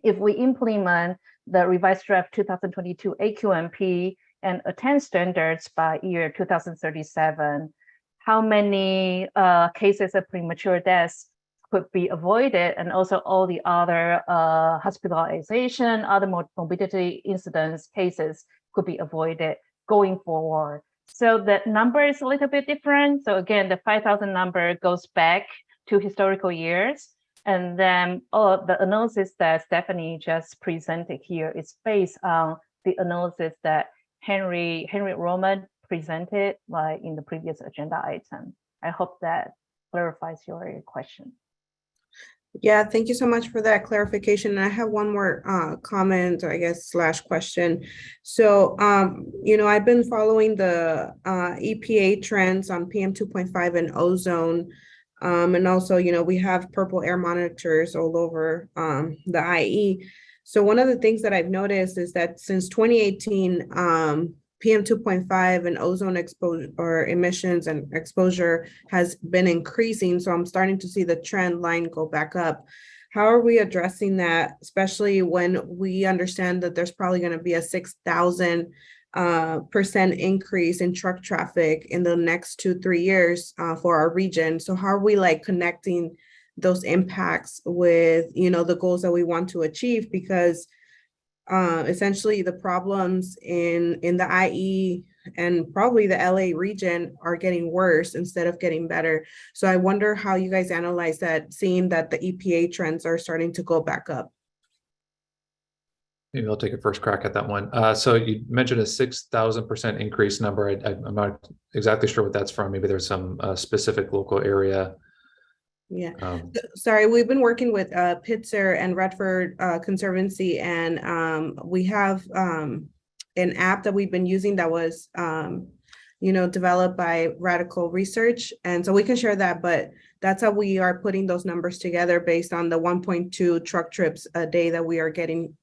[SPEAKER 13] if we implement the revised draft 2022 AQMP and attain standards by year 2037, how many cases of premature deaths could be avoided, and also all the other hospitalization, other morbidity incidents cases could be avoided going forward. So that number is a little bit different. So again, the 5,000 number goes back to historical years. And then the analysis that Stephanie just presented here is based on the analysis that Henry Roman presented like in the previous agenda item. I hope that clarifies your question.
[SPEAKER 6] Yeah, thank you so much for that clarification. And I have one more comment, I guess, / question. So, I've been following the EPA trends on PM 2.5 and ozone. And also, we have purple air monitors all over the IE. So one of the things that I've noticed is that since 2018, PM 2.5 and ozone exposure or emissions and exposure has been increasing. So I'm starting to see the trend line go back up. How are we addressing that, especially when we understand that there's probably going to be a 6,000% increase in truck traffic in the next 2-3 years for our region? So how are we connecting those impacts with, the goals that we want to achieve? Because essentially the problems in the IE and probably the LA region are getting worse instead of getting better. So I wonder how you guys analyze that, seeing that the EPA trends are starting to go back up.
[SPEAKER 1] Maybe I'll take a first crack at that one. So you mentioned a 6,000% increase number. I'm not exactly sure what that's from. Maybe there's some specific local area.
[SPEAKER 6] Yeah, sorry, we've been working with Pitzer and Redford Conservancy, and we have an app that we've been using that was, developed by Radical Research. And so we can share that, but that's how we are putting those numbers together based on the 1.2 truck trips a day that we are getting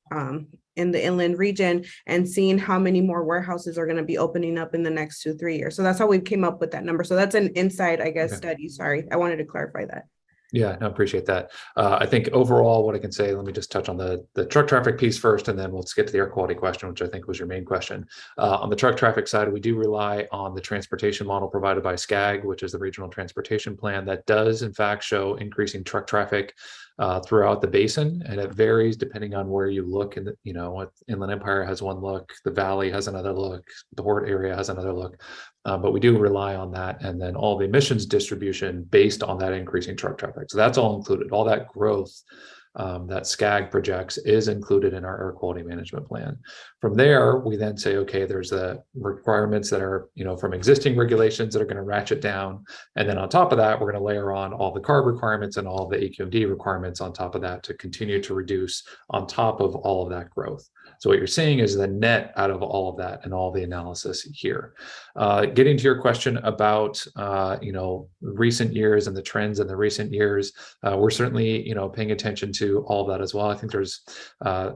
[SPEAKER 6] in the inland region, and seeing how many more warehouses are going to be opening up in the next 2-3 years. So that's how we came up with that number. So that's an inside, I guess, study. Sorry, I wanted to clarify that.
[SPEAKER 1] Yeah, no, appreciate that. I think overall, what I can say, let me just touch on the truck traffic piece first, and then we'll get to the air quality question, which I think was your main question. On the truck traffic side, we do rely on the transportation model provided by SCAG, which is the Regional Transportation Plan, that does in fact show increasing truck traffic throughout the basin, and it varies depending on where you look. And what Inland Empire has one look, the Valley has another look, the Hort area has another look, but we do rely on that, and then all the emissions distribution based on that increasing truck traffic. So that's all included. All that growth that SCAG projects is included in our air quality management plan. From there, we then say, okay, there's the requirements that are, from existing regulations that are going to ratchet down. And then on top of that, we're going to layer on all the CARB requirements and all the AQMD requirements on top of that to continue to reduce on top of all of that growth. So what you're seeing is the net out of all of that and all the analysis here. Getting to your question about, recent years and the trends in the recent years, we're certainly, paying attention to all of that as well. I think there's, I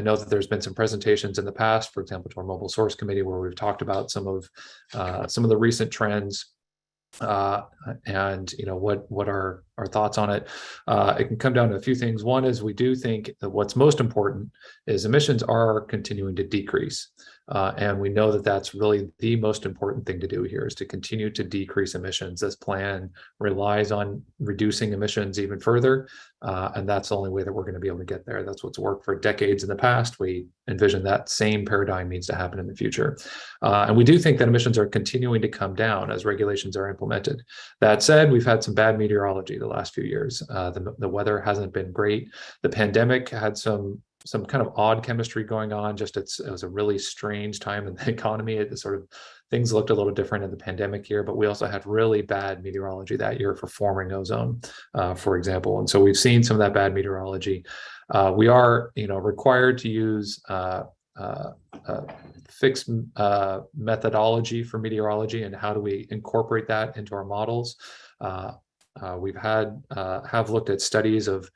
[SPEAKER 1] know that there's been some presentations in the past, for example, to our mobile source committee, where we've talked about some of the recent trends. And what are our thoughts on it? It can come down to a few things. One is we do think that what's most important is emissions are continuing to decrease. And we know that that's really the most important thing to do here, is to continue to decrease emissions. This plan relies on reducing emissions even further. And that's the only way that we're going to be able to get there. That's what's worked for decades in the past. We envision that same paradigm needs to happen in the future. And we do think that emissions are continuing to come down as regulations are implemented. That said, we've had some bad meteorology the last few years. The weather hasn't been great. The pandemic had some kind of odd chemistry going on. It was a really strange time in the economy. Things looked a little different in the pandemic year, but we also had really bad meteorology that year for forming ozone, for example. And so we've seen some of that bad meteorology. We are, required to use fixed methodology for meteorology, and how do we incorporate that into our models. We've have looked at studies of,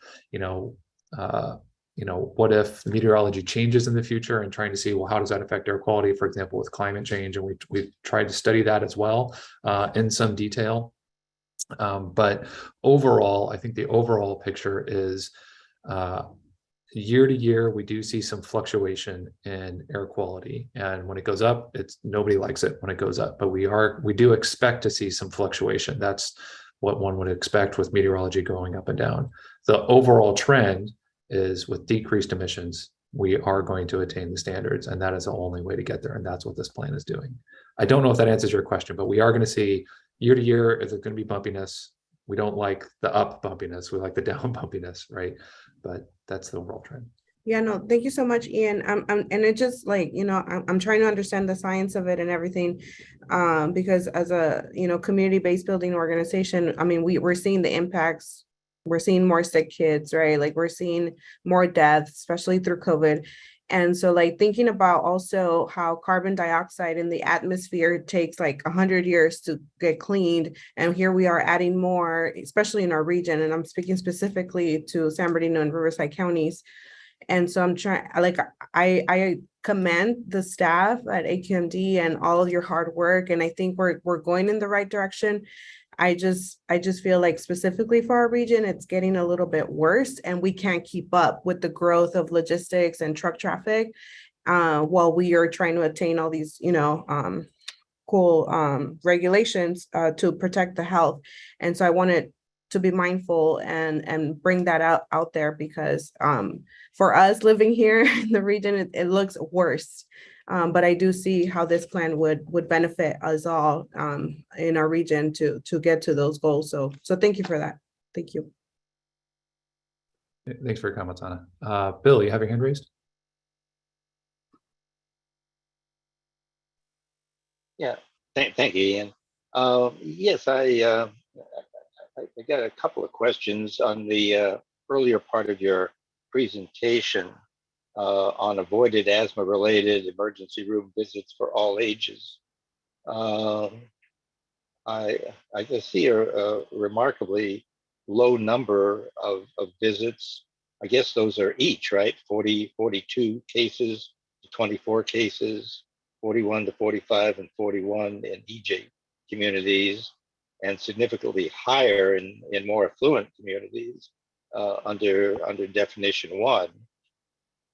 [SPEAKER 1] what if meteorology changes in the future, and trying to see, well, how does that affect air quality, for example, with climate change? And we've tried to study that as well in some detail. But overall, I think the overall picture is year to year, we do see some fluctuation in air quality. And when it goes up, nobody likes it when it goes up, but we do expect to see some fluctuation. That's what one would expect with meteorology going up and down. The overall trend is, with decreased emissions, we are going to attain the standards, and that is the only way to get there. And that's what this plan is doing. I don't know if that answers your question, but we are going to see year to year, is it going to be bumpiness? We don't like the up bumpiness. We like the down bumpiness, right? But that's the overall trend.
[SPEAKER 6] Yeah, no, thank you so much, Ian. And it just I'm trying to understand the science of it and everything, because as a, community-based building organization, we're seeing the impacts. We're seeing more sick kids, right? We're seeing more deaths, especially through COVID. And so thinking about also how carbon dioxide in the atmosphere takes 100 years to get cleaned. And here we are adding more, especially in our region. And I'm speaking specifically to San Bernardino and Riverside counties. And so I'm trying, I commend the staff at AQMD and all of your hard work. And I think we're going in the right direction. I just feel like specifically for our region, it's getting a little bit worse, and we can't keep up with the growth of logistics and truck traffic while we are trying to attain all these, cool regulations to protect the health. And so I wanted to be mindful and bring that out there, because for us living here in the region, it looks worse. But I do see how this plan would benefit us all in our region to get to those goals. So thank you for that. Thank you.
[SPEAKER 1] Thanks for your comments, Anna. Bill, you have your hand raised?
[SPEAKER 3] Yeah, thank you, Ian. Yes, I got a couple of questions on the earlier part of your presentation on avoided asthma-related emergency room visits for all ages. I just see a remarkably low number of visits. I guess those are each, right? 42 cases to 24 cases, 41 to 45 and 41 in EJ communities, and significantly higher in more affluent communities under definition 1.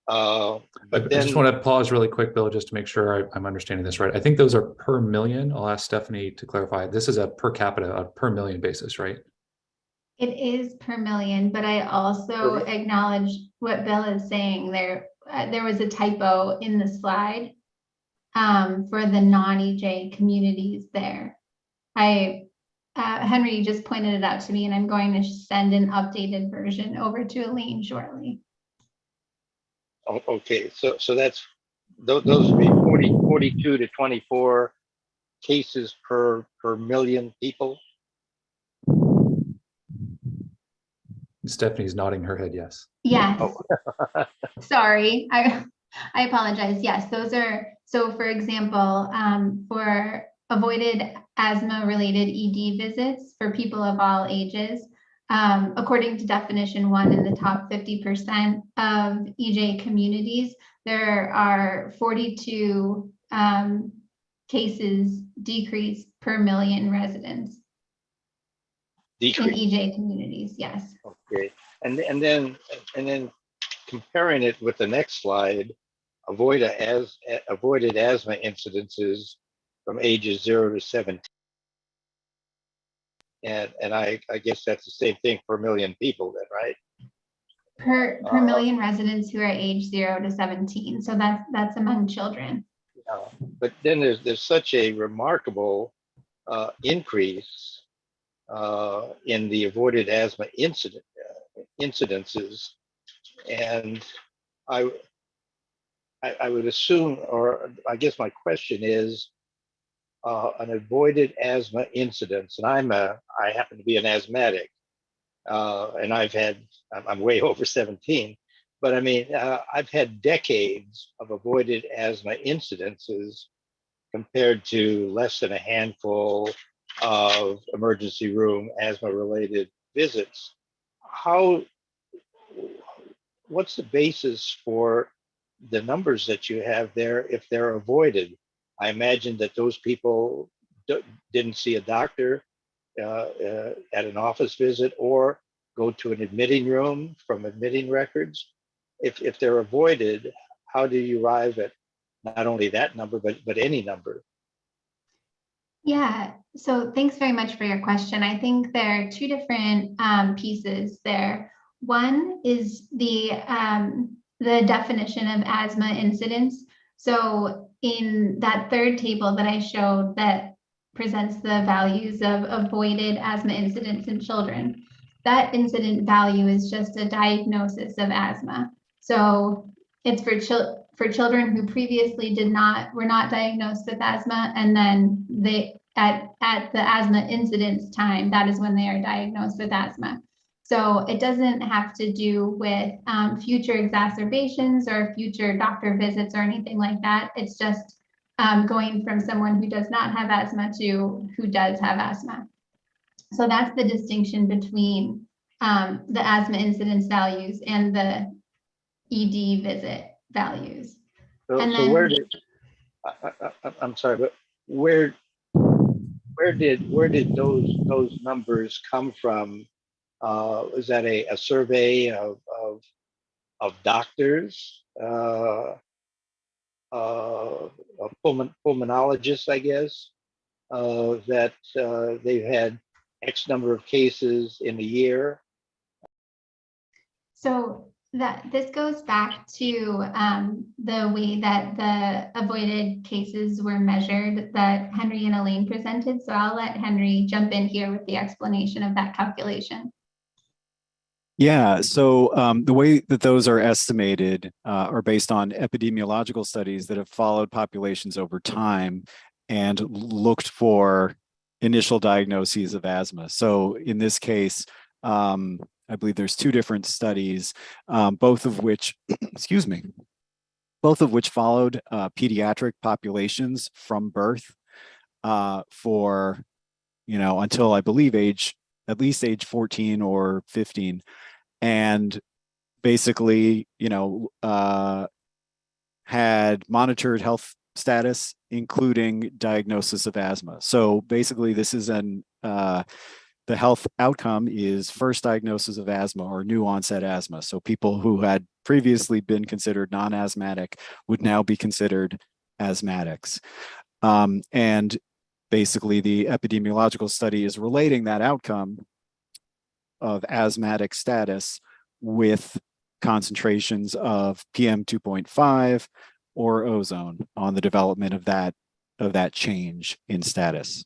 [SPEAKER 3] But
[SPEAKER 1] I just want to pause really quick, Bill, just to make sure I'm understanding this right. I think those are per million. I'll ask Stephanie to clarify. This is a per capita, a per million basis, right?
[SPEAKER 9] It is per million, but I also acknowledge what Bill is saying. There was a typo in the slide for the non-EJ communities there. I Henry just pointed it out to me, and I'm going to send an updated version over to Elaine shortly.
[SPEAKER 3] Oh, okay, so that's those would be 42 to 24 cases per million people.
[SPEAKER 1] Stephanie's nodding her head yes.
[SPEAKER 9] Yes.
[SPEAKER 3] Oh.
[SPEAKER 9] Sorry, I apologize. Yes, those are, so for example, for avoided asthma-related ED visits for people of all ages, according to definition 1 in the top 50% of EJ communities, there are 42 cases decrease per million residents.
[SPEAKER 3] Decrease.
[SPEAKER 9] In EJ communities, yes.
[SPEAKER 3] Okay, and then comparing it with the next slide, avoided asthma incidences from ages 0 to 17. And I guess that's the same thing per million people then, right?
[SPEAKER 9] Per million residents who are age 0 to 17. So that's among children.
[SPEAKER 3] But then there's such a remarkable increase in the avoided asthma incidences, and I would assume, or I guess my question is, an avoided asthma incidence, and I happen to be an asthmatic, and I'm way over 17, but I mean, I've had decades of avoided asthma incidences compared to less than a handful of emergency room asthma-related visits. What's the basis for the numbers that you have there if they're avoided? I imagine that those people didn't see a doctor at an office visit or go to an admitting room from admitting records. If they're avoided, how do you arrive at not only that number, but any number?
[SPEAKER 9] Yeah, so thanks very much for your question. I think there are two different pieces there. One is the definition of asthma incidence. So in that third table that I showed that presents the values of avoided asthma incidence in children, that incident value is just a diagnosis of asthma. So it's for children who previously were not diagnosed with asthma, and then they at the asthma incidence time, that is when they are diagnosed with asthma. So it doesn't have to do with future exacerbations or future doctor visits or anything like that. It's just going from someone who does not have asthma to who does have asthma. So that's the distinction between the asthma incidence values and the ED visit values.
[SPEAKER 3] So,
[SPEAKER 9] and
[SPEAKER 3] so
[SPEAKER 9] then,
[SPEAKER 3] where did I'm sorry, but where did those numbers come from? Is that a survey of doctors, of pulmonologists, I guess, that they've had X number of cases in a year?
[SPEAKER 9] So this goes back to the way that the avoided cases were measured that Henry and Elaine presented. So I'll let Henry jump in here with the explanation of that calculation.
[SPEAKER 14] Yeah, so the way that those are estimated are based on epidemiological studies that have followed populations over time and looked for initial diagnoses of asthma. So in this case, I believe there's two different studies, both of which, excuse me, both of which followed pediatric populations from birth for, until I believe at least age 14 or 15. And basically, had monitored health status, including diagnosis of asthma. So basically, this is the health outcome is first diagnosis of asthma or new onset asthma. So people who had previously been considered non-asthmatic would now be considered asthmatics. And basically, the epidemiological study is relating that outcome of asthmatic status with concentrations of PM 2.5 or ozone on the development of that change in status.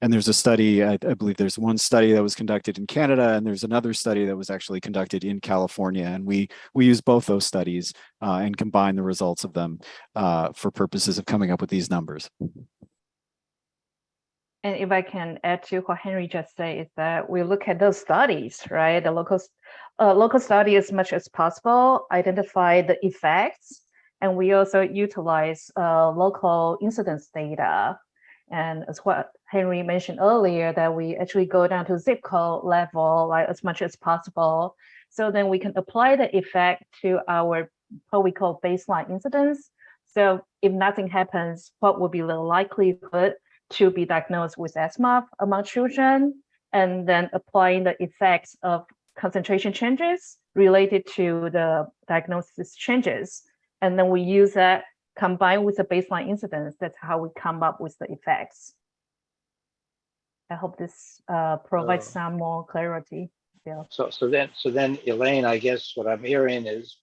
[SPEAKER 14] And there's a study, I believe there's one study that was conducted in Canada, and there's another study that was actually conducted in California. And we use both those studies and combine the results of them for purposes of coming up with these numbers.
[SPEAKER 13] And if I can add to what Henry just said, is that we look at those studies, right? The local study as much as possible, identify the effects, and we also utilize local incidence data. And as what Henry mentioned earlier, that we actually go down to zip code level, like as much as possible. So then we can apply the effect to our what we call baseline incidence. So if nothing happens, what would be the likelihood to be diagnosed with asthma among children, and then applying the effects of concentration changes related to the diagnosis changes. And then we use that combined with the baseline incidence. That's how we come up with the effects. I hope this provides some more clarity. Yeah.
[SPEAKER 3] So then, Elaine, I guess what I'm hearing is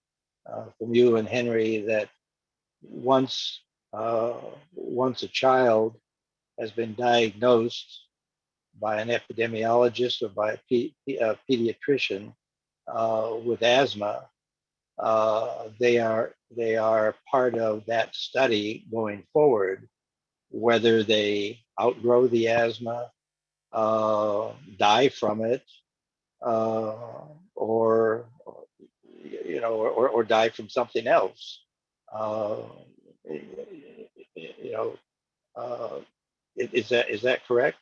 [SPEAKER 3] from you and Henry that once a child has been diagnosed by an epidemiologist or by a pediatrician with asthma, they are part of that study going forward, whether they outgrow the asthma, die from it, or die from something else. Is that correct?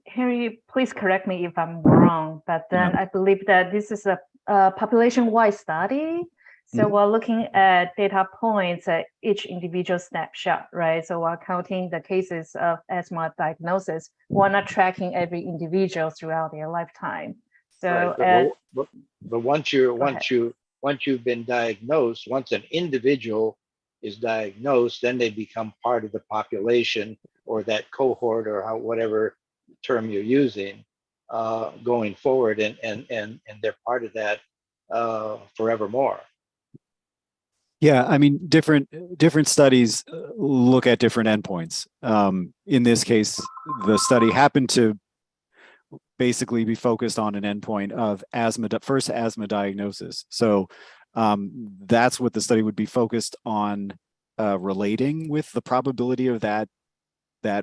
[SPEAKER 13] Henry, please correct me if I'm wrong, but then I believe that this is a population-wide study. So we're looking at data points at each individual snapshot, right? So we're counting the cases of asthma diagnosis. We're not tracking every individual throughout their lifetime. So,
[SPEAKER 3] right. But once you've been diagnosed, once an individual is diagnosed, then they become part of the population or that cohort or whatever term you're using going forward, and they're part of that forevermore.
[SPEAKER 14] Yeah, I mean, different studies look at different endpoints. In this case, the study happened to basically be focused on an endpoint of first asthma diagnosis. So that's what the study would be focused on, relating with the probability of that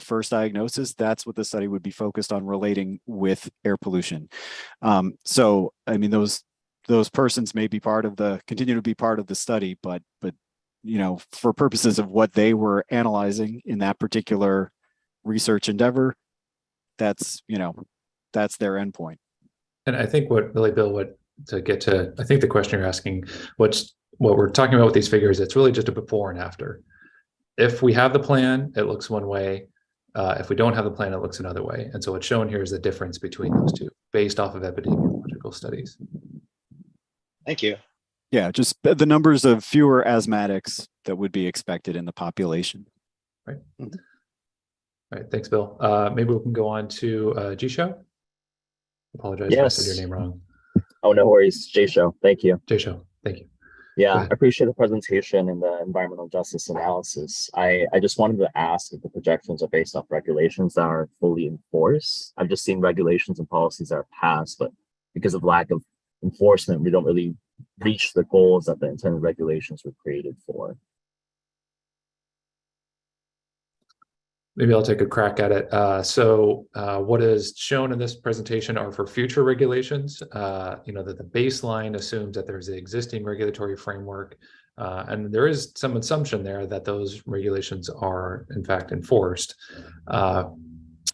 [SPEAKER 14] first diagnosis. That's what the study would be focused on relating with air pollution. So I mean, those persons may be continue to be part of the study, but for purposes of what they were analyzing in that particular research endeavor, that's their endpoint.
[SPEAKER 1] And I think what really, Bill, to get to, I think the question you're asking, what we're talking about with these figures, it's really just a before and after. If we have the plan, it looks one way. If we don't have the plan, it looks another way. And so what's shown here is the difference between those two based off of epidemiological studies.
[SPEAKER 3] Thank you.
[SPEAKER 14] Yeah, just the numbers of fewer asthmatics that would be expected in the population.
[SPEAKER 1] Right. All right. Thanks, Bill. Maybe we can go on to G-Show. Apologize if I said your name wrong.
[SPEAKER 4] Oh, no worries. J-Show. Thank you.
[SPEAKER 1] J-Show. Thank you.
[SPEAKER 4] Yeah, I appreciate the presentation and the environmental justice analysis. I just wanted to ask if the projections are based off regulations that are fully enforced. I've just seen regulations and policies that are passed, but because of lack of enforcement, we don't really reach the goals that the intended regulations were created for.
[SPEAKER 1] Maybe I'll take a crack at it. So what is shown in this presentation are for future regulations. That the baseline assumes that there's an existing regulatory framework, and there is some assumption there that those regulations are in fact enforced.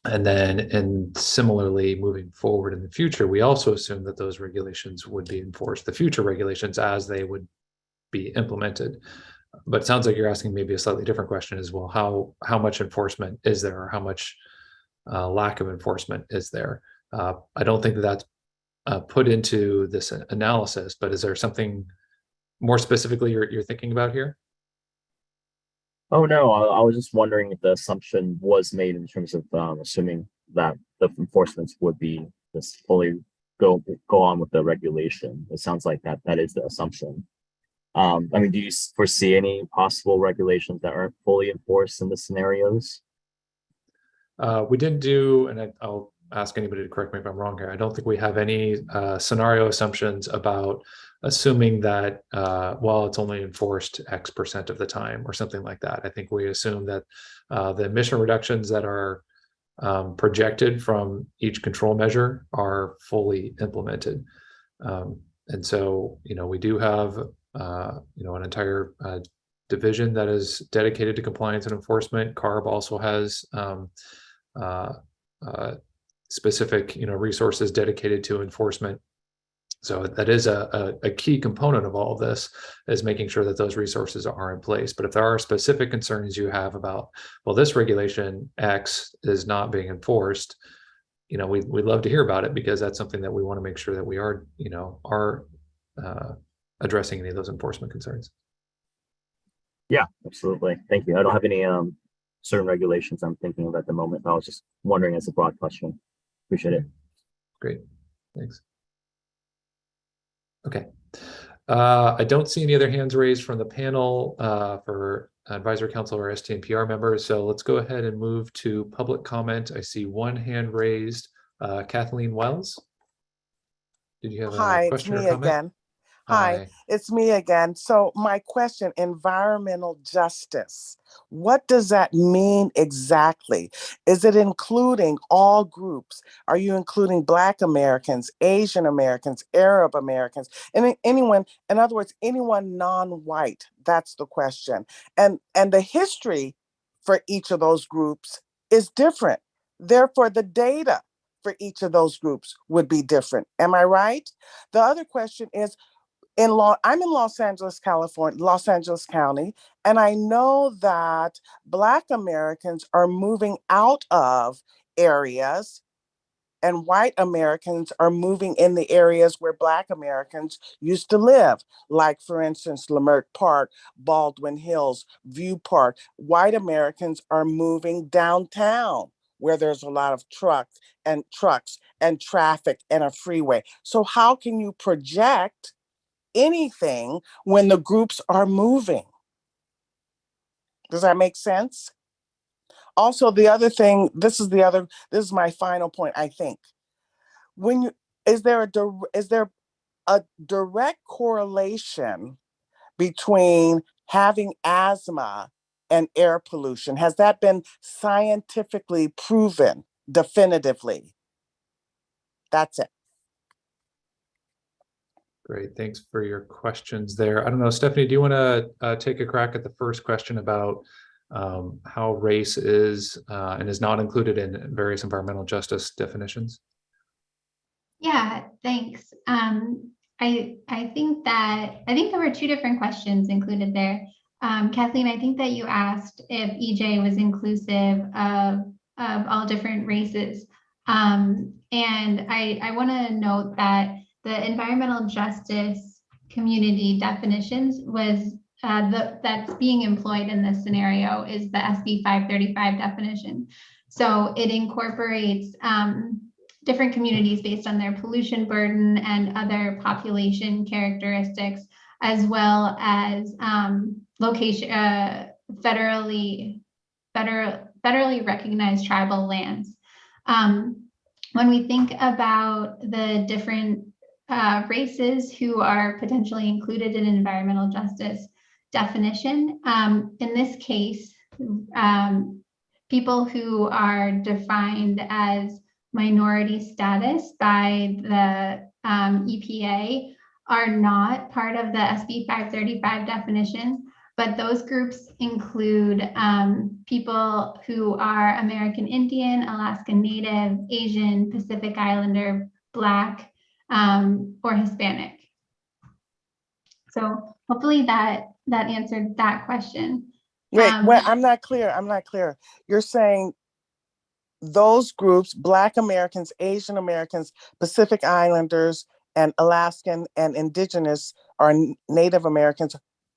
[SPEAKER 1] And similarly, moving forward in the future, we also assume that those regulations would be enforced, the future regulations, as they would be implemented. But it sounds like you're asking maybe a slightly different question as well. How much enforcement is there, or how much lack of enforcement is there? I don't think that's put into this analysis, but is there something more specifically you're thinking about here?
[SPEAKER 4] Oh, no, I was just wondering if the assumption was made in terms of assuming that the enforcements would be just fully go on with the regulation. It sounds like that is the assumption. I mean, do you foresee any possible regulations that aren't fully enforced in the scenarios?
[SPEAKER 1] We didn't do, and I'll ask anybody to correct me if I'm wrong here. I don't think we have any scenario assumptions about assuming that, well, it's only enforced X% of the time or something like that. I think we assume that the emission reductions that are projected from each control measure are fully implemented. And so, we do have, an entire division that is dedicated to compliance and enforcement. CARB also has specific, resources dedicated to enforcement. So that is a key component of all of this, is making sure that those resources are in place. But if there are specific concerns you have about, well, this regulation X is not being enforced, we'd love to hear about it, because that's something that we want to make sure that we are addressing any of those enforcement concerns.
[SPEAKER 4] Yeah, absolutely. Thank you. I don't have any certain regulations I'm thinking of at the moment, but I was just wondering as a broad question. Appreciate it.
[SPEAKER 1] Great, thanks. Okay. I don't see any other hands raised from the panel for Advisory Council or STMPR members. So let's go ahead and move to public comment. I see one hand raised. Kathleen Wells, did you have a question or comment?
[SPEAKER 8] Again. Hi, it's me again. So my question, environmental justice, what does that mean exactly? Is it including all groups? Are you including Black Americans, Asian Americans, Arab Americans, and anyone, in other words, anyone non-white? That's the question. And the history for each of those groups is different. Therefore, the data for each of those groups would be different. Am I right? The other question is, I'm in Los Angeles, California, Los Angeles County, and I know that Black Americans are moving out of areas and white Americans are moving in the areas where Black Americans used to live, like, for instance, Leimert Park, Baldwin Hills, View Park. White Americans are moving downtown, where there's a lot of trucks and traffic and a freeway. So how can you project anything when the groups are moving? Does that make sense? Also, the other thing, this is my final point, I think. Is there a direct correlation between having asthma and air pollution? Has that been scientifically proven definitively? That's it.
[SPEAKER 1] Great, thanks for your questions there. I don't know, Stephanie, do you want to take a crack at the first question about how race is and is not included in various environmental justice definitions?
[SPEAKER 9] Yeah, thanks. I think there were two different questions included there. Kathleen, I think that you asked if EJ was inclusive of all different races. And I want to note that the environmental justice community definitions was that's being employed in this scenario is the SB 535 definition. So it incorporates different communities based on their pollution burden and other population characteristics, as well as location, federally recognized tribal lands. When we think about the different races who are potentially included in environmental justice definition, in this case, people who are defined as minority status by the EPA are not part of the SB 535 definition, but those groups include people who are American Indian, Alaska Native, Asian, Pacific Islander, Black, or Hispanic. So hopefully that answered that question.
[SPEAKER 8] Wait, I'm not clear. You're saying those groups, Black Americans, Asian Americans, Pacific Islanders, and Alaskan and Indigenous or Native Americans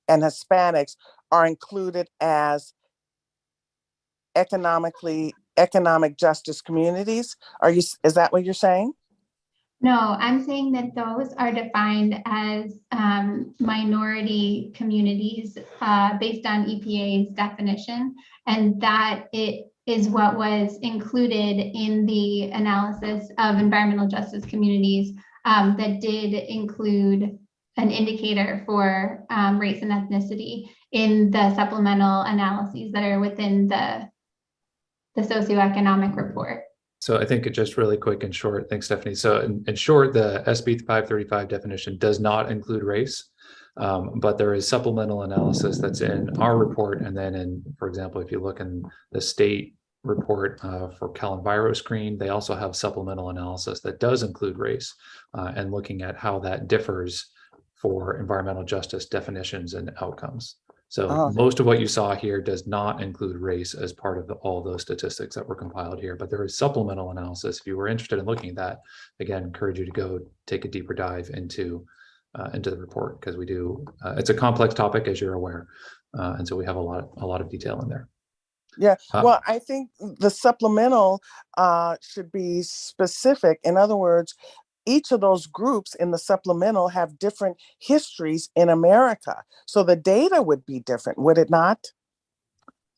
[SPEAKER 8] and Hispanics are included as economic justice communities? Is that what you're saying?
[SPEAKER 9] No, I'm saying that those are defined as minority communities based on EPA's definition, and that it is what was included in the analysis of environmental justice communities that did include an indicator for race and ethnicity in the supplemental analyses that are within the socioeconomic report.
[SPEAKER 1] So I think it just really quick and short. Thanks, Stephanie. So in short, the SB 535 definition does not include race, but there is supplemental analysis that's in our report. And then in, for example, if you look in the state report for CalEnviroscreen, they also have supplemental analysis that does include race and looking at how that differs for environmental justice definitions and outcomes. So most of what you saw here does not include race as part of all those statistics that were compiled here, but there is supplemental analysis. If you were interested in looking at that, again, encourage you to go take a deeper dive into the report, because we do, it's a complex topic, as you're aware. And so we have a lot of detail in there.
[SPEAKER 8] Yeah, well, I think the supplemental should be specific. In other words, each of those groups in the supplemental have different histories in America. So the data would be different, would it not?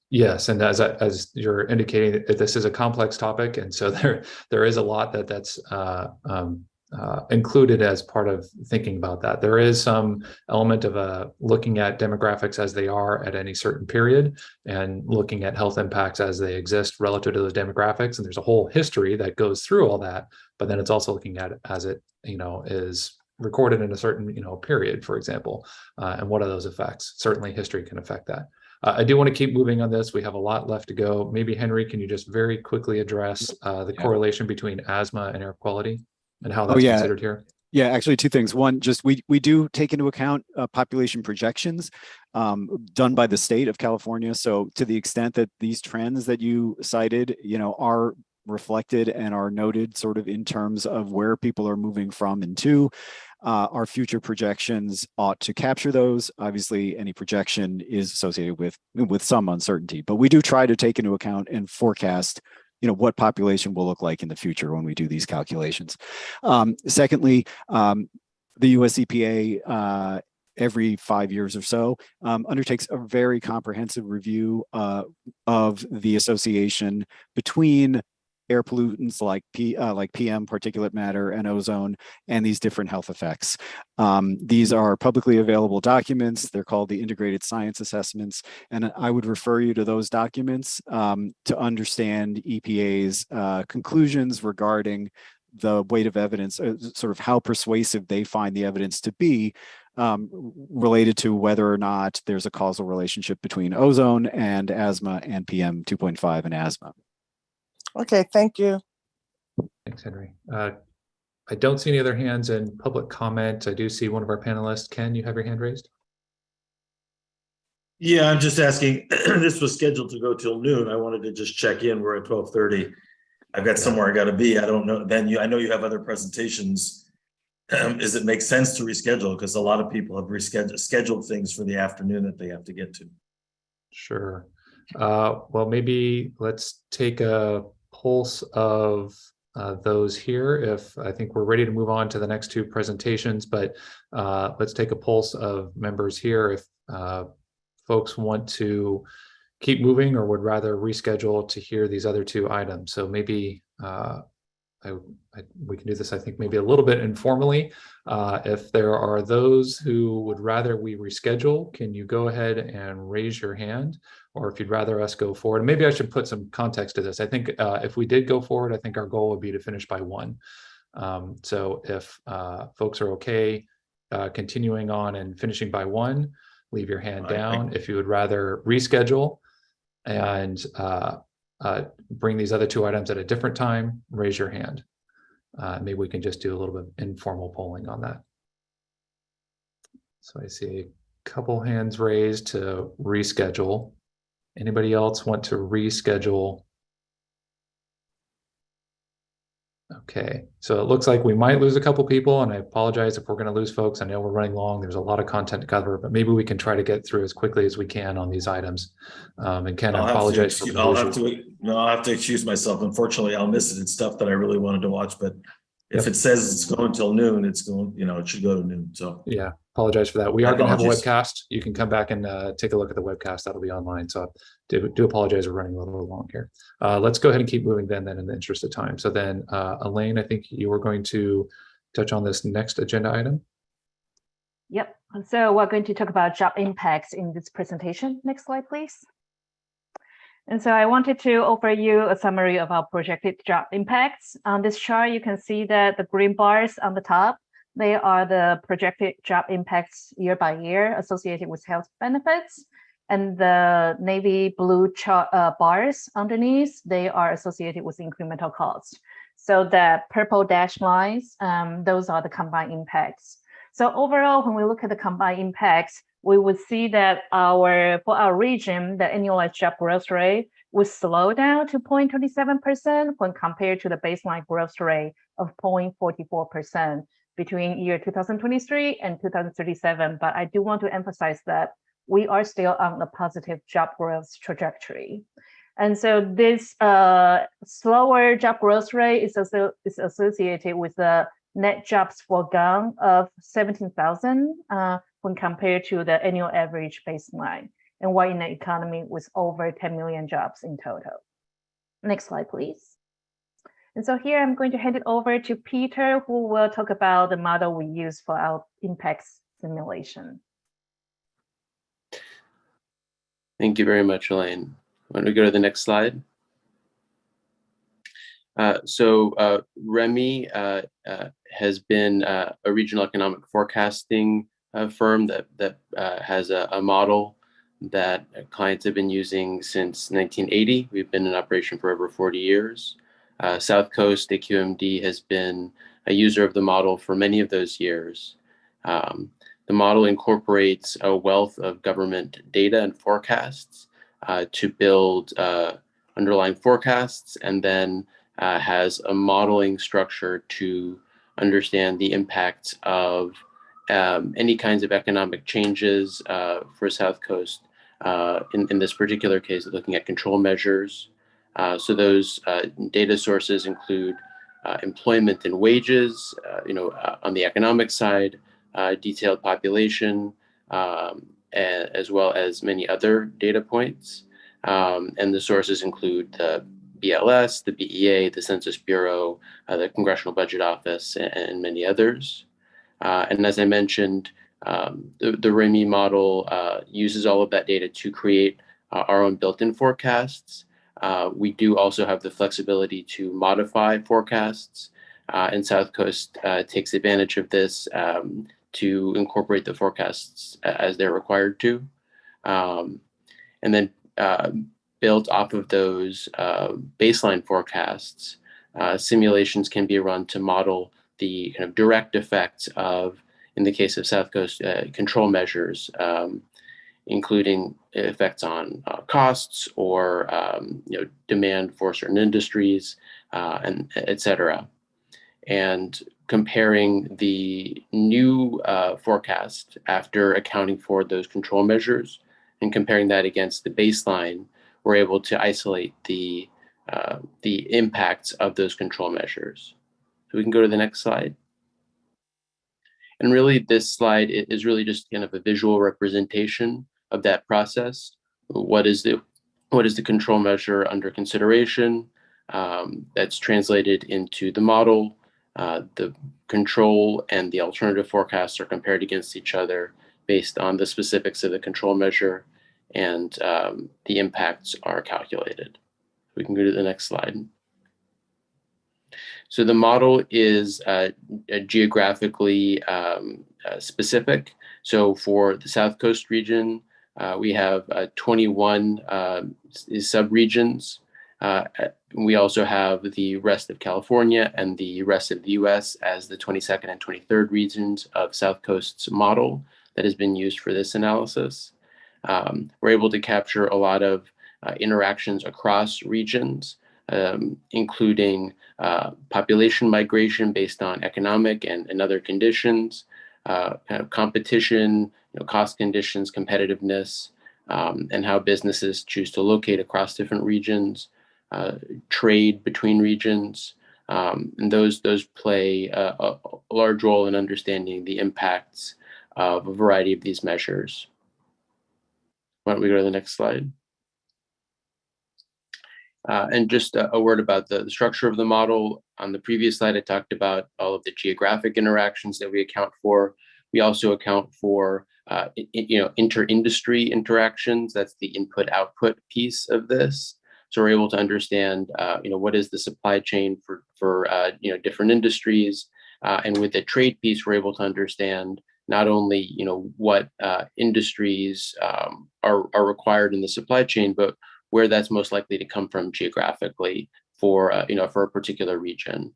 [SPEAKER 1] Yes, and as you're indicating, this is a complex topic, and so there is a lot that's included as part of thinking about that. There is some element of looking at demographics as they are at any certain period and looking at health impacts as they exist relative to those demographics. And there's a whole history that goes through all that, but then it's also looking at it as it, is recorded in a certain, period, for example, and what are those effects? Certainly history can affect that. I do want to keep moving on this. We have a lot left to go. Maybe Henry, can you just very quickly address the correlation between asthma and air quality and how that's considered here?
[SPEAKER 14] Yeah, actually two things. One, just we do take into account population projections done by the state of California. So to the extent that these trends that you cited, are reflected and are noted sort of in terms of where people are moving from and to, our future projections ought to capture those. Obviously, any projection is associated with some uncertainty, but we do try to take into account and forecast what population will look like in the future when we do these calculations. Secondly, the US EPA every 5 years or so undertakes a very comprehensive review of the association between air pollutants like PM, particulate matter, and ozone, and these different health effects. These are publicly available documents. They're called the Integrated Science Assessments, and I would refer you to those documents to understand EPA's conclusions regarding the weight of evidence, sort of how persuasive they find the evidence to be related to whether or not there's a causal relationship between ozone and asthma and PM 2.5 and asthma.
[SPEAKER 8] Okay, thank you.
[SPEAKER 1] Thanks, Henry. I don't see any other hands in public comment. I do see one of our panelists. Ken, you have your hand raised?
[SPEAKER 18] Yeah, I'm just asking, this was scheduled to go till noon. I wanted to just check in. We're at 12:30. I've got somewhere I got to be. I don't know. Then I know you have other presentations. Does it make sense to reschedule? Because a lot of people have scheduled things for the afternoon that they have to get to.
[SPEAKER 1] Sure. Well, maybe let's take a pulse of those here. I think we're ready to move on to the next two presentations, but let's take a pulse of members here. If folks want to keep moving or would rather reschedule to hear these other two items. So maybe we can do this, I think, maybe a little bit informally. If there are those who would rather we reschedule, can you go ahead and raise your hand? Or if you'd rather us go forward, and maybe I should put some context to this. I think if we did go forward, I think our goal would be to finish by 1. So if folks are okay continuing on and finishing by 1, leave your hand down. If you would rather reschedule and bring these other two items at a different time, raise your hand. Maybe we can just do a little bit of informal polling on that. So I see a couple hands raised to reschedule. Anybody else want to reschedule? Okay, so it looks like we might lose a couple people, and I apologize if we're going to lose folks. I know we're running long. There's a lot of content to cover, but maybe we can try to get through as quickly as we can on these items. And Ken, I apologize for
[SPEAKER 18] I'll have to excuse myself. Unfortunately, I'll miss it. It's stuff that I really wanted to watch, but if it says it's going till noon, it's going, it should go to noon. So
[SPEAKER 1] yeah, Apologize for that. We are going to have a
[SPEAKER 18] Apologies.
[SPEAKER 1] webcast. You can come back and take a look at the webcast. That'll be online. So I do apologize. We're running a little long here. Let's go ahead and keep moving then in the interest of time. So then, Elaine, I think you were going to touch on this next agenda item.
[SPEAKER 13] Yep. So we're going to talk about job impacts in this presentation. Next slide, please. And so I wanted to offer you a summary of our projected job impacts. On this chart, you can see that the green bars on the top, they are the projected job impacts year by year associated with health benefits. And the navy blue bars underneath, they are associated with incremental costs. So the purple dashed lines, those are the combined impacts. So overall, when we look at the combined impacts, we would see that for our region, the annualized job growth rate would slow down to 0.27% when compared to the baseline growth rate of 0.44% between year 2023 and 2037. But I do want to emphasize that we are still on a positive job growth trajectory. And so this slower job growth rate is associated with the net jobs foregone of 17,000 when compared to the annual average baseline, and we're in an economy with over 10 million jobs in total. Next slide, please. And so here I'm going to hand it over to Peter, who will talk about the model we use for our impacts simulation.
[SPEAKER 11] Thank you very much, Elaine. Why don't we go to the next slide? REMI has been a regional economic forecasting firm that has a model that clients have been using since 1980. We've been in operation for over 40 years. South Coast AQMD has been a user of the model for many of those years. The model incorporates a wealth of government data and forecasts to build underlying forecasts, and then has a modeling structure to understand the impacts of any kinds of economic changes for South Coast. In this particular case, looking at control measures. So those data sources include employment and wages, on the economic side, detailed population, as well as many other data points. And the sources include the BLS, the BEA, the Census Bureau, the Congressional Budget Office, and many others. And as I mentioned, the REMI model uses all of that data to create our own built-in forecasts. We do also have the flexibility to modify forecasts, and South Coast takes advantage of this to incorporate the forecasts as they're required to. And then built off of those baseline forecasts, simulations can be run to model the kind of direct effects of, in the case of South Coast, control measures, including effects on costs or demand for certain industries, and et cetera. And comparing the new forecast after accounting for those control measures and comparing that against the baseline, we're able to isolate the impacts of those control measures. So we can go to the next slide. And really, this slide is really just kind of a visual representation of that process. What is the control measure under consideration? That's translated into the model. The control and the alternative forecasts are compared against each other based on the specifics of the control measure, and the impacts are calculated. We can go to the next slide. So the model is geographically specific. So for the South Coast region, we have 21 subregions. We also have the rest of California and the rest of the US as the 22nd and 23rd regions of South Coast's model that has been used for this analysis. We're able to capture a lot of interactions across regions, including population migration based on economic and other conditions, kind of competition, cost conditions, competitiveness, and how businesses choose to locate across different regions, trade between regions, and those play a large role in understanding the impacts of a variety of these measures. Why don't we go to the next slide? And just a word about the structure of the model. On the previous slide, I talked about all of the geographic interactions that we account for. We also account for inter-industry interactions. That's the input-output piece of this. So we're able to understand, what is the supply chain for different industries, and with the trade piece, we're able to understand not only what industries are required in the supply chain, but where that's most likely to come from geographically for a particular region.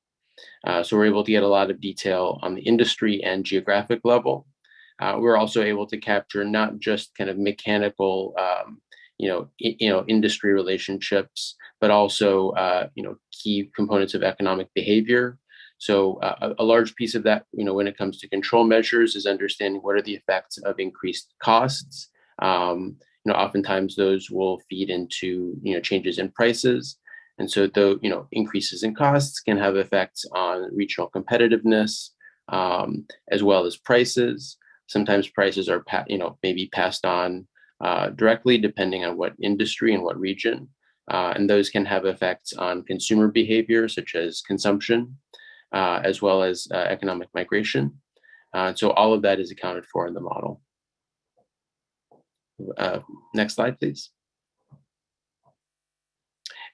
[SPEAKER 11] So we're able to get a lot of detail on the industry and geographic level. We're also able to capture not just kind of mechanical, industry relationships, but also key components of economic behavior. So a large piece of that, when it comes to control measures, is understanding what are the effects of increased costs. Oftentimes those will feed into changes in prices, and so the increases in costs can have effects on regional competitiveness, as well as prices. Sometimes prices are maybe passed on directly, depending on what industry and what region, and those can have effects on consumer behavior, such as consumption, as well as economic migration. So all of that is accounted for in the model. Next slide, please.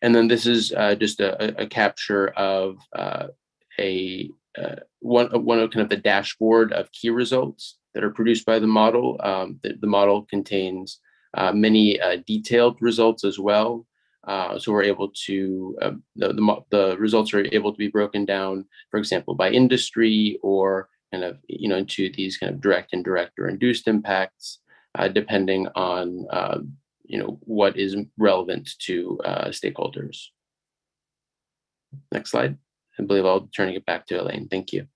[SPEAKER 11] And then this is just a capture of one of kind of the dashboard of key results that are produced by the model. The model contains many detailed results as well. So we're able to, the results are able to be broken down, for example, by industry, or kind of, into these kind of direct, indirect, or induced impacts, depending on, what is relevant to stakeholders. Next slide. I believe I'll be turning it back to Elaine. Thank you.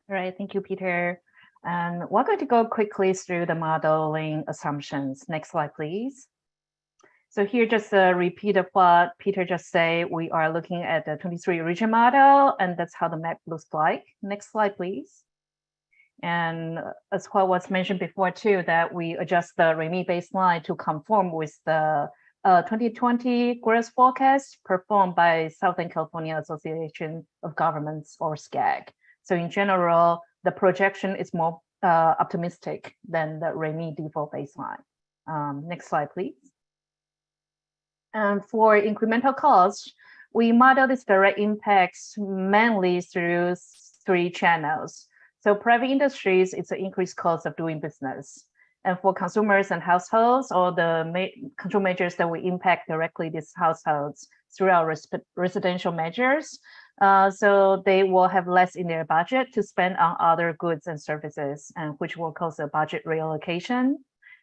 [SPEAKER 13] All right, thank you, Peter. And we're going to go quickly through the modeling assumptions. Next slide, please. So here, just a repeat of what Peter just said. We are looking at the 23 region model, and that's how the map looks like. Next slide, please. And as what was mentioned before too, that we adjust the REMI baseline to conform with the 2020 growth forecast performed by Southern California Association of Governments, or SCAG. So in general, the projection is more optimistic than the REMI default baseline. Next slide, please. And for incremental costs, we model its direct impacts mainly through 3 channels. So private industries, it's an increased cost of doing business. And for consumers and households, all the control measures that will impact directly these households through our residential measures. So they will have less in their budget to spend on other goods and services, and which will cause a budget reallocation.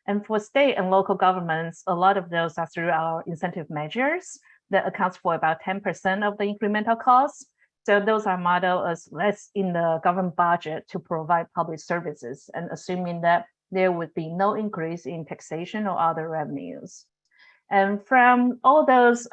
[SPEAKER 13] And for state and local governments, a lot of those are through our incentive measures that accounts for about 10% of the incremental costs. So those are modeled as less in the government budget to provide public services, and assuming that there would be no increase in taxation or other revenues. And from all those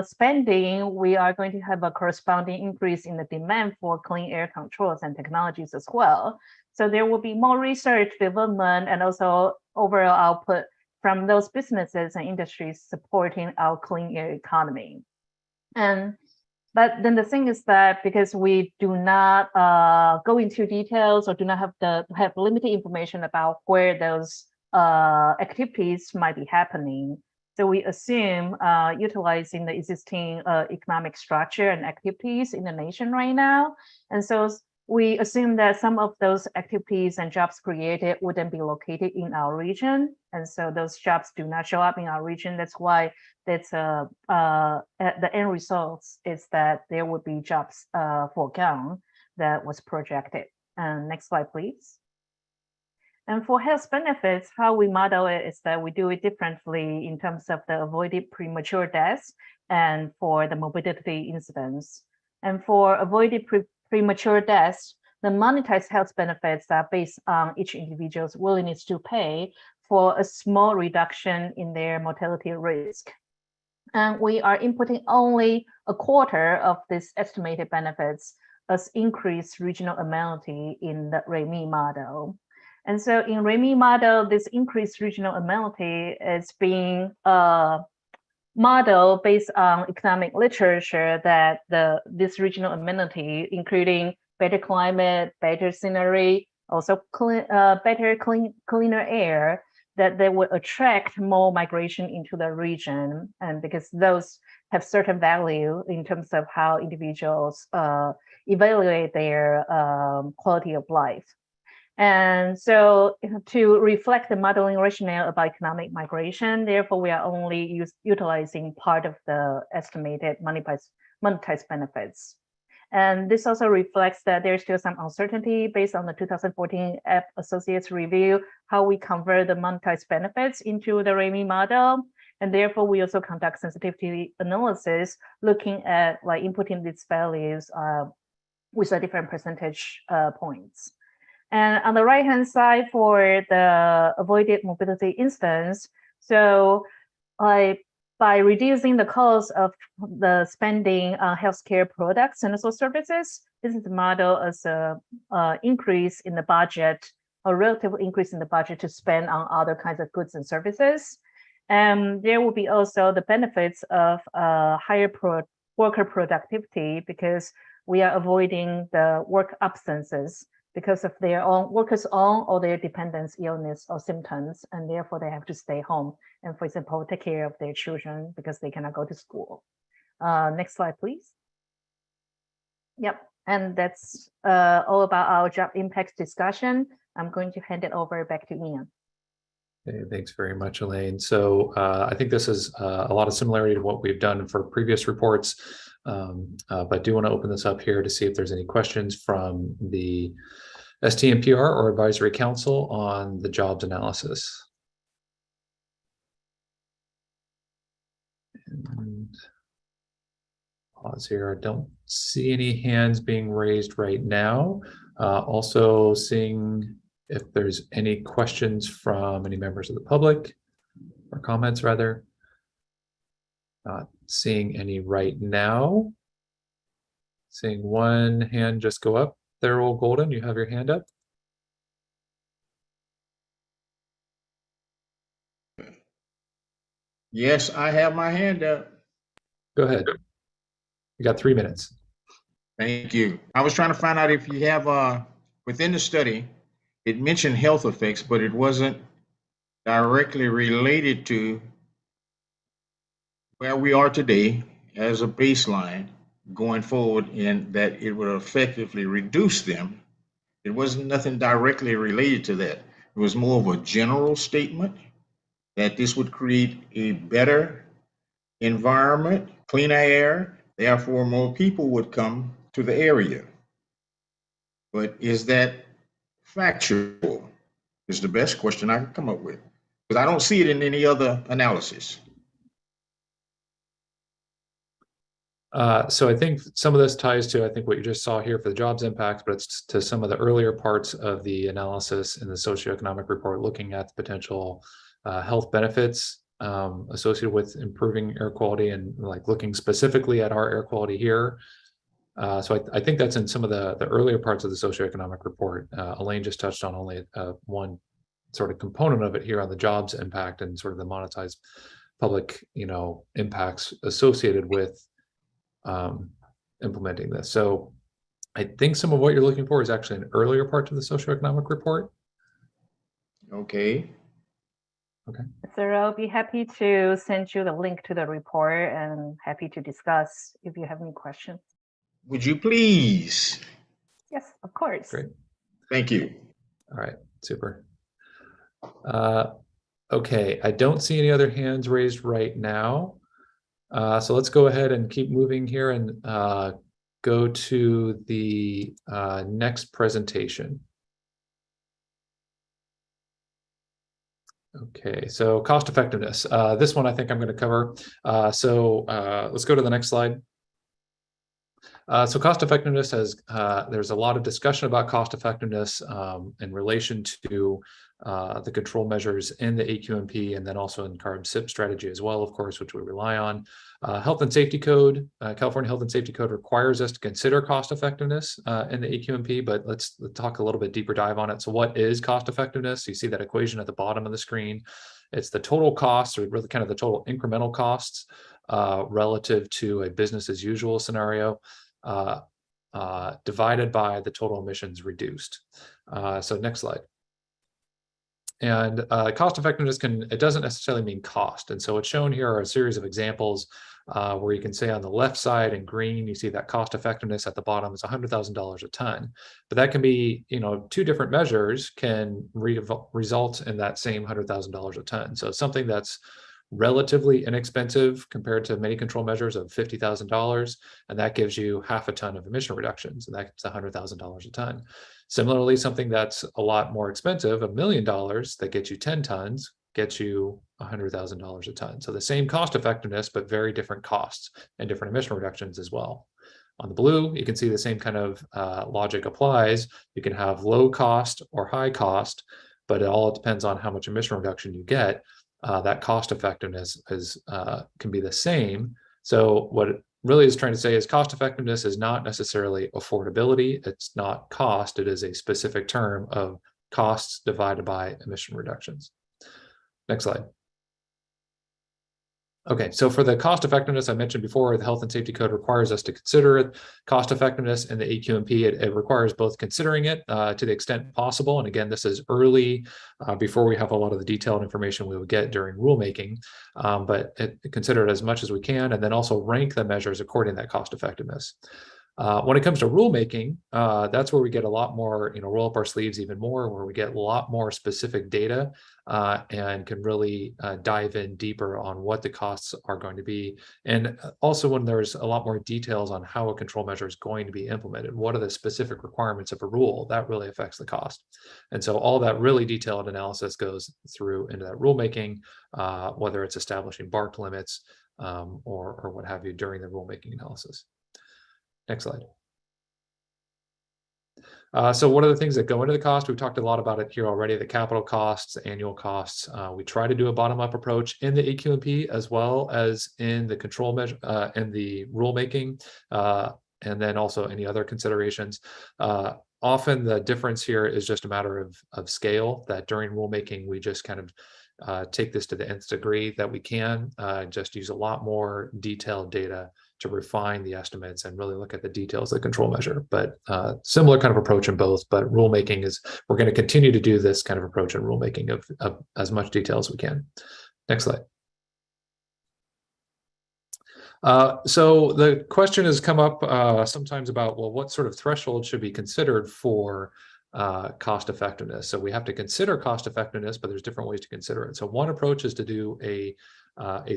[SPEAKER 13] spending, we are going to have a corresponding increase in the demand for clean air controls and technologies as well. So there will be more research, development, and also overall output from those businesses and industries supporting our clean air economy. But then the thing is that because we do not go into details, or do not have limited information about where those activities might be happening, so we assume utilizing the existing economic structure and activities in the nation right now. And so we assume that some of those activities and jobs created wouldn't be located in our region. And so those jobs do not show up in our region. That's why that's the end results is that there would be jobs foregone that was projected. Next slide, please. And for health benefits, how we model it is that we do it differently in terms of the avoided premature deaths and for the morbidity incidence. And for avoided premature deaths, the monetized health benefits are based on each individual's willingness to pay for a small reduction in their mortality risk. And we are inputting only a quarter of these estimated benefits as increased regional amenity in the REMI model. And so in RAMI model, this increased regional amenity is being model based on economic literature that this regional amenity, including better climate, better scenery, also cleaner air, that they will attract more migration into the region. And because those have certain value in terms of how individuals evaluate their quality of life. And so to reflect the modeling rationale about economic migration, therefore we are only utilizing part of the estimated monetized benefits. And this also reflects that there's still some uncertainty based on the 2014 App Associates review, how we convert the monetized benefits into the RAMI model. And therefore we also conduct sensitivity analysis, looking at like inputting these values with a different percentage points. And on the right-hand side for the avoided morbidity instance, so by reducing the cost of the spending on healthcare products and also services, this is the model as a increase in the budget, a relative increase in the budget to spend on other kinds of goods and services. And there will be also the benefits of higher worker productivity, because we are avoiding the work absences because of their own workers' own or their dependents' illness or symptoms, and therefore they have to stay home and, for example, take care of their children because they cannot go to school. Next slide, please. Yep, and that's all about our job impact discussion. I'm going to hand it over back to Ian.
[SPEAKER 1] Okay, thanks very much, Elaine. So I think this is a lot of similarity to what we've done for previous reports, but do want to open this up here to see if there's any questions from the STMPR or Advisory Council on the jobs analysis. And pause here. I don't see any hands being raised right now. Also seeing if there's any questions from any members of the public, or comments rather. Not seeing any right now. Seeing one hand just go up. Thurl Golden, you have your hand up.
[SPEAKER 21] Yes, I have my hand up.
[SPEAKER 1] Go ahead. You got 3 minutes.
[SPEAKER 21] Thank you. I was trying to find out if you have within the study, it mentioned health effects, but it wasn't directly related to where we are today as a baseline going forward, in that it would effectively reduce them. It wasn't nothing directly related to that. It was more of a general statement that this would create a better environment, cleaner air, therefore more people would come to the area. But is that factual? Is the best question I can come up with, because I don't see it in any other analysis.
[SPEAKER 1] So I think some of this ties to, I think, what you just saw here for the jobs impacts, but it's to some of the earlier parts of the analysis in the socioeconomic report, looking at the potential health benefits associated with improving air quality, and like looking specifically at our air quality here. So I think that's in some of the earlier parts of the socioeconomic report. Elaine just touched on only one sort of component of it here on the jobs impact and sort of the monetized public, impacts associated with implementing this. So I think some of what you're looking for is actually an earlier part of the socioeconomic report.
[SPEAKER 21] Okay.
[SPEAKER 1] Okay.
[SPEAKER 13] So I'll be happy to send you the link to the report and happy to discuss if you have any questions.
[SPEAKER 21] Would you please?
[SPEAKER 13] Yes, of course.
[SPEAKER 1] Great.
[SPEAKER 21] Thank you.
[SPEAKER 1] All right, super. Okay, I don't see any other hands raised right now. So let's go ahead and keep moving here and go to the next presentation. Okay, so cost effectiveness. This one I think I'm going to cover. So let's go to the next slide. So cost effectiveness has, there's a lot of discussion about cost effectiveness in relation to the control measures in the AQMP and then also in CARB SIP strategy as well, of course, which we rely on. Health and Safety Code, California Health and Safety Code requires us to consider cost effectiveness in the AQMP, but let's talk a little bit deeper dive on it. So what is cost effectiveness? You see that equation at the bottom of the screen. It's the total costs, or really kind of the total incremental costs relative to a business as usual scenario, divided by the total emissions reduced. So next slide. And cost effectiveness it doesn't necessarily mean cost. And so what's shown here are a series of examples where you can say on the left side in green, you see that cost effectiveness at the bottom is $100,000 a ton. But that can be, two different measures can result in that same $100,000 a ton. So something that's relatively inexpensive compared to many control measures of $50,000, and that gives you half a ton of emission reductions, and that's $100,000 a ton. Similarly, something that's a lot more expensive, $1 million, that gets you 10 tons, gets you $100,000 a ton. So the same cost effectiveness, but very different costs and different emission reductions as well. On the blue, you can see the same kind of logic applies. You can have low cost or high cost, but it all depends on how much emission reduction you get. That cost effectiveness can be the same. So what it really is trying to say is cost effectiveness is not necessarily affordability. It's not cost. It is a specific term of costs divided by emission reductions. Next slide. Okay, so for the cost effectiveness I mentioned before, the Health and Safety Code requires us to consider cost effectiveness in the AQMP. It requires both considering it to the extent possible. And again, this is early before we have a lot of the detailed information we would get during rulemaking, but consider it as much as we can, and then also rank the measures according to that cost effectiveness. When it comes to rulemaking, that's where we get a lot more, roll up our sleeves even more, where we get a lot more specific data and can really dive in deeper on what the costs are going to be. And also when there's a lot more details on how a control measure is going to be implemented, what are the specific requirements of a rule, that really affects the cost. And so all that really detailed analysis goes through into that rulemaking, whether it's establishing BART limits or what have you during the rulemaking analysis. Next slide. So what are the things that go into the cost? We've talked a lot about it here already, the capital costs, annual costs. We try to do a bottom-up approach in the AQMP as well as in the control measure and the rulemaking, and then also any other considerations. Often the difference here is just a matter of scale, that during rulemaking, we just kind of take this to the nth degree that we can, just use a lot more detailed data to refine the estimates and really look at the details of the control measure. But similar kind of approach in both, but rulemaking is, we're going to continue to do this kind of approach in rulemaking of as much detail as we can. Next slide. So the question has come up sometimes about, well, what sort of threshold should be considered for cost effectiveness? So we have to consider cost effectiveness, but there's different ways to consider it. So one approach is to do a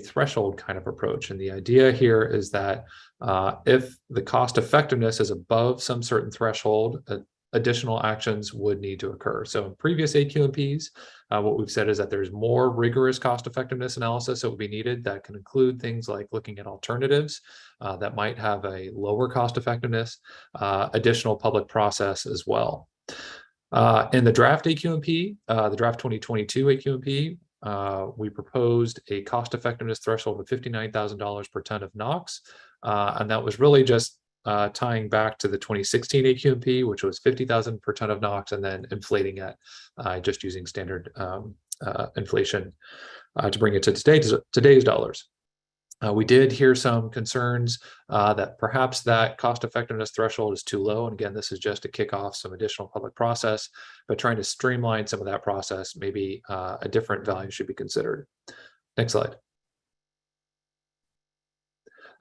[SPEAKER 1] threshold kind of approach. And the idea here is that if the cost effectiveness is above some certain threshold, additional actions would need to occur. So in previous AQMPs, what we've said is that there's more rigorous cost effectiveness analysis that would be needed. That can include things like looking at alternatives that might have a lower cost effectiveness, additional public process as well. In the draft AQMP, the draft 2022 AQMP, we proposed a cost effectiveness threshold of $59,000 per ton of NOx. And that was really just tying back to the 2016 AQMP, which was 50,000 per ton of NOx, and then inflating it just using standard inflation to bring it to today's dollars. We did hear some concerns that perhaps that cost effectiveness threshold is too low. And again, this is just to kick off some additional public process, but trying to streamline some of that process, maybe a different value should be considered. Next slide.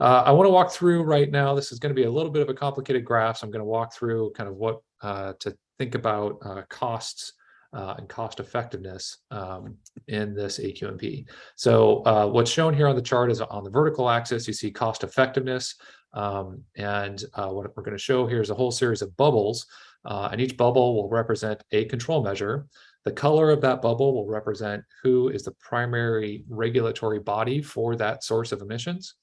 [SPEAKER 1] I want to walk through right now, this is going to be a little bit of a complicated graph. So I'm going to walk through kind of what to think about costs and cost effectiveness in this AQMP. So what's shown here on the chart is on the vertical axis, you see cost effectiveness. And what we're going to show here is a whole series of bubbles, and each bubble will represent a control measure. The color of that bubble will represent who is the primary regulatory body for that source of emissions.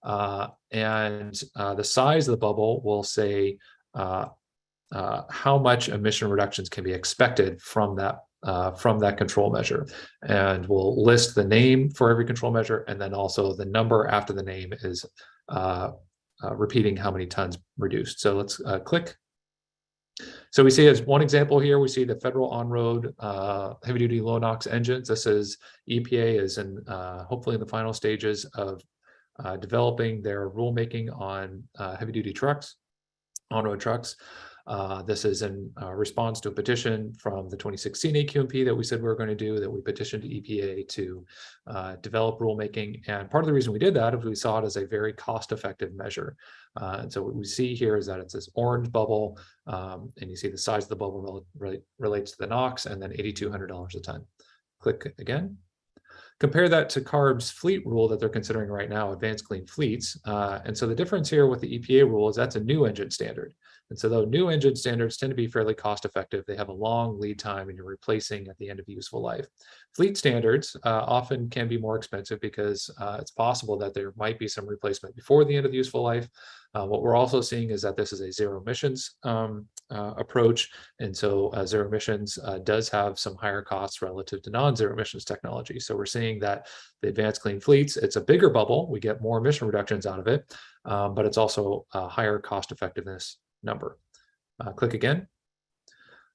[SPEAKER 1] And the size of the bubble will say how much emission reductions can be expected from that from that control measure. And we'll list the name for every control measure, and then also the number after the name is repeating how many tons reduced. So let's click. So we see as one example here, we see the federal on-road heavy-duty low-NOx engines. This is EPA is in hopefully in the final stages of developing their rulemaking on heavy-duty trucks, on-road trucks. This is in response to a petition from the 2016 AQMP that we said we were going to do, that we petitioned to EPA to develop rulemaking. And part of the reason we did that is we saw it as a very cost-effective measure. And so what we see here is that it's this orange bubble, and you see the size of the bubble relates to the NOx, and then $8,200 a ton. Click again. Compare that to CARB's fleet rule that they're considering right now, advanced clean fleets. And so the difference here with the EPA rule is that's a new engine standard. And so though new engine standards tend to be fairly cost effective, they have a long lead time and you're replacing at the end of useful life. Fleet standards often can be more expensive because it's possible that there might be some replacement before the end of the useful life. What we're also seeing is that this is a zero emissions approach. And so zero emissions does have some higher costs relative to non-zero emissions technology. So we're seeing that the advanced clean fleets, it's a bigger bubble. We get more emission reductions out of it, but it's also a higher cost effectiveness number. Click again.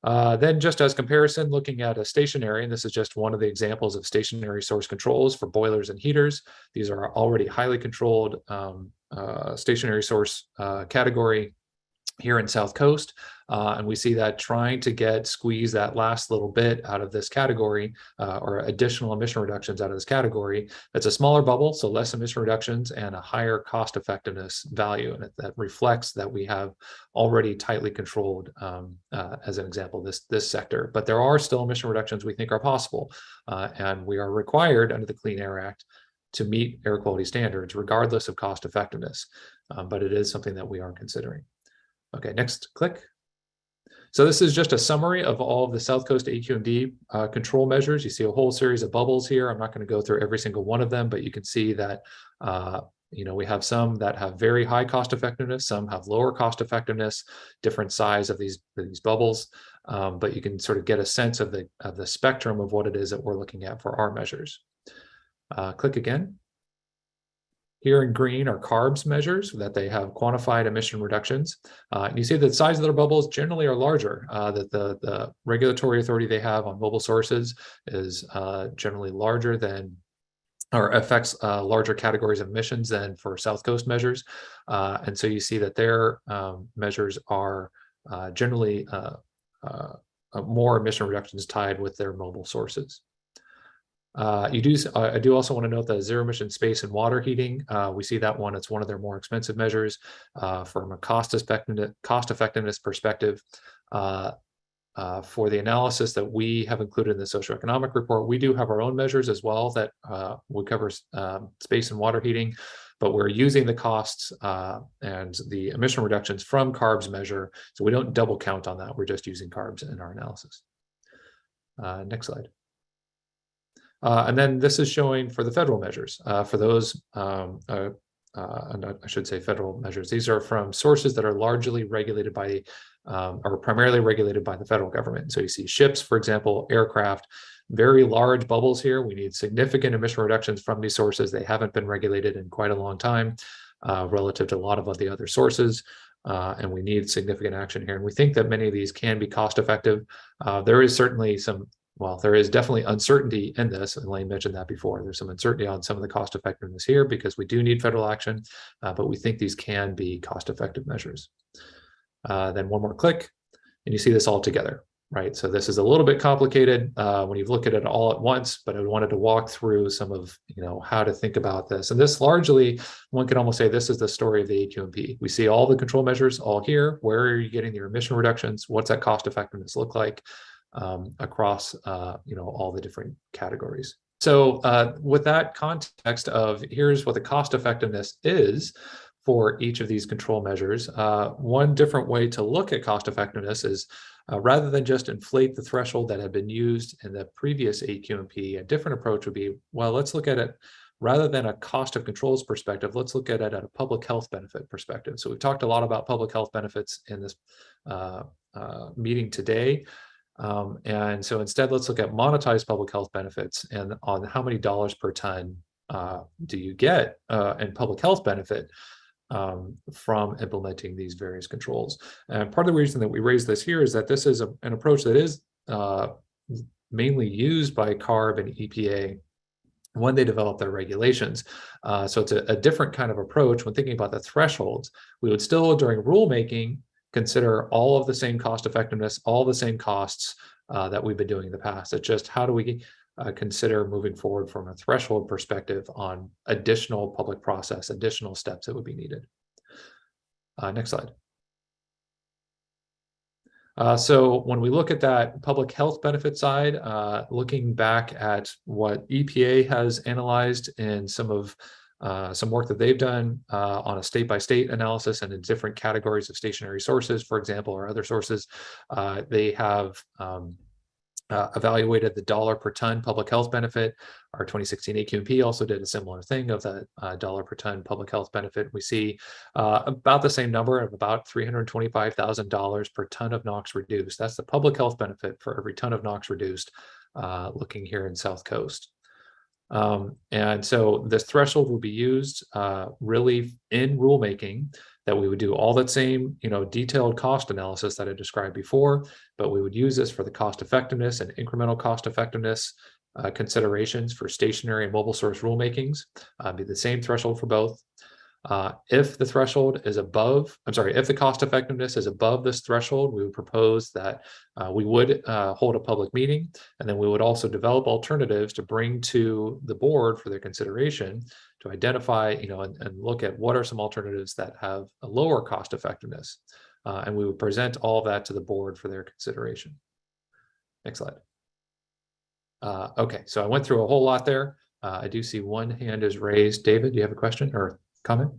[SPEAKER 1] Then just as comparison, looking at a stationary, and this is just one of the examples of stationary source controls for boilers and heaters. These are already highly controlled stationary source category here in South Coast. And we see that trying to squeeze that last little bit out of this category or additional emission reductions out of this category. It's a smaller bubble, so less emission reductions and a higher cost effectiveness value. And that reflects that we have already tightly controlled, as an example, this sector. But there are still emission reductions we think are possible. And we are required under the Clean Air Act to meet air quality standards, regardless of cost effectiveness. But it is something that we are considering. Okay, next, click. So this is just a summary of all of the South Coast AQMD control measures. You see a whole series of bubbles here. I'm not going to go through every single one of them, but you can see that we have some that have very high cost effectiveness, some have lower cost effectiveness, different size of these bubbles, but you can sort of get a sense of the spectrum of what it is that we're looking at for our measures. Click again. Here in green are CARB's measures that they have quantified emission reductions. And you see that the size of their bubbles generally are larger, that the regulatory authority they have on mobile sources is generally larger than, or affects larger categories of emissions than for South Coast measures. And so you see that their measures are generally more emission reductions tied with their mobile sources. I do also want to note that zero emission space and water heating, we see that one, it's one of their more expensive measures from a cost effectiveness perspective. For the analysis that we have included in the socioeconomic report, we do have our own measures as well that would cover space and water heating, but we're using the costs and the emission reductions from CARB's measure. So we don't double count on that. We're just using CARB's in our analysis. Next slide. And then this is showing for the federal measures. For those, I should say federal measures, these are from sources that are largely regulated by, or primarily regulated by the federal government. So you see ships, for example, aircraft, very large bubbles here. We need significant emission reductions from these sources. They haven't been regulated in quite a long time relative to a lot of the other sources. And we need significant action here. And we think that many of these can be cost effective. There is certainly there is definitely uncertainty in this, and Elaine mentioned that before. There's some uncertainty on some of the cost effectiveness here because we do need federal action, but we think these can be cost effective measures. Then one more click, and you see this all together, right? So this is a little bit complicated when you look at it all at once, but I wanted to walk through some of how to think about this. And this largely, one can almost say this is the story of the AQMP. We see all the control measures all here. Where are you getting your emission reductions? What's that cost effectiveness look like? Across all the different categories. So with that context of here's what the cost effectiveness is for each of these control measures, one different way to look at cost effectiveness is rather than just inflate the threshold that had been used in the previous AQMP, a different approach would be, well, let's look at it rather than a cost of controls perspective, let's look at it at a public health benefit perspective. So we've talked a lot about public health benefits in this meeting today. And so instead, let's look at monetized public health benefits and on how many dollars per ton do you get in public health benefit from implementing these various controls. And part of the reason that we raise this here is that this is an approach that is mainly used by CARB and EPA when they develop their regulations. So it's a different kind of approach when thinking about the thresholds. We would still, during rulemaking, consider all of the same cost effectiveness, all the same costs that we've been doing in the past. It's just how do we consider moving forward from a threshold perspective on additional public process, additional steps that would be needed. Next slide. So when we look at that public health benefit side, looking back at what EPA has analyzed in some work that they've done on a state-by-state analysis and in different categories of stationary sources, for example, or other sources, they have evaluated the dollar per ton public health benefit. Our 2016 AQMP also did a similar thing of the dollar per ton public health benefit. We see about the same number of about $325,000 per ton of NOx reduced. That's the public health benefit for every ton of NOx reduced, looking here in South Coast. And so this threshold will be used really in rulemaking, that we would do all that same, detailed cost analysis that I described before, but we would use this for the cost effectiveness and incremental cost effectiveness considerations for stationary and mobile source rulemakings, be the same threshold for both. If the threshold is above, if the cost effectiveness is above this threshold, we would propose that we would hold a public meeting, and then we would also develop alternatives to bring to the board for their consideration to identify, and look at what are some alternatives that have a lower cost effectiveness. And we would present all of that to the board for their consideration. Next slide. Okay, so I went through a whole lot there. I do see one hand is raised. David, do you have a question or comment?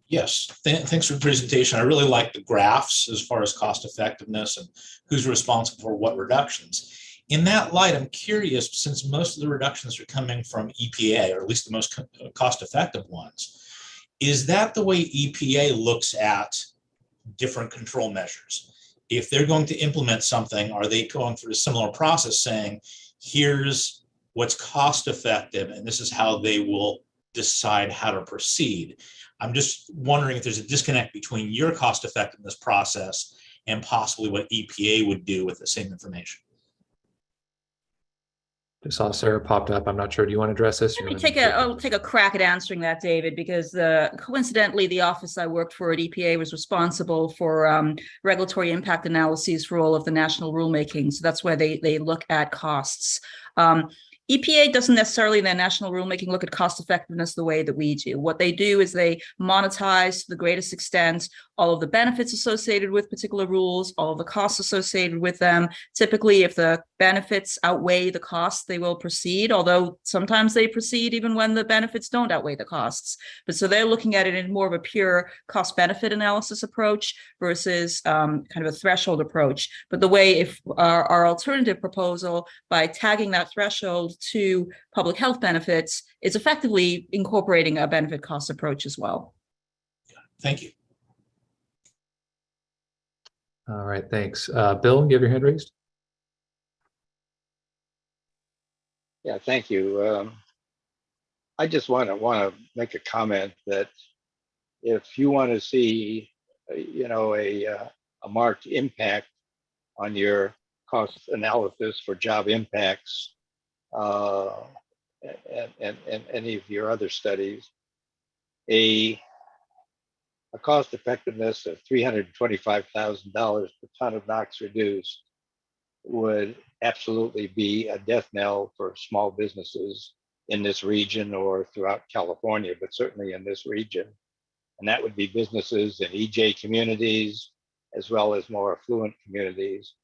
[SPEAKER 17] Yes, thanks for the presentation. I really like the graphs as far as cost effectiveness and who's responsible for what reductions. In that light, I'm curious, since most of the reductions are coming from EPA, or at least the most cost effective ones, is that the way EPA looks at different control measures? If they're going to implement something, are they going through a similar process saying, here's what's cost effective, and this is how they will decide how to proceed? I'm just wondering if there's a disconnect between your cost effectiveness process and possibly what EPA would do with the same information.
[SPEAKER 1] Just saw Sarah popped up. I'm not sure. Do you want to address this?
[SPEAKER 2] Let me I'll take a crack at answering that, David, because coincidentally, the office I worked for at EPA was responsible for regulatory impact analyses for all of the national rulemaking. So that's where they look at costs. EPA doesn't necessarily in their national rulemaking look at cost effectiveness the way that we do. What they do is they monetize to the greatest extent all of the benefits associated with particular rules, all of the costs associated with them. Typically, if the benefits outweigh the costs, they will proceed, although sometimes they proceed even when the benefits don't outweigh the costs. But so they're looking at it in more of a pure cost-benefit analysis approach versus kind of a threshold approach. But the way, if our alternative proposal, by tagging that threshold to public health benefits, is effectively incorporating a benefit cost approach as well.
[SPEAKER 17] Thank you.
[SPEAKER 1] All right, thanks. Bill, you have your hand raised?
[SPEAKER 3] Yeah, thank you. I just want to make a comment that if you want to see, a marked impact on your cost analysis for job impacts and any of your other studies, a cost effectiveness of $325,000 per ton of NOx reduced would absolutely be a death knell for small businesses in this region or throughout California, but certainly in this region. And that would be businesses in EJ communities, as well as more affluent communities.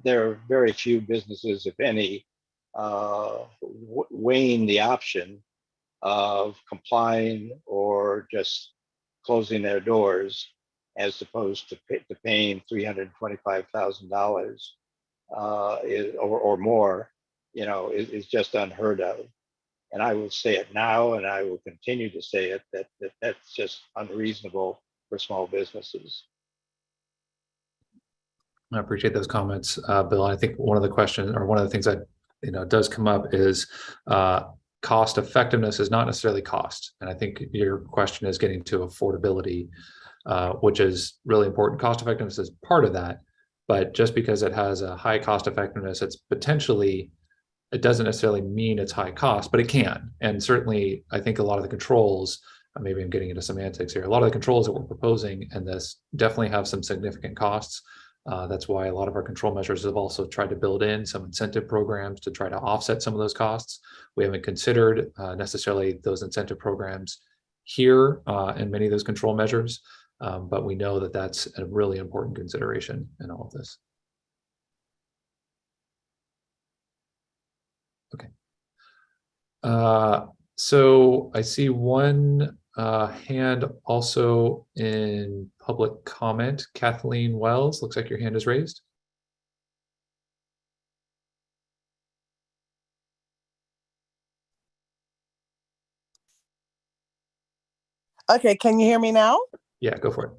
[SPEAKER 3] There are very few businesses, if any, weighing the option of complying or just closing their doors as opposed to paying $325,000 or more, is just unheard of. And I will say it now, and I will continue to say it, that's just unreasonable for small businesses.
[SPEAKER 1] I appreciate those comments, Bill. I think one of the questions, or one of the things that does come up is cost effectiveness is not necessarily cost. And I think your question is getting to affordability, which is really important. Cost effectiveness is part of that, but just because it has a high cost effectiveness, it doesn't necessarily mean it's high cost, but it can. And certainly, I think a lot of the controls, maybe I'm getting into semantics here, a lot of the controls that we're proposing in this definitely have some significant costs. That's why a lot of our control measures have also tried to build in some incentive programs to try to offset some of those costs. We haven't considered necessarily those incentive programs here in many of those control measures, but we know that that's a really important consideration in all of this. Okay. So I see one hand also in public comment. Kathleen Wells, looks like your hand is raised.
[SPEAKER 8] Okay, can you hear me now?
[SPEAKER 1] Yeah, go for it.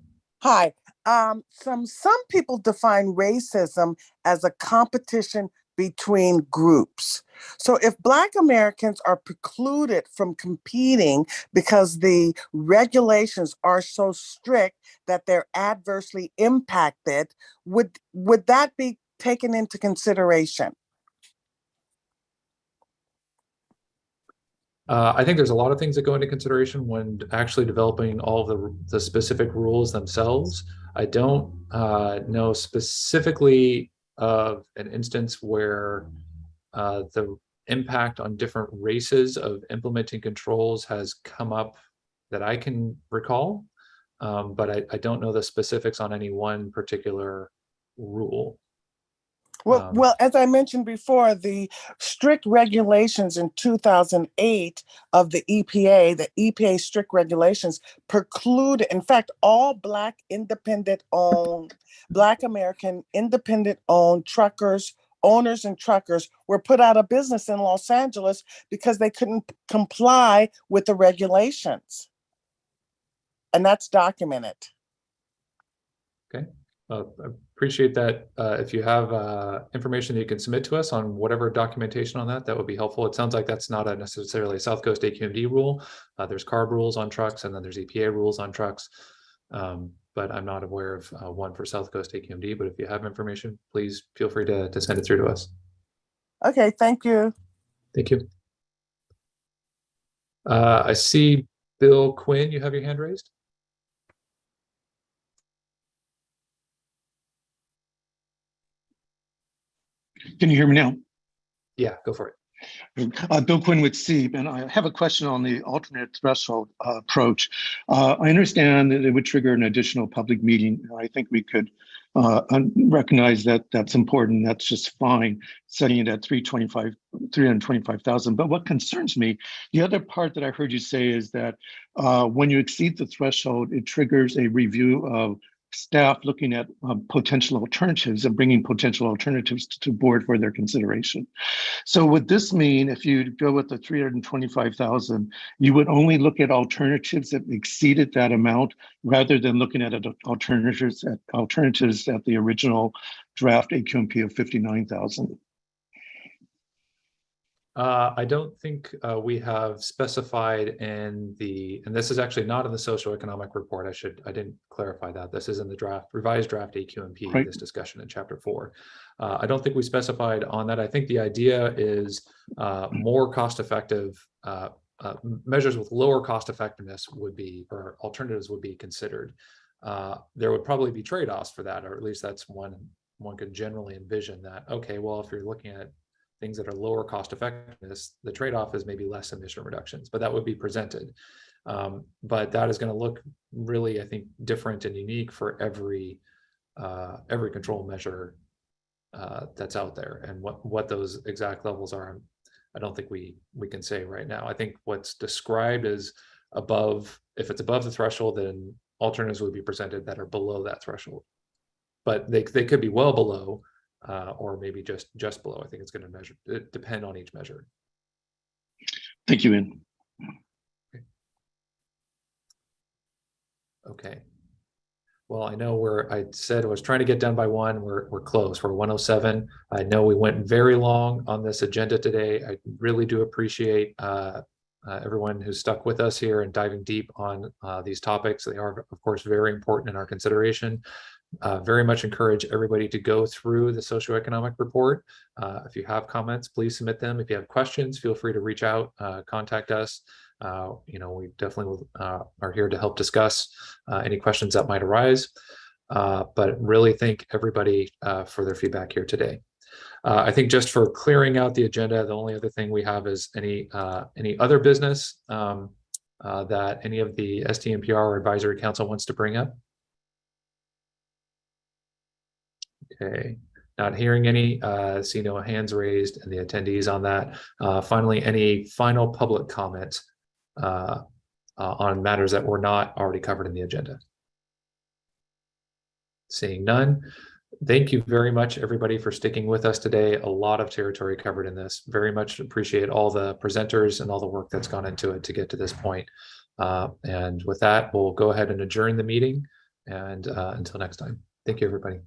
[SPEAKER 8] Hi. Some people define racism as a competition between groups. So if Black Americans are precluded from competing because the regulations are so strict that they're adversely impacted, would that be taken into consideration?
[SPEAKER 1] I think there's a lot of things that go into consideration when actually developing all of the specific rules themselves. I don't know specifically of an instance where the impact on different races of implementing controls has come up that I can recall, but I don't know the specifics on any one particular rule.
[SPEAKER 8] Well, as I mentioned before, the strict regulations in 2008 of the EPA strict regulations precluded, in fact, all Black American independent owned truckers, owners and truckers were put out of business in Los Angeles because they couldn't comply with the regulations. And that's documented.
[SPEAKER 1] Okay. I appreciate that. If you have information that you can submit to us on whatever documentation on that, that would be helpful. It sounds like that's not necessarily a South Coast AQMD rule. There's CARB rules on trucks, and then there's EPA rules on trucks. But I'm not aware of one for South Coast AQMD, but if you have information, please feel free to send it through to us.
[SPEAKER 8] Okay, thank you.
[SPEAKER 1] Thank you. I see Bill Quinn, you have your hand raised.
[SPEAKER 5] Can you hear me now?
[SPEAKER 1] Yeah, go for it.
[SPEAKER 5] Bill Quinn with SEEB, and I have a question on the alternate threshold approach. I understand that it would trigger an additional public meeting. I think we could recognize that that's important. That's just fine, setting it at 325,000. But what concerns me, the other part that I heard you say is that when you exceed the threshold, it triggers a review of staff looking at potential alternatives and bringing potential alternatives to board for their consideration. So would this mean if you go with the 325,000, you would only look at alternatives that exceeded that amount rather than looking at alternatives at the original draft AQMP of 59,000?
[SPEAKER 1] I don't think we have specified in and this is actually not in the socioeconomic report. I didn't clarify that. This is in the revised draft AQMP, right. This discussion in chapter 4. I don't think we specified on that. I think the idea is more cost-effective measures with lower cost effectiveness or alternatives would be considered. There would probably be trade-offs for that, or at least that's one could generally envision that. Okay, well, if you're looking at things that are lower cost effectiveness, the trade-off is maybe less emission reductions, but that would be presented. But that is going to look really, I think, different and unique for every control measure that's out there, and what those exact levels are. I don't think we can say right now. I think what's described is above. If it's above the threshold, then alternatives would be presented that are below that threshold, but they could be well below. Or maybe just below. I think it's going to depend on each measure.
[SPEAKER 5] Thank you, Ian.
[SPEAKER 1] Okay. Well, I know I said I was trying to get done by 1. We're close. We're 1:07. I know we went very long on this agenda today. I really do appreciate everyone who's stuck with us here and diving deep on these topics. They are, of course, very important in our consideration. Very much encourage everybody to go through the socioeconomic report. If you have comments, please submit them. If you have questions, feel free to reach out, contact us. We definitely are here to help discuss any questions that might arise. But really thank everybody for their feedback here today. I think just for clearing out the agenda, the only other thing we have is any other business that any of the STMPR or Advisory Council wants to bring up. Okay, not hearing any, see no hands raised and the attendees on that. Finally, any final public comment on matters that were not already covered in the agenda? Seeing none. Thank you very much, everybody, for sticking with us today. A lot of territory covered in this. Very much appreciate all the presenters and all the work that's gone into it to get to this point. And with that, we'll go ahead and adjourn the meeting. And until next time, thank you, everybody.